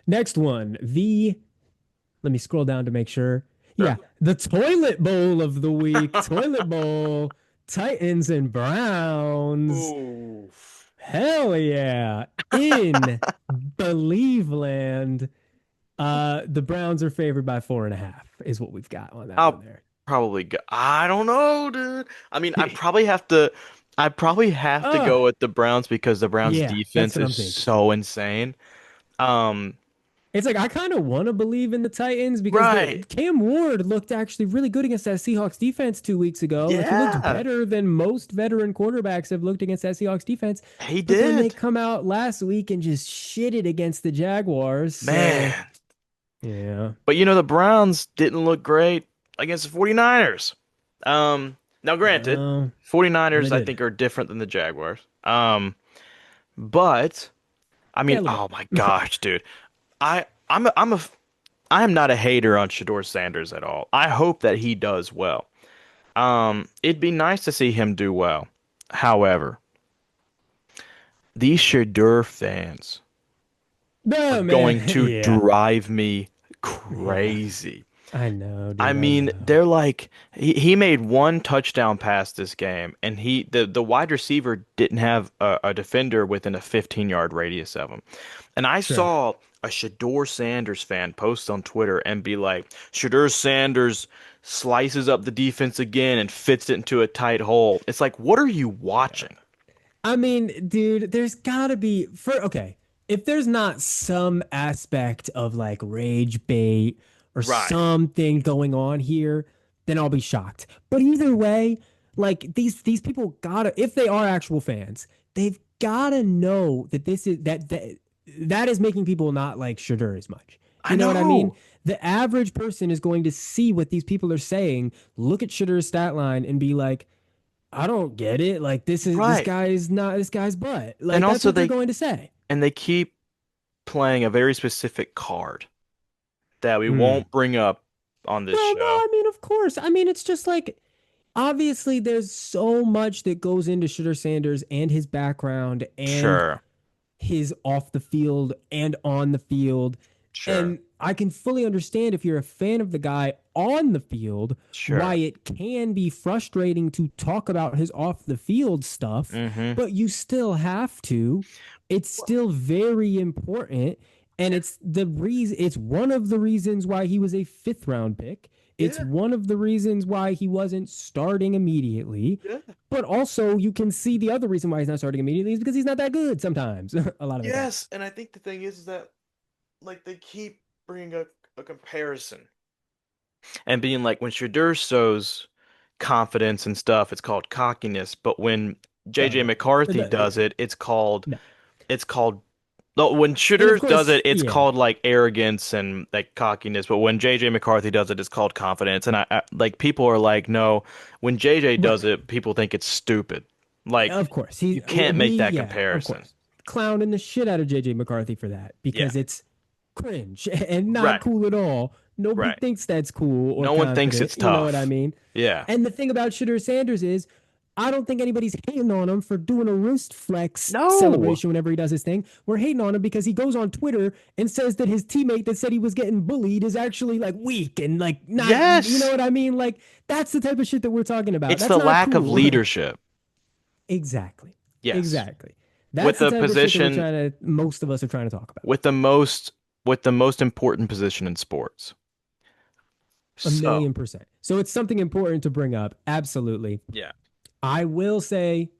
Next one. Let me scroll down to make sure. Sure. Yeah. The toilet bowl of the week. Toilet bowl. Titans and Browns. Ooh. Hell yeah. In Believeland. The Browns are favored by 4.5, is what we've got on that one I'll there. probably go. I don't know, dude. I mean, I probably have to. I probably have to Oh, go with the Browns because the Browns yeah. That's defense what is I'm thinking. so insane. Um, It's like I kind of want to believe in the Titans because the right. Cam Ward looked actually really good against that Seahawks defense 2 weeks ago. Like he looked Yeah, better than most veteran quarterbacks have looked against that Seahawks defense. he But then they did. come out last week and just shit it against the Jaguars. So Man. yeah, But the Browns didn't look great against the 49ers. Now granted, no, they 49ers I did. think are different than the Jaguars. But I Yeah, mean, a little oh my bit. gosh, dude. I am not a hater on Shador Sanders at all. I hope that he does well. It'd be nice to see him do well. However, these Shador fans are No, man. going to Yeah, drive me yeah. crazy. I know, I dude. I mean, know. they're like he made one touchdown pass this game, and the wide receiver didn't have a defender within a 15-yard radius of him. And I Sure. saw a Shador Sanders fan post on Twitter and be like, Shador Sanders slices up the defense again and fits it into a tight hole. It's like, what are you watching? I mean, dude, there's gotta be okay. If there's not some aspect of like rage bait or Right. something going on here, then I'll be shocked. But either way, like these people gotta, if they are actual fans, they've gotta know that that is making people not like Shadur as much. I You know what I mean? know. The average person is going to see what these people are saying, look at Shadur's stat line, and be like, I don't get it. Like this Right. guy is not this guy's butt. And Like that's also what they're going to say. they keep playing a very specific card that we Hmm. won't bring up on this Well, no, show. I mean, of course. I mean, it's just like obviously there's so much that goes into Shooter Sanders and his background and Sure. his off the field and on the field. Sure. And I can fully understand if you're a fan of the guy on the field, why Sure. it can be frustrating to talk about his off the field stuff, Mm-hmm. but you still have to. It's still very important. And it's one of the reasons why he was a fifth round pick. It's Yeah. one of the reasons why he wasn't starting immediately. Yeah. But also, you can see the other reason why he's not starting immediately is because he's not that good sometimes, a lot of the time. Yes, and I think the thing is that like they keep bringing up a comparison and being like when Shadur shows confidence and stuff, it's called cockiness, but when Oh, JJ no. McCarthy does it, No. it's called no, when And of Shadur does course, it, it's yeah. called like arrogance and like cockiness, but when JJ McCarthy does it, it's called confidence. And I like people are like, no, when JJ Right. does it, people think it's stupid. Like Of course. you can't make that Yeah, of comparison. course. Clowning the shit out of JJ McCarthy for that Yeah. because it's cringe and not Right. cool at all. Nobody Right. thinks that's cool or No one thinks confident. it's You know what I tough. mean? Yeah. And the thing about Shooter Sanders is, I don't think anybody's hating on him for doing a wrist flex No. celebration whenever he does his thing. We're hating on him because he goes on Twitter and says that his teammate that said he was getting bullied is actually like weak and like not, you know Yes. what I mean? Like, that's the type of shit that we're talking about. It's That's the not lack of cool. leadership. Exactly. Yes. Exactly. With That's the the type of shit that position most of us are trying to talk about. with the most with the most important position in sports. A So, million percent. So it's something important to bring up. Absolutely. yeah. I will say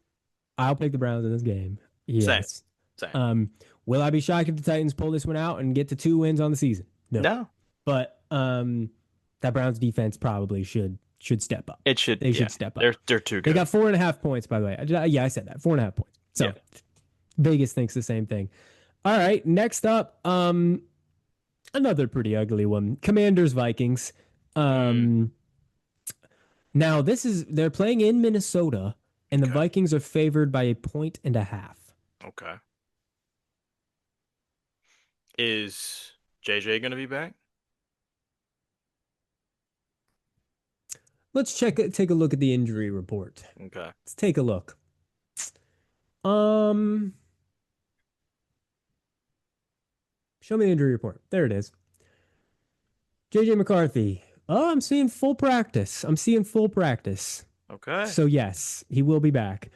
I'll pick the Browns in this game. Same. Yes. Same. Um, will I be shocked if the Titans pull this one out and get to 2 wins on the season? No. No. But that Browns defense probably should step up. It should, They yeah. should step up. They're too They good. got 4.5 points, by the way. Yeah, I said that. 4.5 points. So Yeah. Vegas thinks the same thing. All right. Next up, another pretty ugly one. Commanders Vikings. Mm, Um, Now they're playing in Minnesota, and the okay. Vikings are favored by 1.5 points. Okay. Is JJ gonna be back? Let's take a look at the injury report. Okay. Let's take a look. Um, Show me the injury report. There it is. JJ McCarthy. Oh, I'm seeing full practice. I'm seeing full practice. Okay. So yes, he will be back.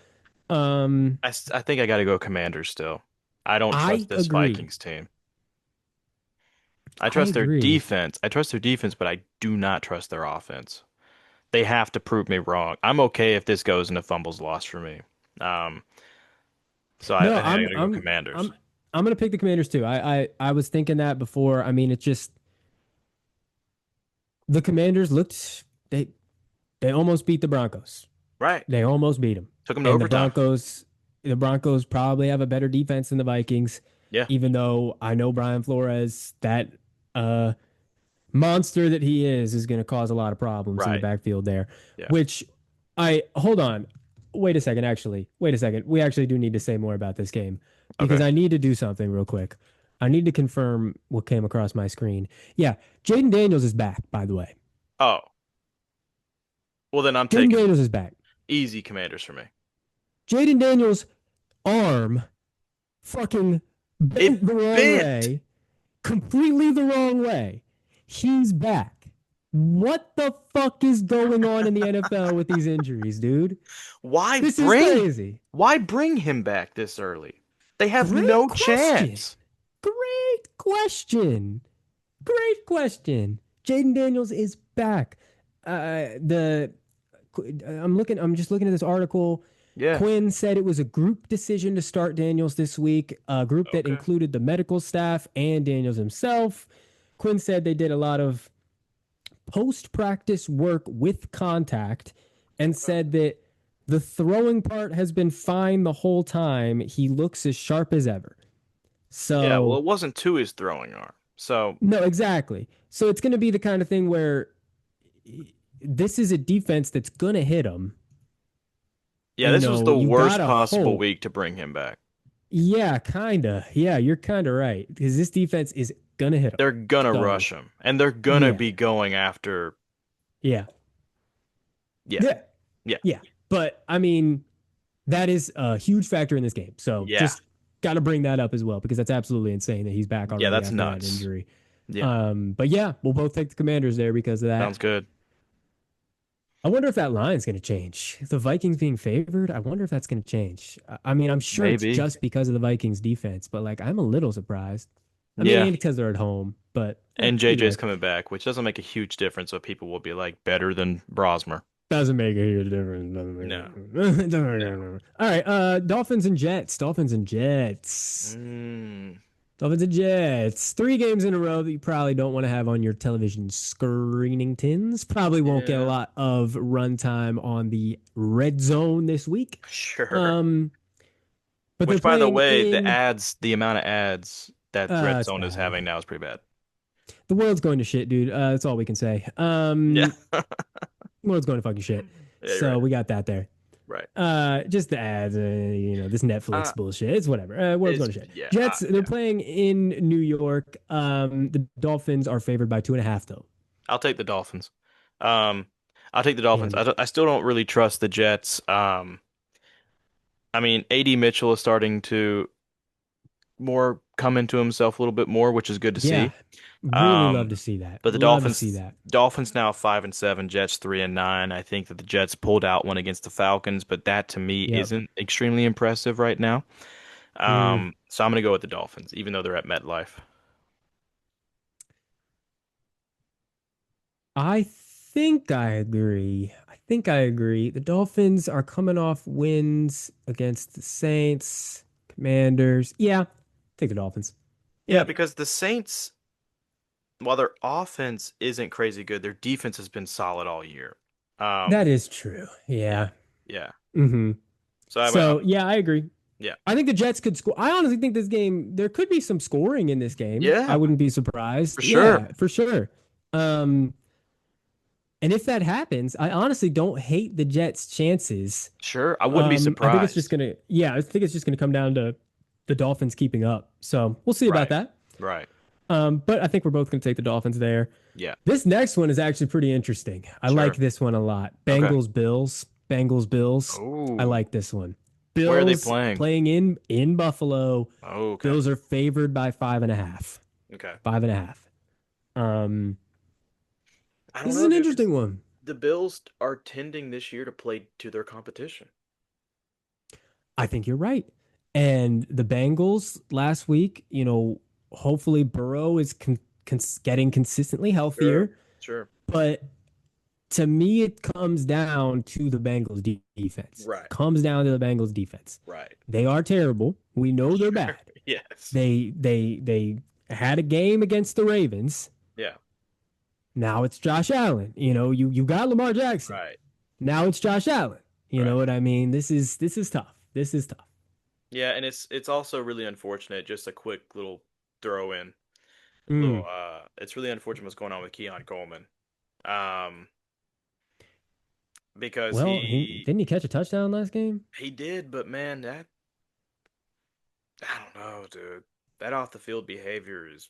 Um, I think I gotta go Commanders still. I don't I trust this agree. Vikings team. I I trust their agree. defense. I trust their defense, but I do not trust their offense. They have to prove me wrong. I'm okay if this goes into fumbles lost for me. Um, so No, I think I gotta go Commanders. I'm gonna pick the Commanders too. I was thinking that before. I mean, it's just the Commanders looked they almost beat the Broncos. Right. They almost beat them. Took them to And overtime. The Broncos probably have a better defense than the Vikings, Yeah. even though I know Brian Flores, that uh monster that he is going to cause a lot of problems in the Right. backfield there. Yeah. Which I hold on. Wait a second, actually. Wait a second. We actually do need to say more about this game because Okay. I need to do something real quick. I need to confirm what came across my screen. Yeah, Jaden Daniels is back, by the way. Oh, well then I'm Jaden taking Daniels is back. easy Commanders for me. Jaden Daniels' arm fucking It bent the wrong bent. way, completely the wrong way. He's back. What the fuck is going on in the NFL with these injuries, dude? Why This is bring crazy. why bring him back this early? They have Great no question. chance. Great question. Great question. Jaden Daniels is back. The I'm just looking at this article. Yeah. Quinn said it was a group decision to start Daniels this week, a group that Okay. included the medical staff and Daniels himself. Quinn said they did a lot of post practice work with contact and Okay. said that the throwing part has been fine the whole time. He looks as sharp as ever. Yeah, well, So, it wasn't to his throwing arm. So, no, exactly. So it's going to be the kind of thing where this is a defense that's going to hit him. yeah, this was the You got worst to possible hope. week to bring him back. Yeah, kind of. Yeah, you're kind of right because this defense is going to hit him. They're gonna So, rush him, and they're gonna yeah, be going after. yeah, Yeah, yeah, yeah, yeah. But I mean, that is a huge factor in this game. So yeah, just got to bring that up as well because that's absolutely insane that he's back yeah. already That's after that nuts. injury. Yeah, But yeah, we'll both take the Commanders there because of that. sounds good. I wonder if that line's going to change. If the Vikings being favored, I wonder if that's going to change. I mean, I'm sure it's Maybe. just because of the Vikings defense, but like I'm a little surprised. I mean, Yeah, and because they're at home, but and either JJ's way, coming back, which doesn't make a huge difference. So people will be like better than Brosmer. doesn't make a huge difference. Doesn't make a No, difference. Doesn't make a no. difference. All right, Dolphins and Jets. Dolphins and Jets. Mm, Dolphins and Jets. 3 games in a row that you probably don't want to have on your television screening tins. Probably won't get a yeah, lot of runtime on the red zone this week. sure. Um, but they're Which, by the playing way, in the amount of ads that Red it's Zone is bad. having now is pretty bad. The world's going to shit, dude. That's all we can say. Yeah, The world's going to fucking shit. yeah, you're So right. we got that there. Right. Just the ads, this Netflix Uh, bullshit. It's whatever. World's going it's to shit. yeah, Jets, they're yeah. playing in New York. The Dolphins are favored by 2.5 though. I'll take the Dolphins. Um, I'll take the Dolphins. And I still don't really trust the Jets. I mean, AD Mitchell is starting to more come into himself a little bit more, which is good to yeah, see. really love Um, to see that. but the Love to see Dolphins, that. Dolphins now 5-7, Jets 3-9. I think that the Jets pulled out one against the Falcons, but that to me Yep. isn't extremely impressive right now. Mm. So I'm gonna go with the Dolphins, even though they're at MetLife. I think I agree. I think I agree. The Dolphins are coming off wins against the Saints, Commanders. Yeah, take the Dolphins. Yeah, Yep. because the Saints, while their offense isn't crazy good, their defense has been solid all year. That Um, is true. yeah, Yeah. yeah. hmm So So, yeah, I agree. yeah, I think the Jets could score. I honestly think this game, there could be some scoring in this game. I yeah, wouldn't be for surprised. sure, Yeah, for sure. Um, and if that happens, I honestly don't hate the Jets' chances. sure. I wouldn't be I think it's just surprised. gonna, yeah, I think it's just gonna come down to the Dolphins keeping up. So we'll see about Right, that. right. But I think we're both gonna take the Dolphins there. Yeah, This next one is actually pretty interesting. I like sure. this one a lot. Okay. Bengals, Bills, Bengals, Bills. I Oh, like this one. where are they Bills playing? playing in Buffalo. Oh, okay, Bills are favored by 5.5. okay. 5.5. Um, I don't this is know, an dude. interesting one. The Bills are tending this year to play to their competition. I think you're right. And the Bengals last week, hopefully Burrow is getting consistently Sure, healthier. sure. But to me, it comes down to the Bengals defense. Right, Comes down to the Bengals defense. right. They are terrible. We know they're Sure. bad. Yes. They had a game against the Ravens. Yeah. Now it's Josh Allen. You got Lamar Jackson. Right. Now it's Josh Allen. You know Right. what I mean? This is tough. This is tough. Yeah, and it's also really unfortunate. Just a quick little throw in. Little Mm. it's really unfortunate what's going on with Keon Coleman. Um, because Well, he didn't he catch a touchdown last game? he did, but man, that I don't know, dude. That off the field behavior is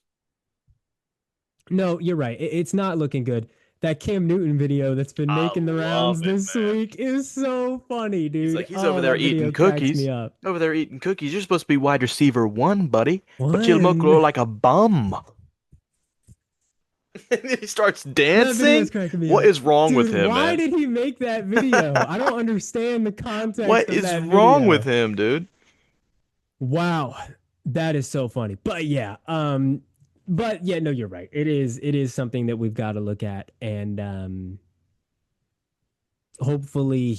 No, you're right. It's not looking good. That Cam Newton video that's been I making the love rounds it, this man. week is so funny, He's like dude. he's over Oh, there that eating video cracks me cookies. up. Over there eating cookies. You're supposed to be wide receiver one, buddy, but you look One. like a bum. And then he starts That video dancing. is cracking me What up. is wrong with Dude, him, why man? did he make that video? I don't understand the What context of is that wrong with video. him, dude? Wow. That is so funny. But yeah, no, you're right. It is something that we've got to look at. And hopefully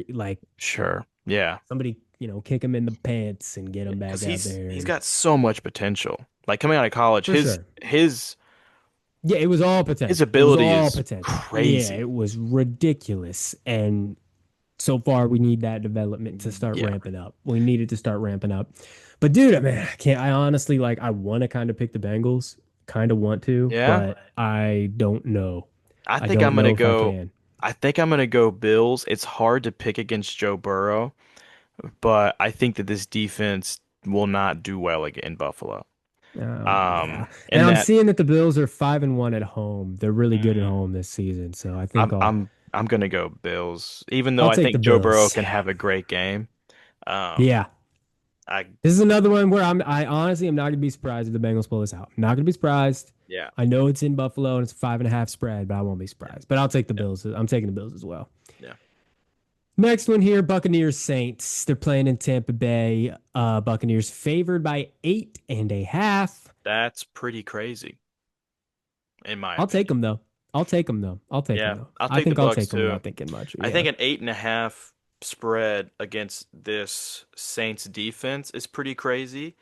like Sure. Yeah. somebody, kick him in the pants and get him back Because out he's there. got so much potential. Like coming out of college, For sure. Yeah, it was all his potential. It was ability all is potential. Yeah, crazy. it was ridiculous. And so far, we need that development to start Yeah. ramping up. We needed to start ramping up. But dude, man, I can't. I honestly like. I want to kind of pick the Bengals, kind of want to, Yeah. but I don't know. I I think don't I'm gonna know if I go. can. I think I'm gonna go Bills. It's hard to pick against Joe Burrow, but I think that this defense will not do well again in Buffalo. Yeah, and In I'm that, seeing that the Bills are 5-1 at home. They're really good at mm, home this season, so I think I'm I'll I'm I'm gonna go Bills, even though I'll I take the think Joe Burrow Bills. can have a great game. Um, Yeah, I this is another one where I honestly am not gonna be surprised if the Bengals pull this out. I'm not gonna be surprised. yeah, I know it's in Buffalo and it's 5.5 spread, but I won't be yeah, surprised. But I'll take the yeah, Bills. I'm taking the Bills as well. yeah. Next one here, Buccaneers Saints. They're playing in Tampa Bay. Buccaneers favored by 8.5. That's pretty crazy, in my I'll take opinion. them though. I'll take them though. I'll take them Yeah, though. I'll I take the think I'll Bucks take them too. without thinking much. I think Yeah. an 8.5 spread against this Saints defense is pretty crazy.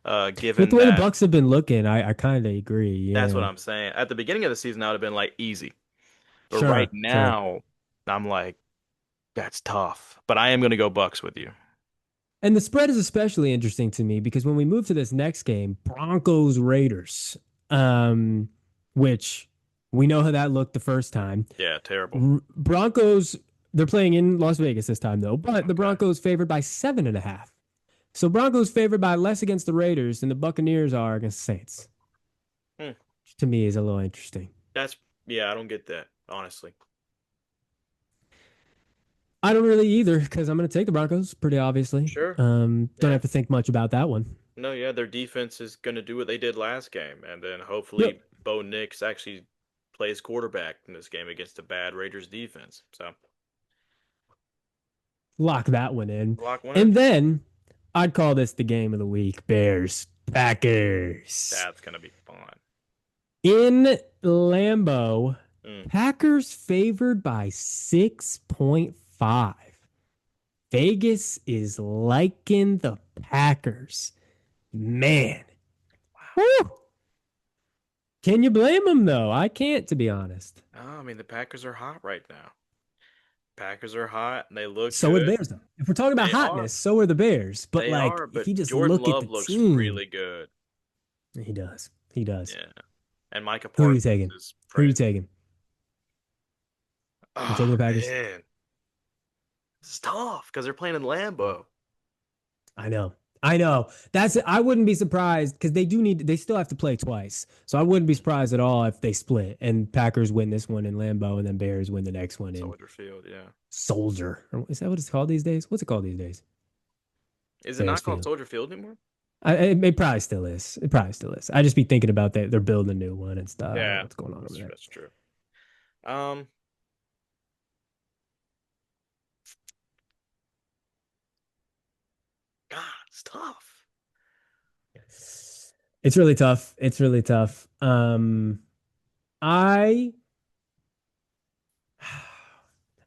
With Given the way the that Bucks have been looking, I kind of agree. that's what Yeah. I'm saying. At the beginning of the season, I would have been like easy, but right Sure. Sure. now, I'm like that's tough. But I am gonna go Bucks with you. And the spread is especially interesting to me because when we move to this next game, Broncos Raiders, um, which we know how that looked the first time. Yeah, terrible. Broncos, they're playing in Las Vegas this time though, but the Okay. Broncos favored by 7.5. So Broncos favored by less against the Raiders than the Buccaneers are against the Saints. Hmm. Which to me is a little interesting. That's yeah, I don't get that, honestly. I don't really either because I'm going to take the Broncos pretty obviously. Sure. Don't Yeah. have to think much about that one. No, yeah, their defense is gonna do what they did last game, and then Yep. hopefully Bo Nix actually plays quarterback in this game against a bad Raiders defense. So Lock that one in. lock one in. And then I'd call this the game of the week. Bears, Packers. That's gonna be fun. In Lambeau, Mm. Packers favored by 6.5. Vegas is liking the Packers. Man. Woo! Can you blame them though? I can't, to be honest. Oh, I mean, the Packers are hot right now. Packers are hot. They look So are the good. Bears though. If we're talking about They are. hotness, so are the Bears. But They like, are. if But you just Jordan look at Love the looks team, really good. he does. He does. Yeah. And Micah Who are you Parsons taking? is Who are you crazy. taking? You taking Oh the Packers? man, it's tough because they're playing in Lambeau. I know. I know. I wouldn't be surprised because they still have to play twice. So I wouldn't be surprised at all if they split and Packers win this one in Lambeau and then Bears win the next one in Soldier Field, yeah. Soldier. Is that what it's called these days? What's it called these days? Is it Bears not called Field. Soldier Field anymore? It probably still is. It probably still is. I just be thinking about that. They're building a new one and stuff. I don't know Yeah, what's going on over there. that's true. Um, God, it's tough. It's really tough. It's really tough. I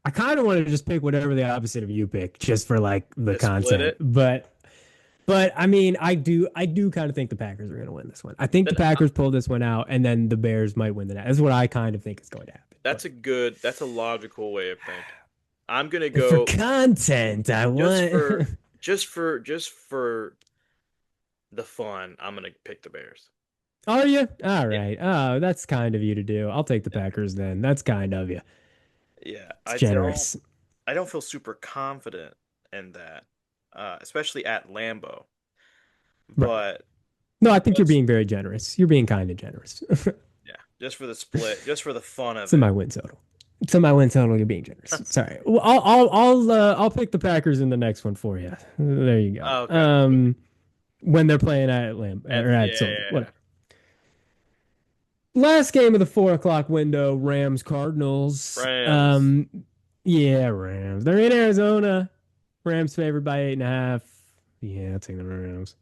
I kind of want to just pick whatever the opposite of you pick, just for like the They split content. it. But I mean, I do kind of think the Packers are going to win this one. I think the Then Packers pull this one out, and then the Bears might win the next. That's what I kind of think is going to happen. But that's a logical way of thinking. I'm gonna for go content, I just want. for just for the fun. I'm gonna pick the Bears. Are you? All Yeah, right. Oh, that's kind of you to do. I'll take the Packers then. That's kind of you. yeah. It's generous. I don't feel super confident in that, especially at Lambeau. Right. But No, I think you're just being very generous. You're being kind of generous. yeah, just for the split, just for the fun It's of in it. my win total. It's in my win total. You're being generous. Sorry. Well, I'll pick the Packers in the next one for you. There you go. Okay. When they're playing at Lamb or Yeah, at yeah, Soldier, yeah. whatever. Last game of the 4 o'clock window, Rams Cardinals. Rams. Yeah, Rams. They're in Arizona. Rams favored by 8.5. Yeah, I'll take the Rams.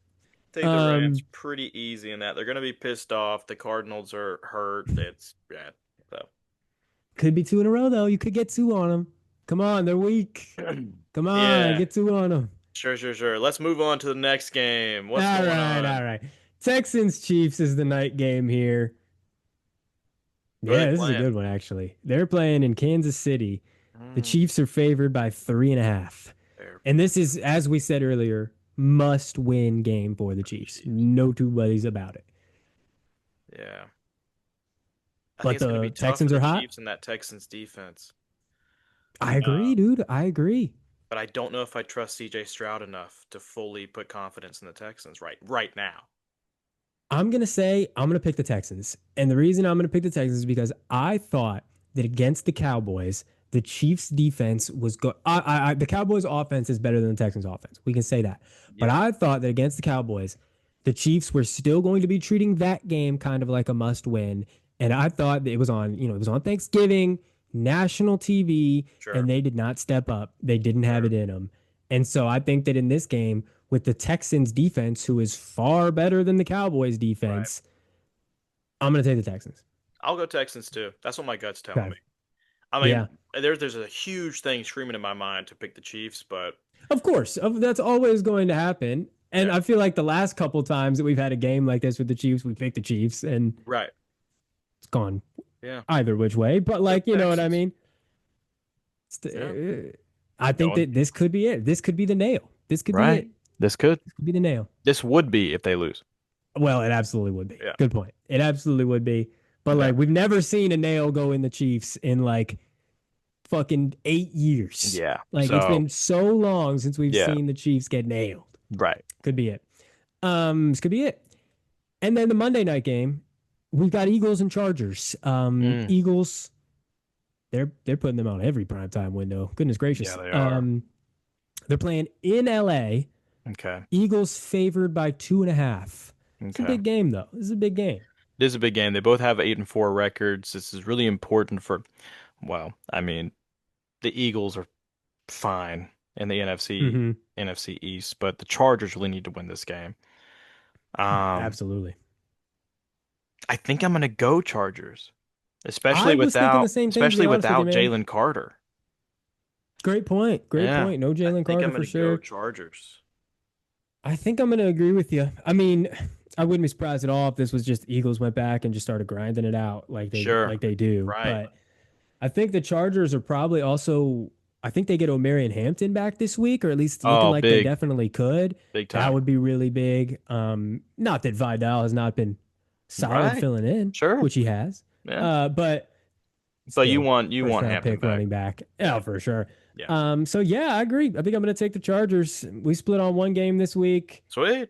Take the Rams Um, pretty easy in that. They're gonna be pissed off. The Cardinals are hurt. It's yeah. So could be two in a row though. You could get two on them. Come on, they're weak. Come on, Yeah, get two on them. sure. Let's move on to the next game. What's All going right, all on? right. Texans Chiefs is the night game here. Who are they Yeah, this is a playing? good one, actually. They're playing in Kansas City. The Mm, Chiefs are favored by 3.5. they're And this is, as we said earlier, must win game for the for the Chiefs. Chiefs. No two buddies about it. Yeah. I think But it's going to be the tough for Texans the are hot. Chiefs and that Texans defense. I agree, Um, dude. I agree. but I don't know if I trust CJ Stroud enough to fully put confidence in the Texans right now. I'm gonna say I'm gonna pick the Texans, and the reason I'm gonna pick the Texans is because I thought that against the Cowboys, the Chiefs' defense was good. The Cowboys' offense is better than the Texans' offense. We can say that, but Yeah, I thought that against the Cowboys, the Chiefs were still going to be treating that game kind of like a must-win, and I thought that it was on, it was on Thanksgiving, national TV, sure, and they did not step up. They didn't have sure. it in them, and so I think that in this game with the Texans defense, who is far better than the Cowboys Right. defense, I'm going to take the Texans. I'll go Texans too. That's what my gut's telling Okay. me. I Yeah. mean, there's a huge thing screaming in my mind to pick the Chiefs, but Of course. That's always going to happen. And yeah, I feel like the last couple times that we've had a game like this with the Chiefs, we picked the Chiefs and right. it's gone Yeah. either which way. But Go like, you know what I Texans. mean? Yeah. I think Going that this could be it. This could be the nail. This could be right. it. This could. This could be the nail. This would be if they lose. Well, it absolutely would be. Yeah. Good point. It absolutely would be. But Yeah. like, we've never seen a nail go in the Chiefs in like fucking 8 years. Yeah. Like it's So, been so long since we've yeah. seen the Chiefs get nailed. Right. Could be it. This could be it. And then the Monday night game, we've got Eagles and Chargers. Mm. Eagles, they're putting them on every primetime window. Goodness Yeah, gracious. they are. They're playing in LA. Okay. Eagles favored by 2.5. It's a Okay. big game though. This is a big game. It is a big game. They both have 8-4 records. This is really important for, well, I mean, the Eagles are fine in the Mm-hmm. NFC East, but the Chargers really need to win this game. Um, Absolutely. I think I'm gonna go Chargers, I was thinking the same thing to be especially honest with you, without man. Jalen Carter. Great point. Great Yeah, point. No I Jalen think Carter I'm for gonna go sure. Chargers. I think I'm going to agree with you. I mean, I wouldn't be surprised at all if this was just Eagles went back and just started grinding it out Sure. like they do. Right. But I think the Chargers are probably also. I think they get O'Marion Hampton back this week, or at least looking Oh, like they big, definitely could. big That time. would be really big. Not that Vidal has not been solid Right. filling in, Sure. which he has. Yeah. But But you still, want you first want round Hampton pick back. running back. Yeah. Yeah, for sure. Yeah. So yeah, I agree. I think I'm going to take the Chargers. We split on one game this week, Sweet.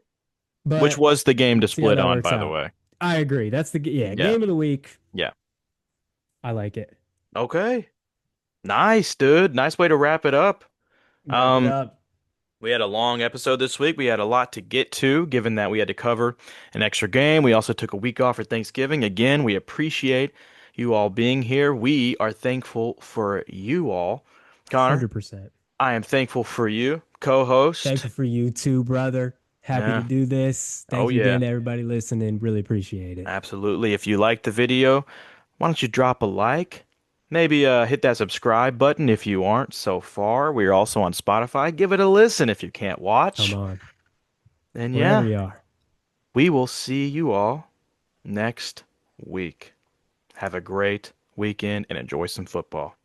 Which but was the game to see how split that on, works by the out. way. I agree. That's the Yeah. game of the week. Yeah. I like it. Okay. Nice, dude. Nice way to wrap it up. Wrap it Um, up. we had a long episode this week. We had a lot to get to, given that we had to cover an extra game. We also took a week off for Thanksgiving. Again, we appreciate you all being here. We are thankful for you all. Connor, 100%. I am thankful for you, co-host. Thankful for you too, brother. Happy to Yeah. do this. Oh Thank you yeah. again to everybody listening. Really appreciate it. Absolutely. If you liked the video, why don't you drop a like? Maybe hit that subscribe button if you aren't so far. We're also on Spotify. Give it a listen if you can't Come watch. on. And Wherever yeah, you are. we will see you all next week. Have a great weekend and enjoy some football.